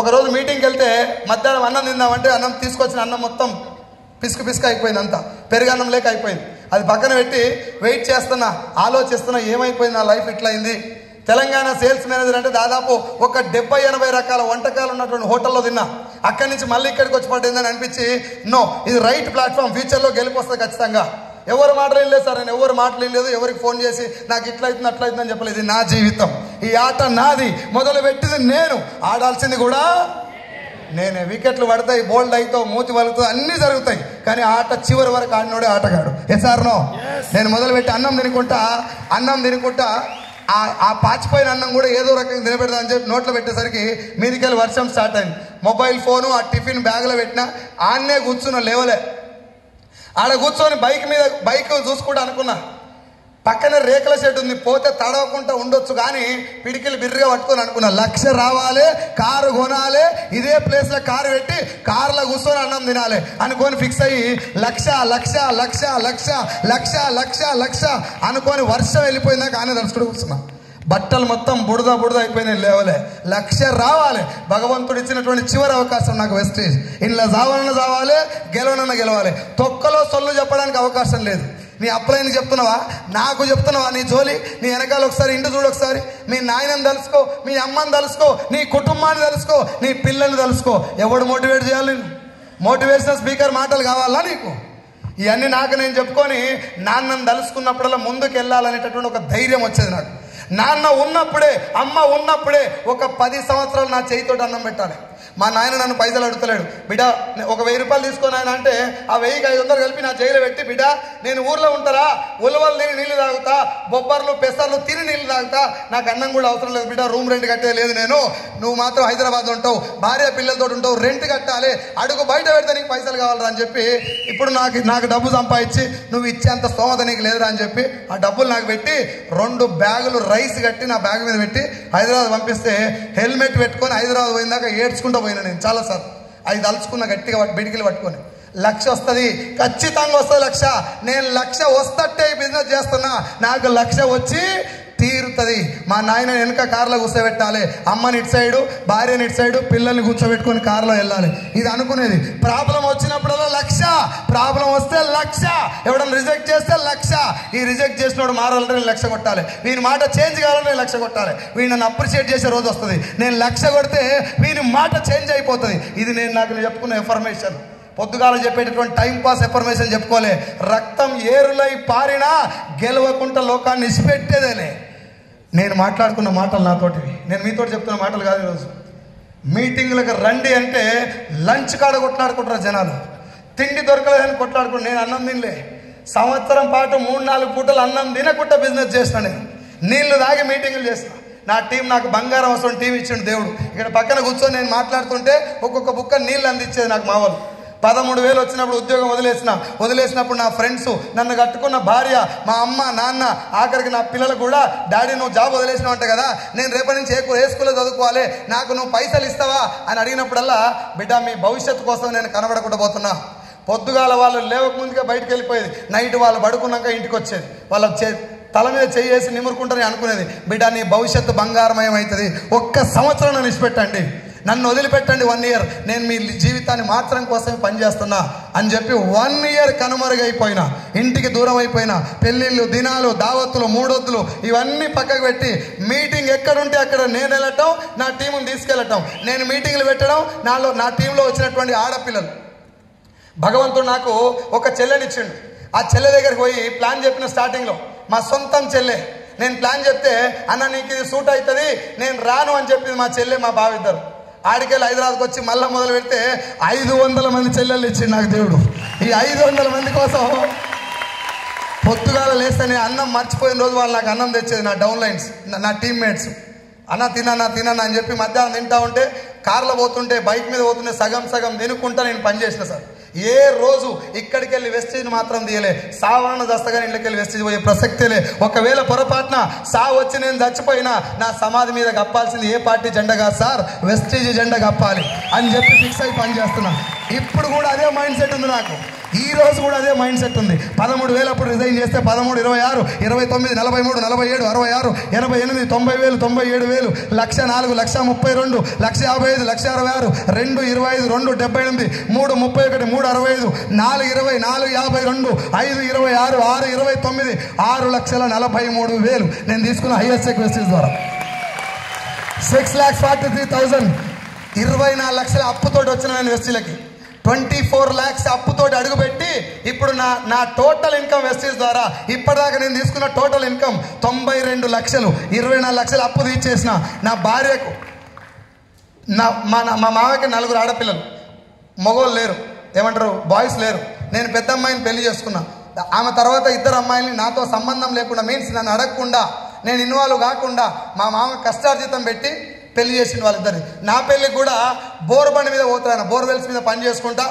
ఒకరోజు మీటింగ్కి వెళ్తే మధ్యాహ్నం అన్నం తిందామంటే అన్నం తీసుకొచ్చిన అన్నం మొత్తం పిసుకు అయిపోయింది, అంతా పెరుగన్నం లేక అయిపోయింది. అది పక్కన పెట్టి వెయిట్ చేస్తున్నా, ఆలోచిస్తున్నా, ఏమైపోయింది నా లైఫ్ ఇట్లా అయింది. తెలంగాణ సేల్స్ మేనేజర్ అంటే దాదాపు ఒక 70-80 రకాల వంటకాలు ఉన్నటువంటి హోటల్లో తిన్నా. అక్కడి నుంచి మళ్ళీ ఇక్కడికి వచ్చి పడిందని అనిపించి, నో, ఇది రైట్ ప్లాట్ఫామ్, ఫ్యూచర్లో గెలిపొస్తుంది ఖచ్చితంగా. ఎవరు మాటలు లేదు సార్, నేను ఎవరు మాటలు లేదు, ఎవరికి ఫోన్ చేసి నాకు ఇట్లా అవుతుంది అట్లా అవుతుందని చెప్పలేదు. ఇది నా జీవితం, ఈ ఆట నాది, మొదలు పెట్టింది నేను, ఆడాల్సింది కూడా నేనే. వికెట్లు పడతాయి, బోల్డ్ అవుతావు, మూతి వలుగుతావు, అన్నీ జరుగుతాయి, కానీ ఆట చివరి వరకు ఆడినోడే ఆటగాడు. ఎసార్ నో. నేను మొదలుపెట్టి అన్నం తినుకుంటా ఆ పాచిపోయిన అన్నం కూడా ఏదో రకంగా తినబెడదా అని చెప్పి నోట్లో పెట్టేసరికి మీదికెళ్ళి వర్షం స్టార్ట్ అయింది. మొబైల్ ఫోను ఆ టిఫిన్ బ్యాగ్లో పెట్టినా, ఆన్నే కూర్చున్న లేవలే. ఆడ కూర్చొని బైక్ చూసుకుంటా అనుకున్నా. పక్కన రేకుల షెడ్ ఉంది, పోతే తడవకుండా ఉండొచ్చు, కానీ పిడికిలు బిర్రగా పట్టుకొని అనుకున్నా 1,00,000 రావాలి, కారు కొనాలి, ఇదే ప్లేస్లో కారు పెట్టి కారులో కూర్చొని అన్నం తినాలి అనుకొని ఫిక్స్ అయ్యి 1,00,000 అనుకొని వర్షం వెళ్ళిపోయిందాక ఆనే తడుచుకుంటూ కూర్చున్నా. బట్టలు మొత్తం బుడద అయిపోయినాయి, లేవలే. 1,00,000 రావాలి. భగవంతుడు ఇచ్చినటువంటి చివరి అవకాశం నాకు వెస్టేజ్. ఇంట్లో చావాలన్నా గెలవాలి. తొక్కలో సొల్లు చెప్పడానికి అవకాశం లేదు. నీ అప్లైన్ చెప్తున్నావా, నాకు చెప్తున్నావా? నీ జోలి, నీ వెనకాల ఒకసారి ఇంటి చూడు, ఒకసారి మీ నాయనని తలుసుకో, మీ అమ్మని తలుసుకో, నీ కుటుంబాన్ని తలుసుకో, నీ పిల్లల్ని తలుసుకో. ఎవడు మోటివేట్ చేయాలి? మోటివేషనల్ స్పీకర్ మాటలు కావాలా నీకు? ఇవన్నీ నాకు నేను చెప్పుకొని నాన్నని తలుసుకున్నప్పుడల్లా ముందుకు వెళ్ళాలనేటటువంటి ఒక ధైర్యం వచ్చేది నాకు. నాన్న ఉన్నప్పుడే, అమ్మ ఉన్నప్పుడే ఒక 10 సంవత్సరాలు నా చేయితోటి అన్నం పెట్టాలి. మా నాయన నన్ను పైసలు అడుగుతలేడు. బిడ్డ ఒక 1000 రూపాయలు తీసుకొని ఆయన అంటే ఆ 1000కి 500 కలిపి నా జైలు పెట్టి, బిడ్డ నేను ఊర్లో ఉంటారా, ఉలవలు తిని నీళ్ళు తాగుతా, బొబ్బర్లు పెసర్లు తిని నీళ్ళు తాగుతా, నాకు అన్నం కూడా అవసరం లేదు బిడ్డ, రూమ్ రెంట్ కట్టే లేదు నేను, నువ్వు మాత్రం హైదరాబాద్ ఉంటావు, భార్య పిల్లలతో ఉంటావు, రెంట్ కట్టాలి, అడుగు బయట పెడితే నీకు పైసలు కావాలరా అని చెప్పి, ఇప్పుడు నాకు డబ్బు సంపాదించి నువ్వు ఇచ్చేంత స్తోమత నీకు లేదురా అని చెప్పి ఆ డబ్బులు నాకు పెట్టి 2 బ్యాగులు రైస్ కట్టి నా బ్యాగ్ మీద పెట్టి హైదరాబాద్ పంపిస్తే హెల్మెట్ పెట్టుకొని హైదరాబాద్ పోయిందాక ఏడ్చుకుంటూ పోయినా నేను చాలాసార్లు. అది తలుచుకున్న గట్టిగా బిడికిలు పట్టుకొని 1,00,000 వస్తుంది, ఖచ్చితంగా వస్తుంది 1,00,000. నేను 1,00,000 వస్తట్టే బిజినెస్ చేస్తున్నా, నాకు 1,00,000 వచ్చి తీరుతుంది. మా నాయన వెనుక కార్లో కూర్చోబెట్టాలి, అమ్మని ఇటు సైడు, భార్యని ఇటు సైడు, పిల్లల్ని కూర్చోబెట్టుకొని కార్లో వెళ్ళాలి. ఇది అనుకునేది. ప్రాబ్లం వచ్చినప్పుడల్లా 1,00,000, ప్రాబ్లం వస్తే 1,00,000, ఎవడన్నా రిజెక్ట్ చేస్తే 1,00,000. ఈ రిజెక్ట్ చేసినోడు మారాలంటే నేను 1,00,000 కొట్టాలి, వీని మాట చేంజ్ కావాలంటే నేను 1,00,000 కొట్టాలి, వీడు నన్ను అప్రిషియేట్ చేసే రోజు వస్తుంది. నేను 1,00,000 కొడితే వీని మాట చేంజ్ అయిపోతుంది. ఇది నాకు చెప్పుకున్న ఇన్ఫర్మేషన్. పొద్దుగాల చెప్పేటటువంటి టైంపాస్ ఇన్ఫర్మేషన్ చెప్పుకోలే. రక్తం ఏరులై పారినా గెలవకుండా లోకాన్ని ఇసిపెట్టేదేలే. నేను మాట్లాడుకున్న మాటలు నాతోటివి, నేను మీతో చెప్తున్న మాటలు కాదు. ఈరోజు మీటింగ్లకు రండి అంటే లంచ్ కాడ కొట్లాడుకుంటారు జనాలు, తిండి దొరకలేదని కొట్లాడుకుంటారు. నేను అన్నం తినలే, సంవత్సరం పాటు 3-4 పూటలు అన్నం తినకుండా బిజినెస్ చేసిన. నీళ్లు తాగి మీటింగులు చేసిన. నా టీం నాకు బంగారం అవసరం టీం ఇచ్చిండు దేవుడు. ఇక్కడ పక్కన కూర్చొని నేను మాట్లాడుతుంటే ఒక్కొక్క బుక్క నీళ్ళు అందించేది నాకు మా వాళ్ళు. 13,000 వచ్చినప్పుడు ఉద్యోగం వదిలేసినప్పుడు నా ఫ్రెండ్స్, నన్ను కట్టుకున్న భార్య, మా అమ్మ నాన్న, ఆఖరికి నా పిల్లలు కూడా, డాడీ నువ్వు జాబ్ వదిలేసినావు అంట కదా, నేను రేపటి నుంచి ఏ స్కూల్లో చదువుకోవాలి, నాకు నువ్వు పైసలు ఇస్తావా అని అడిగినప్పుడల్లా, బిడ్డ మీ భవిష్యత్తు కోసం నేను కనబడకుండా పోతున్నా. పొద్దుగాల వాళ్ళు లేవక ముందుగా బయటకు వెళ్ళిపోయేది, నైట్ వాళ్ళు పడుకున్నాక ఇంటికి వచ్చేది, వాళ్ళ తల మీద చేసి నిమురుకుంటారని అనుకునేది. బిడ్డ నీ భవిష్యత్తు బంగారమయం అవుతుంది, ఒక్క సంవత్సరం నన్ను ఇచ్చిపెట్టండి, నన్ను వదిలిపెట్టండి 1 year, నేను మీ జీవితాన్ని మార్చడం కోసమే పనిచేస్తున్నా అని చెప్పి 1 year కనుమరుగైపోయినా, ఇంటికి దూరం అయిపోయినా, పెళ్ళిళ్ళు, దినాలు, దావత్తులు, మూడొద్దులు ఇవన్నీ పక్కకు పెట్టి మీటింగ్ ఎక్కడుంటే అక్కడ నేను వెళ్ళటం, నా టీముని తీసుకెళ్ళటం, నేను మీటింగ్లు పెట్టడం, నా టీంలో వచ్చినటువంటి ఆడపిల్లలు. భగవంతుడు నాకు ఒక చెల్లెనిచ్చిండు. ఆ చెల్లె దగ్గరికి పోయి ప్లాన్ చెప్పిన స్టార్టింగ్లో, మా సొంతం చెల్లె. నేను ప్లాన్ చెప్తే అన్న నీకు ఇది సూట్ అవుతుంది నేను రాను అని చెప్పింది మా చెల్లె మా బావిద్దరు. ఆడికెళ్ళి హైదరాబాద్కి వచ్చి మళ్ళీ మొదలు పెడితే 500 మంది చెల్లెళ్ళు ఇచ్చిండు నాకు దేవుడు. ఈ 500 మంది కోసం పొద్దుగాల లేస్తే నేను అన్నం మర్చిపోయిన రోజు వాళ్ళు నాకు అన్నం తెచ్చేది, నా డౌన్లైన్స్, నా టీమ్మేట్స్. అన్న తినన్నా అని చెప్పి మధ్యాహ్నం తింటా ఉంటే, కార్లో పోతుంటే, బైక్ మీద పోతుంటే సగం తినుకుంటా నేను పనిచేసిన సార్. ఏ రోజు ఇక్కడికి వెళ్ళి వెస్టేజ్ మాత్రం తీయలే. సావరణ దస్తగానే ఇళ్ళకి వెళ్ళి వెస్టేజ్ పోయే ప్రసక్తిలే. ఒకవేళ పొరపాటున సావు వచ్చి నేను చచ్చిపోయినా నా సమాధి మీద కప్పాల్సింది ఏ పార్టీ జెండా కాదు సార్, వెస్టేజ్ జెండా కప్పాలి అని చెప్పి ఫిక్స్ అయి పనిచేస్తున్నా. ఇప్పుడు కూడా అదే మైండ్ సెట్ ఉంది నాకు, ఈ రోజు కూడా అదే మైండ్ సెట్ ఉంది. 13,000 అప్పుడు రిజైన్ చేస్తే 13, 26, 29, 43, 47, 66, 88, 90,000, 97,000, 1,04,000, 1,32,000, 1,55,000, 1,66,000, 2, 25, 2, 78, 3, 31, 3, 65, 4, 20, 4, 52, 5, 26, 6, 29, 6,43,000 నేను తీసుకున్న హైయెస్ట్ రిక్వెస్టేజ్ ద్వారా 6,43,000, 24 లక్షల అప్పుతోటి వచ్చిన నేను వెస్టీలకి 24 lakhs అప్పుతోటి అడుగుపెట్టి ఇప్పుడు నా టోటల్ ఇన్కమ్ వెస్టీజ్ ద్వారా ఇప్పటిదాకా నేను తీసుకున్న టోటల్ ఇన్కమ్ 92 లక్షలు, 24 లక్షలు అప్పు తీర్చేసిన. నా భార్యకు, మా మామకి 4 ఆడపిల్లలు, మగోళ్ళు లేరు, ఏమంటారు బాయ్స్ లేరు. నేను పెద్ద అమ్మాయిని పెళ్లి చేసుకున్నా. ఆమె తర్వాత 2 అమ్మాయిని నాతో సంబంధం లేకుండా, మీన్స్ నన్ను అడగకుండా, నేను ఇన్వాల్వ్ కాకుండా మా మామ కష్టార్జితం పెట్టి పెళ్లి చేసిండు వాళ్ళిద్దరిని. నా పెళ్ళికి కూడా బోర్ బండి మీద పోతాను, బోర్వెల్స్ మీద పని చేసుకుంటా,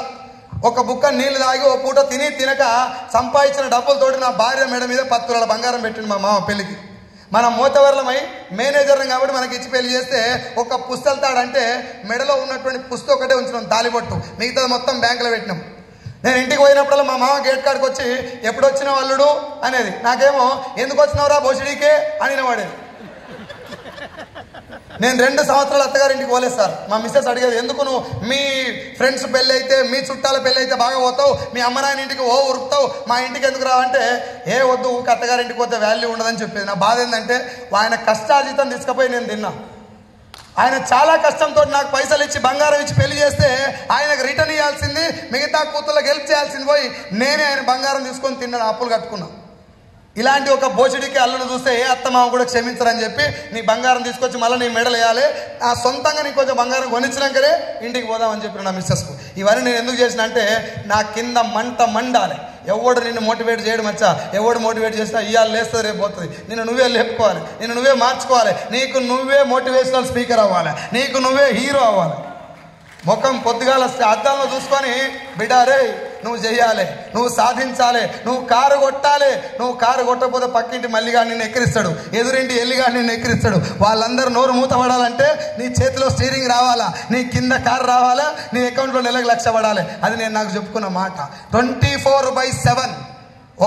ఒక బుక్క నీళ్లు తాగి ఓ పూట తినక సంపాదించిన డబ్బులతోటి నా భార్య మెడ మీద 10 తులాల బంగారం పెట్టిండు మా మామ పెళ్లికి. మనం మోతవర్లమై మేనేజర్ని కాబట్టి మనకి ఇచ్చి పెళ్లి చేస్తే ఒక పుస్తెళ్తాడంటే మెడలో ఉన్నటువంటి పుస్తకం ఒకటే ఉంచినాం తాలిబొట్టు, మిగతాది మొత్తం బ్యాంకులో పెట్టినాం. నేను ఇంటికి పోయినప్పుడల్లా మా మామ గేట్ కాడికి వచ్చి ఎప్పుడు వచ్చిన వాళ్ళుడు అనేది, నాకేమో ఎందుకు వచ్చినవరా బోసిడీకే అని వాడేది. నేను 2 సంవత్సరాలు అత్తగారింటికి పోలేదు సార్. మా మిస్సెస్ అడిగేది, ఎందుకు నువ్వు మీ ఫ్రెండ్స్ పెళ్ళి అయితే, మీ చుట్టాల పెళ్ళి అయితే బాగా పోతావు, మీ అమ్మ నాయన ఇంటికి ఉరుకుతావు, మా ఇంటికి ఎందుకు రావంటే, ఏ వద్దు అత్తగారింటికి పోతే వాల్యూ ఉండదని చెప్పేది. నా బాధ ఏంటంటే ఆయన కష్టార్జితం తీసుకుపోయి నేను తిన్నా. ఆయన చాలా కష్టంతో నాకు పైసలు ఇచ్చి బంగారం ఇచ్చి పెళ్లి చేస్తే ఆయనకు రిటర్న్ ఇవ్వాల్సింది, మిగతా కూతుళ్ళకి హెల్ప్ చేయాల్సింది పోయి నేనే ఆయన బంగారం తీసుకొని తిన్నాను, అప్పులు కట్టుకున్నా. ఇలాంటి ఒక బోసిడికి అల్లును చూస్తే ఏ అత్తమామ కూడా క్షమించరని చెప్పి నీ బంగారం తీసుకొచ్చి మళ్ళీ నీ మెడలు వేయాలి, ఆ సొంతంగా నీకు కొంచెం బంగారం కొనిచ్చినాకనే ఇంటికి పోదామని చెప్పిన నా మిస్సెస్కు. ఇవన్నీ నేను ఎందుకు చేసిన అంటే, నా కింద మండాలి. ఎవడు నిన్ను మోటివేట్ చేయడం వచ్చా, ఎవడు మోటివేట్ చేసినా ఇవాళ లేస్తుంది రేపు పోతుంది. నిన్ను నువ్వే లేపుకోవాలి, నిన్ను నువ్వే మార్చుకోవాలి, నీకు నువ్వే మోటివేషనల్ స్పీకర్ అవ్వాలి, నీకు నువ్వే హీరో అవ్వాలి. ముఖం పొద్దుగాల అద్దంలో చూసుకొని, బిడ్డ రే నువ్వు చెయ్యాలి, నువ్వు సాధించాలి, నువ్వు కారు కొట్టాలి, నువ్వు కారు కొట్టకపోతే పక్కింటి మల్లిగాడు నిన్ను ఎక్కిరిస్తాడు, ఎదురింటి ఎల్లిగాడు నిన్ను ఎక్కిరిస్తాడు. వాళ్ళందరూ నోరు మూతపడాలంటే నీ చేతిలో స్టీరింగ్ రావాలా, నీ కింద కారు రావాలా, నీ అకౌంట్లో నెలకు 1,00,000 పడాలి. అది నేను నాకు చెప్పుకున్న మాట. 24/7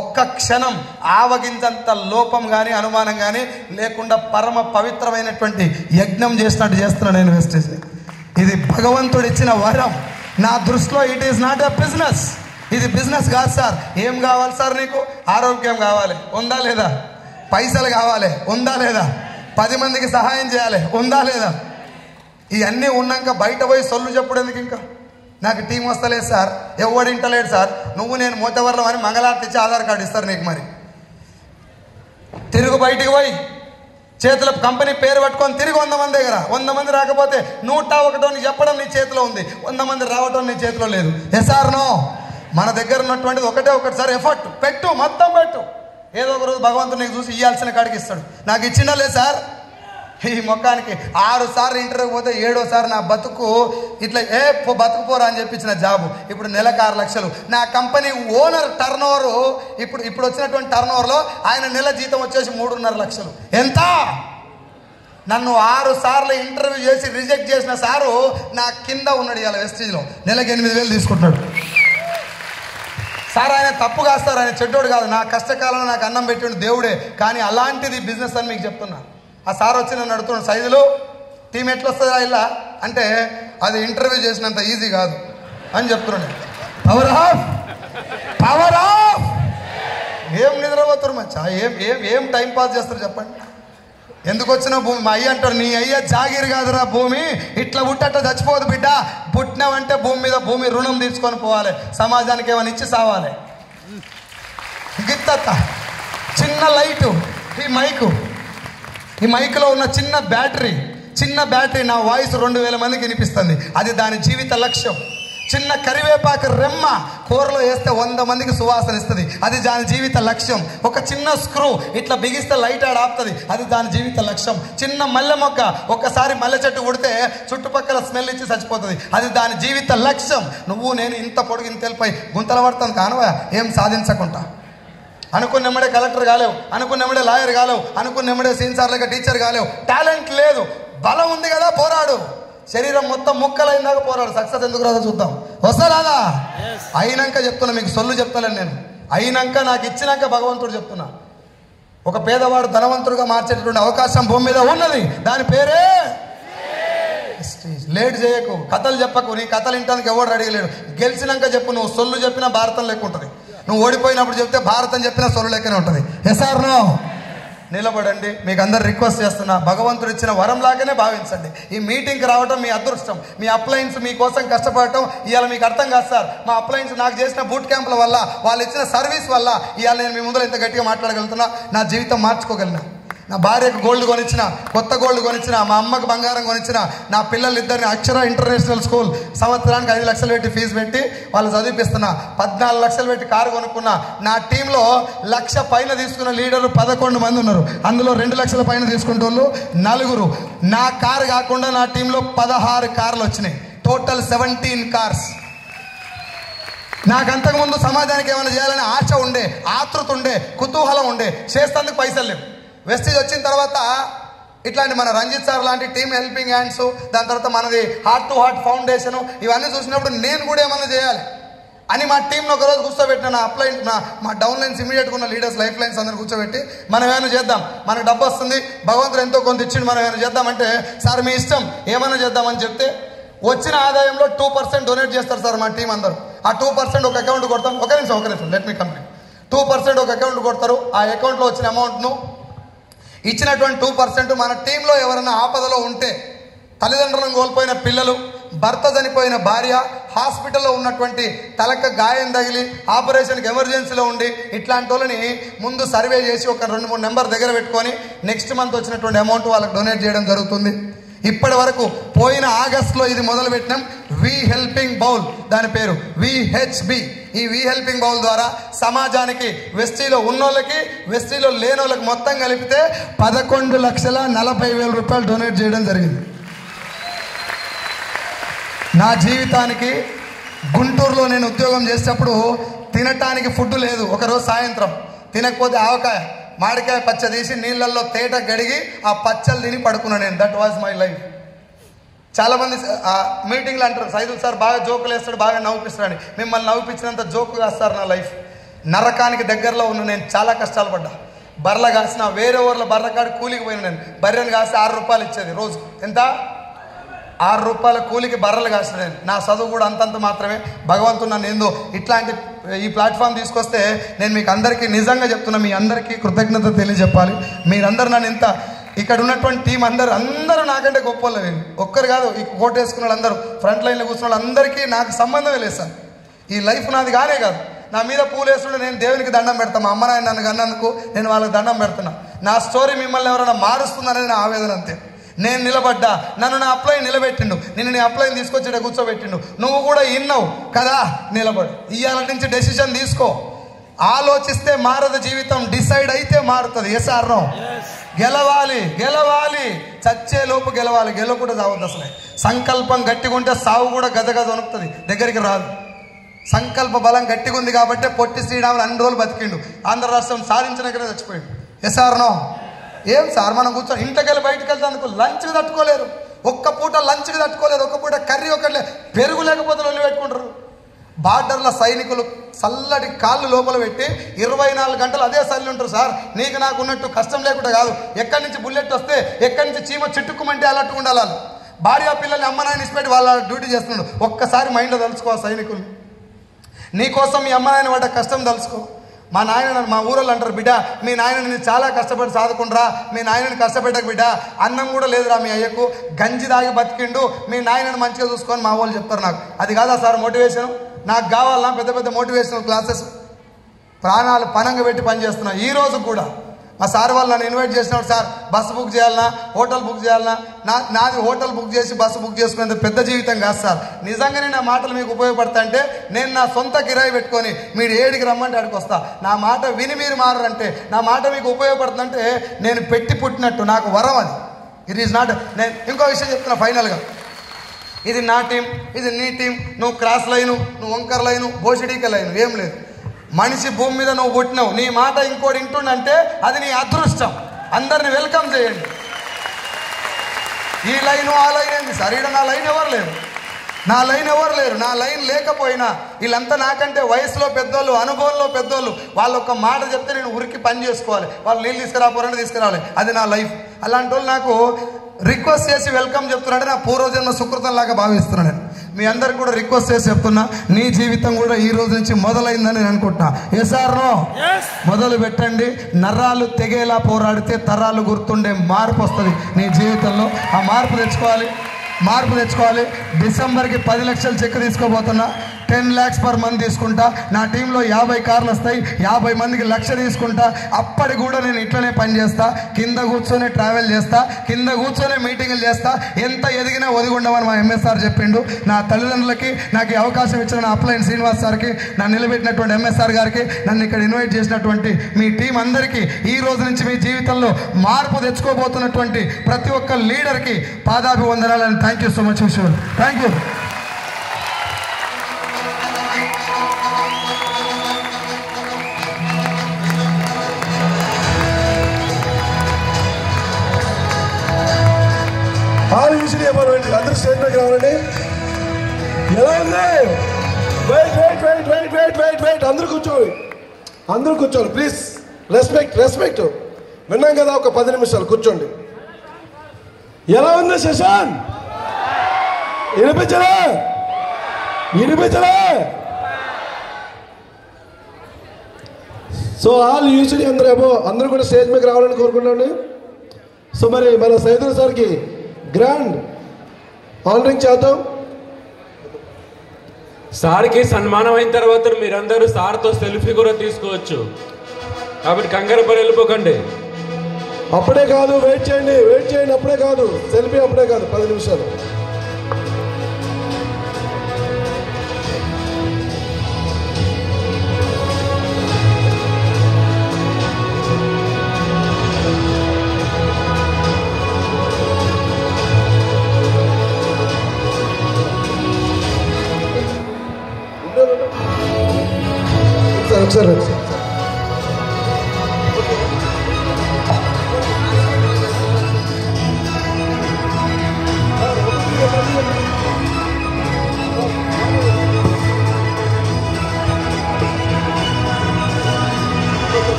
ఒక్క క్షణం ఆవగించంత లోపం కానీ అనుమానం కానీ లేకుండా పరమ పవిత్రమైనటువంటి యజ్ఞం చేసినట్టు చేస్తున్నాను నేను వెస్టేజ్ని. ఇది భగవంతుడు ఇచ్చిన వరం. నా దృష్టిలో it is not a business. ఇది బిజినెస్ కాదు సార్. ఏం కావాలి సార్ నీకు? ఆరోగ్యం కావాలి, ఉందా లేదా? పైసలు కావాలి, ఉందా లేదా? 10 మందికి సహాయం చేయాలి, ఉందా లేదా? ఇవన్నీ ఉన్నాక బయట పోయి సొల్లు చెప్పుడు ఎందుకు? ఇంకా నాకు టీం వస్తలేదు సార్, ఎవడు ఇంటలేడు సార్, నువ్వు నేను మోతవర్లం అని మంగళారతి ఇచ్చి ఆధార్ కార్డు ఇస్తారు నీకు. మరి తిరుగు బయటికి పోయి చేతుల కంపెనీ పేరు పట్టుకొని తిరిగి 100 మంది దగ్గర, 100 మంది రాకపోతే 101 చెప్పడం నీ చేతిలో ఉంది, 100 మంది రావడం నీ చేతిలో లేదు. Yes or no? మన దగ్గర ఉన్నటువంటిది ఒకటే ఒకటిసారి ఎఫర్ట్ పెట్టు, మొత్తం పెట్టు. ఏదో ఒక రోజు భగవంతుడు నీకు చూసి ఇవ్వాల్సిన కాడికి ఇస్తాడు. నాకు ఇచ్చిండా లేదు సార్? ఈ మొక్కానికి 6 సార్లు ఇంటర్వ్యూ పోతే 7వ సారి నా బతుకు ఇట్లా బతుకుపోరా అని చెప్పించిన జాబు ఇప్పుడు నెలకు 6 లక్షలు. నా కంపెనీ ఓనర్ టర్న్ ఓవర్ ఇప్పుడు వచ్చినటువంటి టర్న్ ఓవర్లో ఆయన నెల జీతం వచ్చేసి 3.5 లక్షలు. ఎంత? నన్ను 6 సార్లు ఇంటర్వ్యూ చేసి రిజెక్ట్ చేసిన సారు నా కింద ఉన్నాడు ఇవాళ వెస్టీజ్లో, నెలకు 8,000 తీసుకుంటున్నాడు. సార్ ఆయన తప్పు కాదు సార్, ఆయన చెడ్డోడు కాదు, నా కష్టకాలంలో నాకు అన్నం పెట్టిండు దేవుడే, కానీ అలాంటిది బిజినెస్ అని మీకు చెప్తున్నా. ఆ సార్ వచ్చి నన్ను అడుగుతున్నాడు, సైజులు టీం ఎట్లా వస్తుందా ఇలా అంటే, అది ఇంటర్వ్యూ చేసినంత ఈజీ కాదు అని చెప్తున్నాడు. Power of power of. ఏం నిద్రపోతారు మచ్చా? ఏం టైం పాస్ చేస్తారు చెప్పండి? ఎందుకు వచ్చిన భూమి? మా అయ్య అంటారు, నీ అయ్య జాగీరు కాదురా భూమి, ఇట్లా పుట్టట చచ్చిపోదు బిడ్డ, పుట్టినావంటే భూమి మీద భూమి రుణం తీసుకొని పోవాలి, సమాజానికి ఏమైనా ఇచ్చి సావాలి. గిత్తత్త చిన్న లైటు, ఈ మైకులో ఉన్న చిన్న బ్యాటరీ నా వాయిస్ 2,000 మందికి వినిపిస్తుంది. అది దాని జీవిత లక్ష్యం. చిన్న కరివేపాకు రెమ్మ కూరలో వేస్తే 100 మందికి సువాసన ఇస్తుంది, అది దాని జీవిత లక్ష్యం. ఒక చిన్న స్క్రూ ఇట్లా బిగిస్తే లైట్ ఆడ ఆపుతుంది, అది దాని జీవిత లక్ష్యం. చిన్న మల్లె మొక్క ఒక్కసారి మల్లె చెట్టు కొడితే చుట్టుపక్కల స్మెల్ ఇచ్చి చచ్చిపోతుంది, అది దాని జీవిత లక్ష్యం. నువ్వు నేను ఇంత పొడుగు ఇంత వెళ్ళిపై గుంతల పడతాను కానవా, ఏం సాధించకుండా. అనుకున్నమ్మడే కలెక్టర్ కాలేవు, అనుకున్నమ్మడే లాయర్ కాలేవు, అనుకున్నమ్మడే సీనియర్ లేక టీచర్ కాలేవు. టాలెంట్ లేదు, బలం ఉంది కదా పోరాడు. శరీరం మొత్తం ముక్కలైందాక పోరాడు. సక్సెస్ ఎందుకు రాదో చూద్దాం. వస్తారా? అయినాక చెప్తున్నా, మీకు సొల్లు చెప్తాను నేను. అయినాక నాకు ఇచ్చినాక భగవంతుడు చెప్తున్నా. ఒక పేదవాడు ధనవంతుడుగా మార్చేటటువంటి అవకాశం భూమి మీద ఉన్నది, దాని పేరే లేట్ చేయకు, కథలు చెప్పకు. నీ కథలు వినడానికి ఎవరు అడిగలేడు. గెలిచినాక చెప్పు. నువ్వు సొల్లు చెప్పినా భారతం లెక్క ఉంటుంది, నువ్వు ఓడిపోయినప్పుడు చెప్తే భారతం చెప్పినా సొల్లు లెక్కనే ఉంటుంది. Yes or no? నిలబడండి. మీకు అందరు రిక్వెస్ట్ చేస్తున్నా, భగవంతుడు ఇచ్చిన వరం లాగానే భావించండి. ఈ మీటింగ్కి రావడం మీ అదృష్టం. మీ అప్లయన్స్ మీకోసం కష్టపడటం ఇవాళ మీకు అర్థం కాదు సార్. మా అప్లయన్స్ నాకు చేసిన బూట్ క్యాంపుల వల్ల, వాళ్ళు ఇచ్చిన సర్వీస్ వల్ల ఇవాళ నేను మీ ముందర ఇంత గట్టిగా మాట్లాడగలుగుతున్నా. నా జీవితం మార్చుకోగలిగిన, నా భార్యకు గోల్డ్ కొనిచ్చిన, కొత్త గోల్డ్ కొనిచ్చిన, మా అమ్మకు బంగారం కొనిచ్చిన, నా పిల్లలిద్దరిని అక్షర ఇంటర్నేషనల్ స్కూల్ సంవత్సరానికి 5 లక్షలు పెట్టి ఫీజు పెట్టి వాళ్ళు చదివిపిస్తున్నా. 14 లక్షలు పెట్టి కారు కొనుక్కున్నా. నా టీంలో 1,00,000 పైన తీసుకున్న లీడర్లు 11 మంది ఉన్నారు. అందులో 2 లక్షల పైన తీసుకుంటే వాళ్ళు 4. నా కారు కాకుండా నా టీంలో 16 కార్లు వచ్చినాయి. Total 17 cars. నాకు అంతకుముందు సమాజానికి ఏమైనా చేయాలని ఆశ ఉండే, ఆతృత ఉండే, కుతూహలం ఉండే, చేసేందుకు పైసలు లేవు. వెస్టీజ్ వచ్చిన తర్వాత ఇట్లాంటి మన రంజిత్ సార్ లాంటి టీమ్ హెల్పింగ్ హ్యాండ్స్, దాని తర్వాత మనది హార్ట్ టు హార్ట్ ఫౌండేషన్, ఇవన్నీ చూసినప్పుడు నేను కూడా ఏమన్నా చేయాలి అని మా టీంను ఒకరోజు కూర్చోబెట్టిన. నా అప్లైన్ మా డౌన్ లైన్స్ ఇమీడియట్గా ఉన్న లీడర్స్, లైఫ్ లైన్స్ అందరిని కూర్చోబెట్టి మనం ఏమైనా చేద్దాం, మనకు డబ్బు వస్తుంది, భగవంతుడు ఎంతో కొంత ఇచ్చిండు, మనం ఏమైనా చేద్దామంటే, సార్ మీ ఇష్టం ఏమైనా చేద్దామని చెప్తే వచ్చిన ఆదాయంలో 2% డొనేట్ చేస్తారు సార్ మా టీం అందరూ. ఆ 2% ఒక అకౌంట్ కొడతాం. ఒక నిమిషం లెట్ మీ కంప్లీట్. 2% ఒక అకౌంట్ కొడతారు. ఆ అకౌంట్లో వచ్చిన అమౌంట్ను ఇచ్చినటువంటి 2% మన టీంలో ఎవరైనా ఆపదలో ఉంటే, తల్లిదండ్రులను కోల్పోయిన పిల్లలు, భర్త చనిపోయిన భార్య, హాస్పిటల్లో ఉన్నటువంటి తలక గాయం తగిలి ఆపరేషన్కి ఎమర్జెన్సీలో ఉండి ఇట్లాంటి వాళ్ళని ముందు సర్వే చేసి ఒక 2-3 నెంబర్ దగ్గర పెట్టుకొని నెక్స్ట్ మంత్ వచ్చినటువంటి అమౌంట్ వాళ్ళకి డొనేట్ చేయడం జరుగుతుంది. ఇప్పటి వరకు పోయిన ఆగస్టులో ఇది మొదలు పెట్టినాం. వి హెల్పింగ్ బౌల్, దాని పేరు VHB. ఈ వి హెల్పింగ్ బౌల్ ద్వారా సమాజానికి వెస్టీలో ఉన్నోళ్ళకి, వెస్టీలో లేనోళ్ళకి మొత్తం కలిపితే 11,40,000 రూపాయలు డొనేట్ చేయడం జరిగింది. నా జీవితానికి గుంటూరులో నేను ఉద్యోగం చేసేటప్పుడు తినటానికి ఫుడ్ లేదు. ఒకరోజు సాయంత్రం తినకపోతే ఆవకాయ, మామిడికాయ పచ్చ తీసి నీళ్ళల్లో తేట గడిగి ఆ పచ్చలు తిని పడుకున్నాను నేను. That was my life. చాలామంది మీటింగ్లు అంటారు, సైదుల్ సార్ బాగా జోకులు వేస్తాడు, బాగా నవ్వుపిస్తాడని. మిమ్మల్ని నవ్వుపించినంత జోకు కాస్తారు నా లైఫ్. నరకానికి దగ్గరలో ఉన్న నేను చాలా కష్టాలు పడ్డా. బర్రెలు కాసిన, వేరే ఊర్లో బర్రె కాడి కూలికి పోయిన నేను. బర్రెని కాసి 6 రూపాయలు ఇచ్చేది రోజు. ఎంత? 6 రూపాయల కూలికి బర్రెలు కాసిన నేను. నా చదువు కూడా అంతంత మాత్రమే. భగవంతుడు నన్ను ఏందో ఇట్లాంటి ఈ ప్లాట్ఫామ్ తీసుకొస్తే నేను మీకు అందరికీ నిజంగా చెప్తున్నా, మీ అందరికీ కృతజ్ఞత తెలియజెప్పాలి. మీరందరూ నన్ను ఇంత, ఇక్కడ ఉన్నటువంటి టీం అందరూ నాకంటే గొప్ప వాళ్ళు. ఒక్కరు కాదు, ఈ కోట్ వేసుకున్న వాళ్ళందరూ, ఫ్రంట్ లైన్లో కూర్చున్న వాళ్ళందరికీ నాకు సంబంధమే లేదు సార్. ఈ లైఫ్ నాది కానే కాదు. నా మీద పూలు వేస్తుంటే నేను దేవునికి దండం పెడతాను. మా అమ్మ నాయన నన్ను కన్నందుకు నేను వాళ్ళకి దండం పెడుతున్నా. నా స్టోరీ మిమ్మల్ని ఎవరైనా మారుస్తుందనేది నా ఆవేదన అంతే. నేను నిలబడ్డా, నన్ను నా అప్లై నిలబెట్టిండు, నిన్ను నీ అప్లైని తీసుకొచ్చి కూర్చోబెట్టిండు. నువ్వు కూడా ఇన్నావు కదా, నిలబడు. ఇవాళ నుంచి డెసిషన్ తీసుకో. ఆలోచిస్తే మారదు జీవితం, డిసైడ్ అయితే మారుతుంది. Yes or no? గెలవాలి, గెలవాలి, చచ్చే లోపు గెలవాలి, గెలవకుండా చావద్దు. అసలే సంకల్పం గట్టిగా ఉంటే సావు కూడా గదగద వణుకుతుంది, దగ్గరికి రాదు. సంకల్ప బలం గట్టిగా ఉంది కాబట్టి పొట్టి శ్రీరాములు అన్ని రోజులు బతికిండు, ఆంధ్ర రాష్ట్రం సాధించినక్కడే చచ్చిపోయిండు. Yes or no? ఏం సార్ మనం కూర్చొని ఇంటికెళ్ళి బయటకు వెళ్తాను, లంచ్కి తట్టుకోలేరు, ఒక్క పూట లంచ్కి తట్టుకోలేరు, ఒక్క పూట కర్రీ ఒకటి పెరుగు లేకపోతే ఒళ్ళు పెట్టుకుంటారు. బార్డర్ల సైనికులు చల్లటి కాళ్ళు లోపల పెట్టి 24 గంటలు అదే చల్లి ఉంటారు. సార్ నీకు నాకు ఉన్నట్టు కష్టం లేకుండా కాదు, ఎక్కడి నుంచి బుల్లెట్ వస్తే ఎక్కడి నుంచి చీమ చిట్టుకుమంటే అలట్టు ఉండాలి. భార్య పిల్లల్ని అమ్మ నాయన ఇచ్చిపెట్టి వాళ్ళ డ్యూటీ చేస్తున్నాడు. ఒక్కసారి మైండ్లో తలుచుకో ఆ సైనికులు. నీకోసం మీ అమ్మ నాయన పడ్డ కష్టం తలుచుకో. మా నాయన మా ఊరోళ్ళు అంటారు, బిడ్డ మీ నాయనని చాలా కష్టపడి సాదుకుండ్రా, మీ నాయనని కష్టపెట్టకు బిడ్డ, అన్నం కూడా లేదురా మీ అయ్యకు, గంజి దాగి బతికిండు, మీ నాయనని మంచిగా చూసుకొని మా వాళ్ళు చెప్తారు నాకు. అది కాదా సార్ మోటివేషన్? నాకు కావాలన్నా పెద్ద పెద్ద మోటివేషనల్ క్లాసెస్, ప్రాణాలు పనంగా పెట్టి పనిచేస్తున్నా. ఈ రోజు కూడా మా సార్ వాళ్ళు నన్ను ఇన్వైట్ చేసినప్పుడు, సార్ బస్సు బుక్ చేయాలన్నా, హోటల్ బుక్ చేయాలన్నా, నాది హోటల్ బుక్ చేసి బస్సు బుక్ చేసుకునేంత పెద్ద జీవితం కాదు సార్. నిజంగానే నా మాటలు మీకు ఉపయోగపడతా అంటే నేను నా సొంత కిరాయి పెట్టుకొని మీరు ఏడికి రమ్మంటే ఆడికి వస్తా. నా మాట విని మీరు మారంటే, నా మాట మీకు ఉపయోగపడుతుందంటే నేను పెట్టి పుట్టినట్టు, నాకు వరం అది. It is not. నేను ఇంకో విషయం చెప్తున్నా ఫైనల్గా, ఇది నా టీం, ఇది నీ టీం, నువ్వు క్రాస్ లైను, నువ్వు వంకర్ లైను, బోసిడీక లైను, ఏం లేదు. మనిషి భూమి మీద నువ్వు పుట్టినావు, నీ మాట ఇంకోటి వింటుండంటే అది నీ అదృష్టం. అందరిని వెల్కమ్ చేయండి. ఈ లైను ఆ లైన్ ఏంది సార్? ఈడ నా లైన్ ఎవరు లేరు, నా లైన్ ఎవరు లేరు. నా లైన్ లేకపోయినా వీళ్ళంతా నాకంటే వయసులో పెద్దోళ్ళు, అనుభవంలో పెద్దోళ్ళు, వాళ్ళు ఒక మాట చెప్తే నేను ఉరికి పని చేసుకోవాలి, వాళ్ళు నీళ్ళు తీసుకురాపోరంటే తీసుకురావాలి, అది నా లైఫ్. అలాంటి వాళ్ళు నాకు రిక్వెస్ట్ చేసి వెల్కమ్ చెప్తున్నాడంటే నా పూర్వజన్మ సుకృతం లాగా భావిస్తున్నాను. నేను మీ అందరికి కూడా రిక్వెస్ట్ చేసి చెప్తున్నా, నీ జీవితం కూడా ఈ రోజు నుంచి మొదలైందని నేను అనుకుంటున్నా. Yes or no? మొదలు పెట్టండి. నరాలు తెగేలా పోరాడితే తరాలు గుర్తుండే మార్పు వస్తుంది నీ జీవితంలో. ఆ మార్పు తెచ్చుకోవాలి, మార్పు తెచ్చుకోవాలి. డిసెంబర్కి 10 లక్షలు చెక్ తీసుకోబోతున్నా. 10 lakhs per month తీసుకుంటా. నా టీంలో 50 కార్లు వస్తాయి, 50 మందికి 1,00,000 తీసుకుంటా. అప్పటికి కూడా నేను ఇట్లనే పని చేస్తా, కింద కూర్చొని ట్రావెల్ చేస్తా, కింద కూర్చొని మీటింగులు చేస్తా. ఎంత ఎదిగినా ఒదిగి ఉండమని మా ఎంఎస్ఆర్ చెప్పిండు. నా తల్లిదండ్రులకి, నాకు ఈ అవకాశం ఇచ్చిన నా అప్లైన్ శ్రీనివాస్ సార్కి, నన్ను నిలబెట్టినటువంటి ఎంఎస్ఆర్ గారికి, నన్ను ఇక్కడ ఇన్వైట్ చేసినటువంటి మీ టీం అందరికీ, ఈ రోజు నుంచి మీ జీవితంలో మార్పు తెచ్చుకోబోతున్నటువంటి ప్రతి ఒక్క లీడర్కి పాదాభివందనాలని. Thank you so much Vishwal. Thank you. అందరూ స్టేజ్ పైకి రావాలండి. ఎలా ఉంది? Wait wait wait wait wait wait wait అందరూ కూర్చోండి, అందరూ కూర్చోండి ప్లీజ్. Respect respect. విన్నాం కదా, ఒక 10 నిమిషాలు కూర్చోండి. ఎలా ఉంది శశాంత్? వినిపించలే? వినిపించలే? సో ఆల్ యూజువల్లీ అందరూ కూడా స్టేజ్ పైకి రావాలని కోరుకున్నాను. సో మరి మన సైదుల్ సార్కి గ్రాండ్ ఆనరింగ్ చేద్దాం. సార్కి సన్మానం అయిన తర్వాత మీరందరూ సార్తో సెల్ఫీ కూడా తీసుకోవచ్చు, కాబట్టి కంగారు పని వెళ్ళిపోకండి. అప్పుడే కాదు, వెయిట్ చేయండి, వెయిట్ చేయండి. అప్పుడే కాదు సెల్ఫీ, అప్పుడే కాదు, 10 నిమిషాలు. ఒకసారి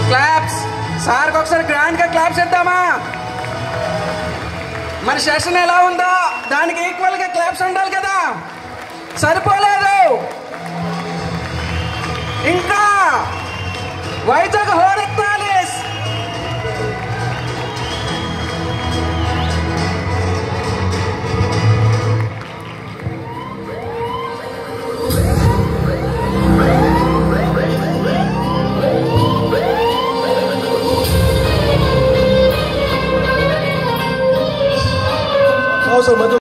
క్లాప్స్. సార్కి ఒకసారి గ్రాండ్గా క్లాప్స్ ఇద్దామా? మన సెషన్ ఎలా ఉందో దానికి ఈక్వల్గా క్లాప్స్ ఉండాలి కదా, సరిపోలేదు. ఇంకా వైజాగ్ హోరెత్తాలి. అవసరం మధ్య